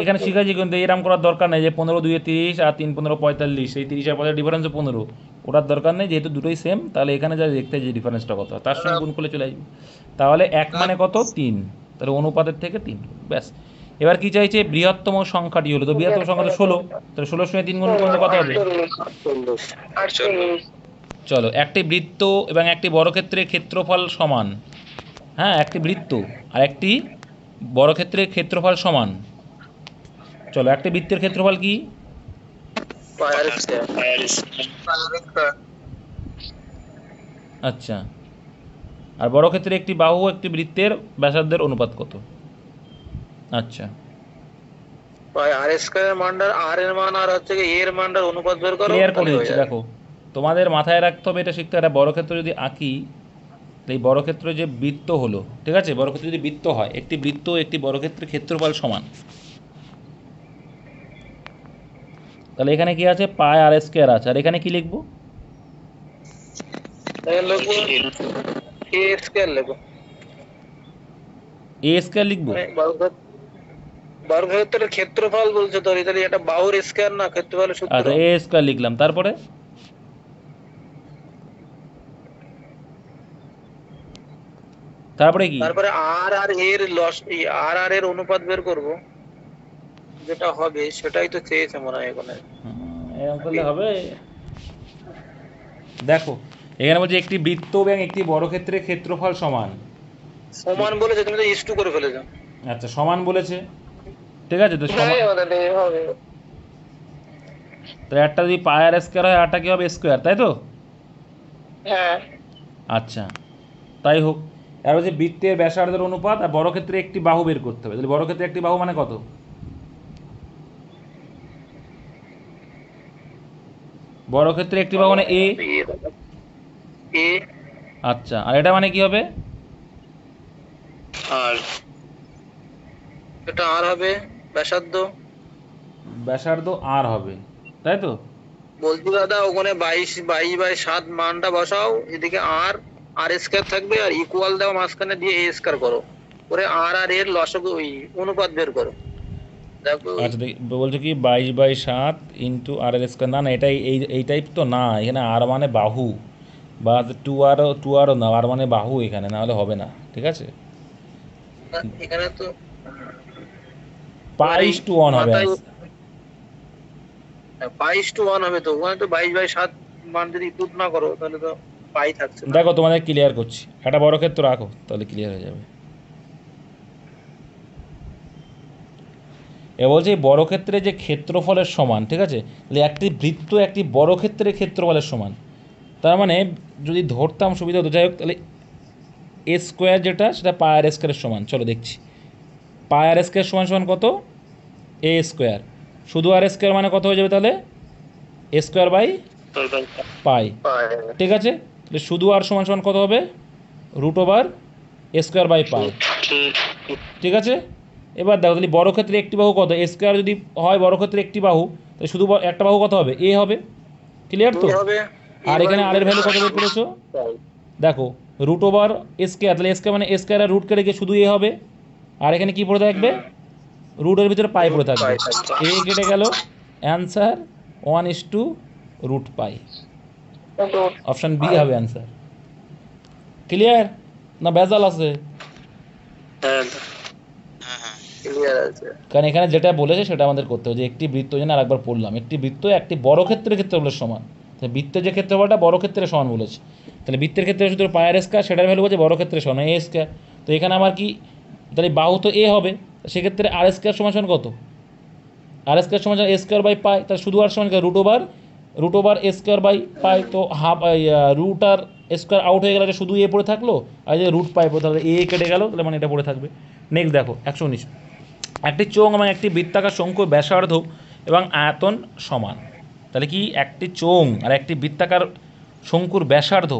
এখানে শিখেছি, কিন্তু এরকম করার দরকার নেই যে 15 2 30 আর 3 15 45, এই 30 আর 45 ডিফারেন্সও 15, ওটার দরকার নেই, যেহেতু দুটোই সেম। তাহলে এখানে যা দেখতে যে ডিফারেন্সটা কত, তার সঙ্গে গুণ করলে চলে আসবে। তাহলে 1 মানে কত, 3, তাহলে অনুপাতের থেকে 3, ব্যাস। এবার কি চাইছে, বৃহত্তম সংখ্যাটি হলো, তো বৃহত্তম সংখ্যা তো 16, তাহলে 16 সঙ্গে 3 গুণ করলে কত হবে? 48। চলো, একটি বৃত্ত এবং একটি বর্গক্ষেত্রের ক্ষেত্রফল সমান, হ্যাঁ একটি বৃত্ত আর একটি বর্গক্ষেত্রের ক্ষেত্রফল সমান। চলো, একটি বৃত্তের ক্ষেত্রফল কি? পাই আর স্কয়ার। আচ্ছা, আর বর্গক্ষেত্রে একটি বাহু একটি বৃত্তের ব্যাসার্ধের অনুপাত কত? আচ্ছা, পাই আর স্কয়ার মানটার আর এর মান আর হচ্ছে কি এর মানটার অনুপাত বের করো, ক্লিয়ার করে তাহলে হয়ে দিচ্ছি। যাবে। দেখো তোমাদের মাথায় রাখতে হবে, এটা শিখতে হবে, বর্গক্ষেত্র যদি আঁকি, তো এই বর্গক্ষেত্র যে বৃত্ত হলো, ঠিক আছে, বর্গক্ষেত্র যদি বৃত্ত হয়, একটি বৃত্ত একটি বর্গক্ষেত্রের ক্ষেত্রফল সমান, তাহলে এখানে কি আছে, পাই আর স্কয়ার আছে, আর এখানে কি লিখবো? তাহলে লিখবো এ স্কয়ার, লিখো এ স্কয়ার লিখবো। মানে বর্গক্ষেত্রের ক্ষেত্রফল বলছে তো, তাহলে এটা বাহুর স্কয়ার না, ক্ষেত্রফলের সূত্র। আচ্ছা, এ স্কয়ার লিখলাম, তারপরে কি? তারপরে আর আর এর লস, আর এর অনুপাত বের করব, যেটা হবে সেটাই তো চেয়েছে মনে হয় এখানে। এরকম করলে হবে। দেখো এখানে বলছে একটি বৃত্ত এবং একটি বর্গক্ষেত্রের ক্ষেত্রফল সমান, সমান বলেছে, তুমি তো ইস টু করে ফেলেছো। আচ্ছা সমান বলেছে, ঠিক আছে, তো হ্যাঁ সমান, ওটা দিয়ে হবে। তো একটা যদি পাই আর স্কোয়ার হয় আরটা কি হবে স্কোয়ার, তাই তো? হ্যাঁ আচ্ছা তাই হোক। আর হচ্ছে বৃত্তের ব্যাসার্ধের অনুপাত আর বর্গক্ষেত্রে একটি বাহু বের করতে হবে। তাহলে বর্গক্ষেত্রে একটি বাহু মানে কত? বর্গক্ষেত্রে একটি বাহু মানে এ। এ আচ্ছা, আর এটা মানে কি হবে? আর এটা আর হবে ব্যাসার্ধ। ব্যাসার্ধ আর হবে, তাই তো? বলছি দাদা ওখানে 22/7 মানটা বসাও, এদিকে আর আর স্কয়ার থাকবে, আর ইকুয়াল দাও মাঝখানে দিয়ে এ স্কয়ার করো, করে আর আর এর লসাগু ওই অনুপাত বের করো। দেখো আচ্ছা বলছো কি 22/7 ইন্টু আর এর স্কোয়ার, না না এটাই এই টাইপ তো না, এখানে আর মানে বাহু, বা টু আরও না, আর মানে বাহু এখানে, না হলে হবে না, ঠিক আছে? এখানে তো π/1 হবে মাথায় answer। 22/1 হবে, তো ওখানে তো 22/7 মান যদি পুট না করো তাহলে তো পাই থাকছে না। দেখো তোমাদের ক্লিয়ার করছি, একটা বর্গক্ষেত্র রাখো তাহলে ক্লিয়ার হয়ে যাবে। এ বলছে এই বর্গক্ষেত্রে যে ক্ষেত্রফলের সমান, ঠিক আছে, তাহলে একটি বৃত্ত একটি বর্গক্ষেত্রের ক্ষেত্রফলের সমান, তার মানে যদি ধরতাম সুবিধা হতো। যাই হোক, তাহলে এ স্কোয়ার যেটা সেটা পাই আর স্কোয়ারের সমান। চলো দেখছি, পাই আর স্কোয়ার সমান সমান কত? এ স্কোয়ার। শুধু আর স্কোয়ার মানে কত হয়ে যাবে তাহলে? এ স্কোয়ার বাই পাই, ঠিক আছে? তাহলে শুধু আর সমান সমান কত হবে? √/এ স্কোয়ার বাই পাই, ঠিক আছে? এবার দেখো তাহলে বর্গক্ষেত্রে একটি বাহু কত? এ স্কোয়ার যদি হয় বর্গক্ষেত্রে একটি বাহু, তাহলে শুধু একটা বাহু কত হবে? এ হবে, ক্লিয়ার তো? কি হবে? আর এখানে আর এর ভ্যালু কত বের করেছো? দেখো √/এ স্কোয়ার, তাহলে স্কোয়ার মানে স্কোয়ার আর রুট কেটে গিয়ে শুধু এ হবে, আর এখানে কি পড়ে থাকবে? রুটের ভিতরে পাই পড়ে থাকবে, এ কেটে গেল, অ্যান্সার 1:√π। অপশান বি হবে অ্যান্সার। ক্লিয়ার না ভেজাল আছে? ক্লিয়ার আছে। কারণ এখানে যেটা বলেছে সেটা আমাদের করতে হবে, যে একটি বৃত্ত, যেন আরেকবার পড়লাম, একটি বৃত্ত একটি বর্গক্ষেত্রের ক্ষেত্রফলের সমান। তাহলে বৃত্তের যে ক্ষেত্রফলটা বর্গক্ষেত্রের সমান বলেছে, তাহলে বৃত্তের ক্ষেত্রে শুধু পাই আর স্কয়ার, সেটার ভ্যালু বলছে বর্গক্ষেত্রের সমান এ স্কয়ার। তো এখানে আমার কি, তাহলে বাহু তো এ হবে, সেক্ষেত্রে আর স্কয়ার সমান সমান কত? আর স্কয়ার সমান এ স্কয়ার বাই পাই, তাহলে শুধু আর সমান √/এ স্কয়ার বাই পাই। তো half root r square out হয়ে গেলে শুধু এ পড়ে থাকলো, আর যে √π পড়ে থাকলে এ কেটে গেল, তাহলে মানে এটা পড়ে থাকবে। নেক্সট দেখো 119, একটি চোঙ এবং একটি বৃত্তাকার শঙ্কুর ব্যাসার্ধ এবং আয়তন সমান। তাহলে কি একটি চোঙ আর একটি বৃত্তাকার শঙ্কুর ব্যাসার্ধ,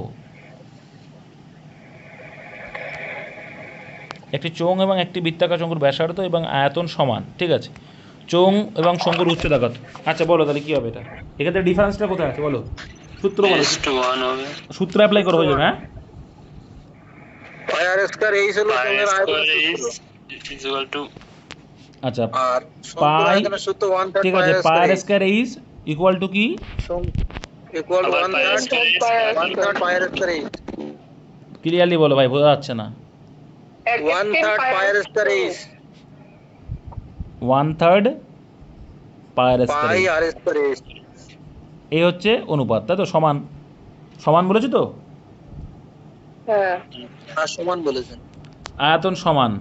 একটি চোঙ এবং একটি বৃত্তাকার শঙ্কুর ব্যাসার্ধ এবং আয়তন সমান, ঠিক আছে? চোঙ এবং শঙ্কুর উচ্চতা কত? আচ্ছা বলো তাহলে কি হবে এটা, এক্ষেত্রে ডিফারেন্সটা কোথায় আছে বলো, সূত্র বলো, S/1 হবে। সূত্র অ্যাপ্লাই করো, হয়ে যাবে। হ্যাঁ পাই আর স্কয়ার এই হলো Pi তোমার square আয়তন is equal to আচ্ছা আর পাই, আয়তনের সূত্র 1/3 ঠিক আছে, pi r square is equal to কি? ইকুয়াল আবার 1/3 pi r square is 1/3 pi r square এই ক্লিয়ারলি বলো ভাই, বোঝা যাচ্ছে না। 1/3 পাই আর স্কয়ার এই 1/3 পাই আর স্কয়ার, পাই আর স্কয়ার এই হচ্ছে অনুপাত, তাই তো? সমান, সমান বলেছি তো? হ্যাঁ আর সমান বলেছেন। আয়তন সমান,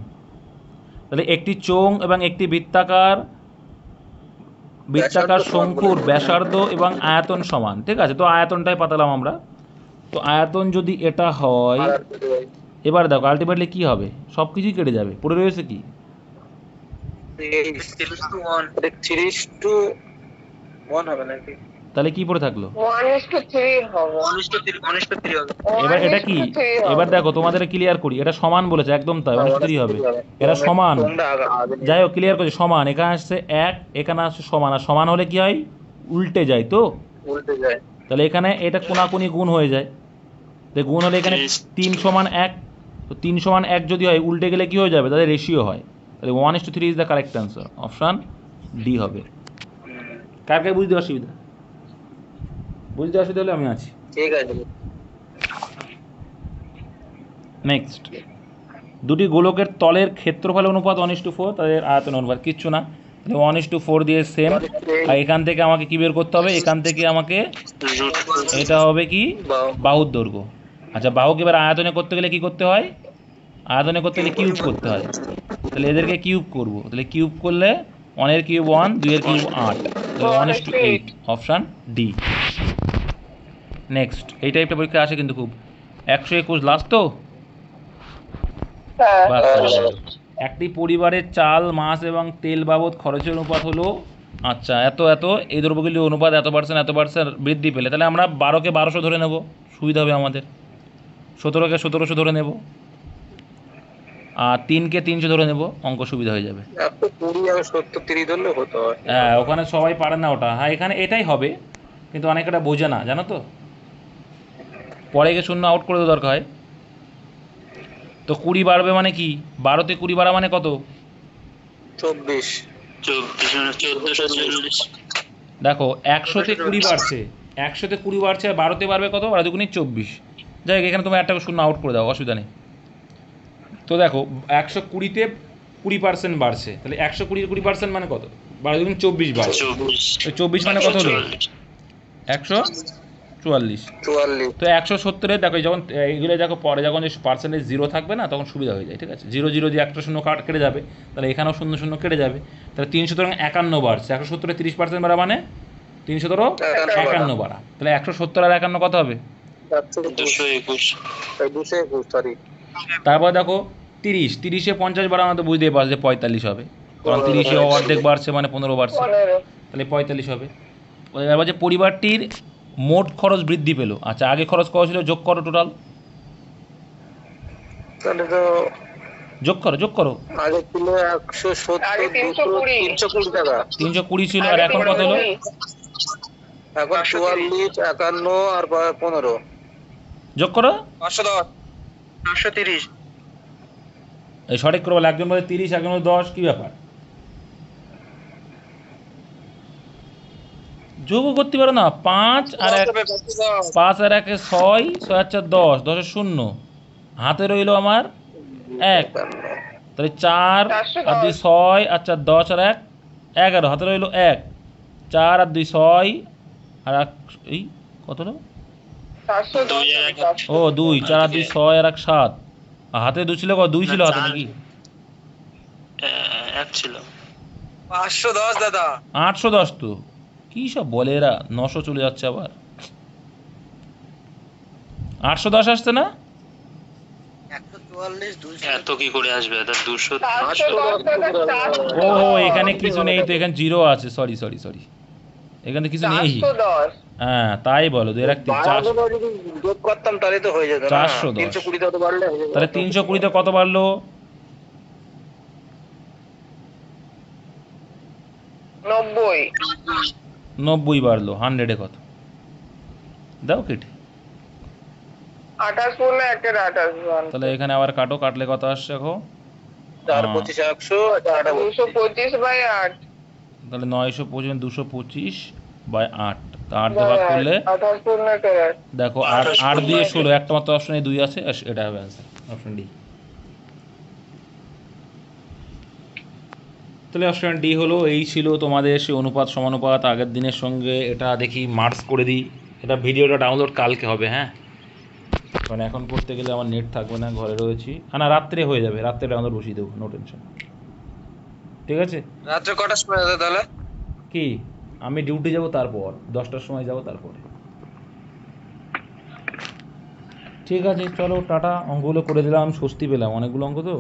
তাহলে একটি চোঙ এবং একটি বৃত্তাকার ব্যাসার্ধ সমান শঙ্কুর বলেছে। ব্যাসার্ধ এবং আয়তন সমান, ঠিক আছে? তো আয়তনটাই পাতালাম আমরা। তো আয়তন যদি এটা হয়, আর এবার দেখো আলটিমেটলি কি হবে, সব কিছুই কেটে যাবে, পড়ে রয়েছে কি? 3:1 হবে নাকি? তাহলে কি পড়ে থাকলো? 1:3 হবে। 1:3 হবে। এবার এটা কি, 1:3 হবে। এবার দেখো তোমাদের ক্লিয়ার করি, এটা সমান বলেছে, একদম তাই, 1:3 হবে, এটা সমান। তোমরা আগে যাই হোক ক্লিয়ার করছি, সমান, এখানে আসছে 1, এখানে আসছে সমান, আর সমান হলে কি হয়, উল্টে যায় তো। উল্টে যায়। তাহলে এখানে এটা কোনাকুনি গুণ হয়ে যায়, তো গুণ হলে এখানে 3 = 1, তো 3 = 1 যদি হয়, উল্টে গেলে কি হয়ে যাবে, তাহলে রেশিও হয়। তাহলে 1:3 is the correct answer, option D হবে। কার কার বুঝতে অসুবিধা, বুঝতে অসুবিধা হলে আমি আছি। ঠিক আছে। নেক্সট, দুটি গোলকের তলের ক্ষেত্রফল অনুপাত 1:4, তাদের আয়তন অনুপাত কিচ্ছু না, তাহলে 1:4 দিয়ে সেম। আর এখান থেকে আমাকে কি বের করতে হবে, এখান থেকে আমাকে এটা হবে কি, বাহুর দৈর্ঘ্য। আচ্ছা বাহুকে এবার আয়তনে করতে গেলে কি করতে হয়, আয়তনে করতে হলে কিউব করতে হয়, তাহলে এদেরকে কিউব করব, তাহলে কিউব করলে 1 এর কিউব 1, 2 এর কিউব 8, তাহলে 1:8, অপশান ডি। নেক্সট, এই টাইপটা পরীক্ষা আসে কিন্তু খুব। 121 লাস্ট তো। হ্যাঁ বাস, চলে গেল। একটি পরিবারের চাল, মাছ এবং তেল বাবদ খরচের অনুপাত হলো, আচ্ছা এত এত, এই দ্রব্যগুলির অনুপাত এত পার্সেন্ট বৃদ্ধি পেলে, তাহলে আমরা 12কে 1200 ধরে নেব, সুবিধা হবে আমাদের। 17কে 1700 ধরে নেব, আর 3কে 300 ধরে নেব, অঙ্ক সুবিধা হয়ে যাবে। 120 আর 70 30 ধরলে হতো হয়। হ্যাঁ, ওখানে সবাই পারে না ওটা। হ্যাঁ, এখানে এটাই হবে, কিন্তু অনেকেটা বোঝে না, জানো তো। পরে গিয়ে 0 আউট করে দেওয়া দরকার হয়। তো 20 বাড়বে মানে কি? 12তে 20 বাড়া মানে কত? 24 1440। দেখো 100তে 20 বাড়ছে, 100তে 20 বাড়ছে, আর 12তে বাড়বে কত? 12 দুগুণে 24। যাই হোক, এখানে তুমি একটা 0 আউট করে দাও, অসুবিধা নেই। তো দেখো 120তে 20% বাড়ছে, তাহলে 120 এর 20% মানে কত? 12 দুগুণে 24 বাড়ছে। 24 মানে কত হলো? 144। তো 170-এ দেখো, যখন এইগুলো দেখো পরে যখন যে পার্সেন্টেজ 0 থাকবে না, তখন সুবিধা হয়ে যায়, ঠিক আছে। 0 0 দিয়ে একটা 0 কেটে যাবে, তাহলে এখানেও 0 0 কেটে যাবে, তাহলে 351 বাড়ছে। 170-এ 30% বাড়া মানে 351 বাড়া, তাহলে 170 আর 51 কত হবে? 221। সরি। তারপর দেখো 30-30-এ 50 বাড়া মানে তো বুঝতেই পারছো যে 45 হবে, কারণ 30-এ অর্ধেক বাড়ছে মানে 15 বাড়ছে, 15 তাহলে 45 হবে। এবার যে পরিবারটির মোট খরচ বৃদ্ধি পেল, আচ্ছা আগে খরচ কত ছিল, যোগ করো টোটাল, তাহলে তো যোগ করো। আগে ছিল 170, আগে 320 320 টাকা, 320 ছিল, আর এখন কত হলো? এখন 44, 51 আর 15। যোগ করো। 510 530 এই সঠিক করে বলো, একজন বলে 30, একজন বলে 10, কি ব্যাপার? যোগও করতে পারো না। 5 আর 1, 5 আর 1 6, 6 আর 4 10, 10 এর 0, হাতে রইলো আমার 1, তাহলে 4 আর 2 6 আর 4 10 আর 1 11, হাতে রইলো 1, 4 আর 2 6 আর 1, এই কত হলো? 410 ও 2, 4 আর 2 6 আর 1 7, আর হাতে 2 ছিল, 2 ছিল হাতে নাকি? 1 ছিল। 510 দাদা। 810 তো, কি সব বলে এরা, 900 চলে যাচ্ছে আবার। 810 আসছে না? 144 200 এত কি করে আসবে? এটা 200। 510 টাকা ও এখানে কিছু নেই তো, এখানে 0 আছে, সরি, এখানে কিছু নেই। 410 হ্যাঁ, তাই বলো, 2 1 3 4, যদি যোগ করতাম তাহলে তো হয়ে যেত না। 410। 320 তো বাড়লে হয়ে যেত। তাহলে 320-তে কত বাড়লো? 90 বাড়লো। 100-এ কত দাও কেটে? 28 পড়লে 1/28 তাহলে এখানে আবার কাটো, কাটলে কত আসছে দেখো? 4 25 100 আর 225/8 তাহলে 925 225/8, তা 8 দিয়ে ভাগ করলে 28 পড়লে 1/8 দেখো 8 দিয়ে 16, একটা মাত্র অপশনে 2 আছে, এটা হবে অ্যান্সার, অপশন ডি। তাহলে অপশন ডি হলো। এই ছিল তোমাদের সেই অনুপাত সমানুপাত আগের দিনের সঙ্গে। এটা দেখি মার্কস করে দিই। এটা ভিডিওটা ডাউনলোড কালকে হবে, হ্যাঁ, কারণ এখন করতে গেলে আমার নেট থাকবে না, ঘরে রয়েছি। না, রাত্রে হয়ে যাবে, রাত্রে ডাউনলোড বসিয়ে দেবো, নো টেনশন, ঠিক আছে। রাত্রে কটার সময় দাদা তাহলে? কি, আমি ডিউটি যাব, তারপর 10টার সময় যাব, তারপরে। ঠিক আছে, চলো টাটা। অঙ্কগুলো করে দিলাম, স্বস্তি পেলাম, অনেকগুলো অঙ্ক তো।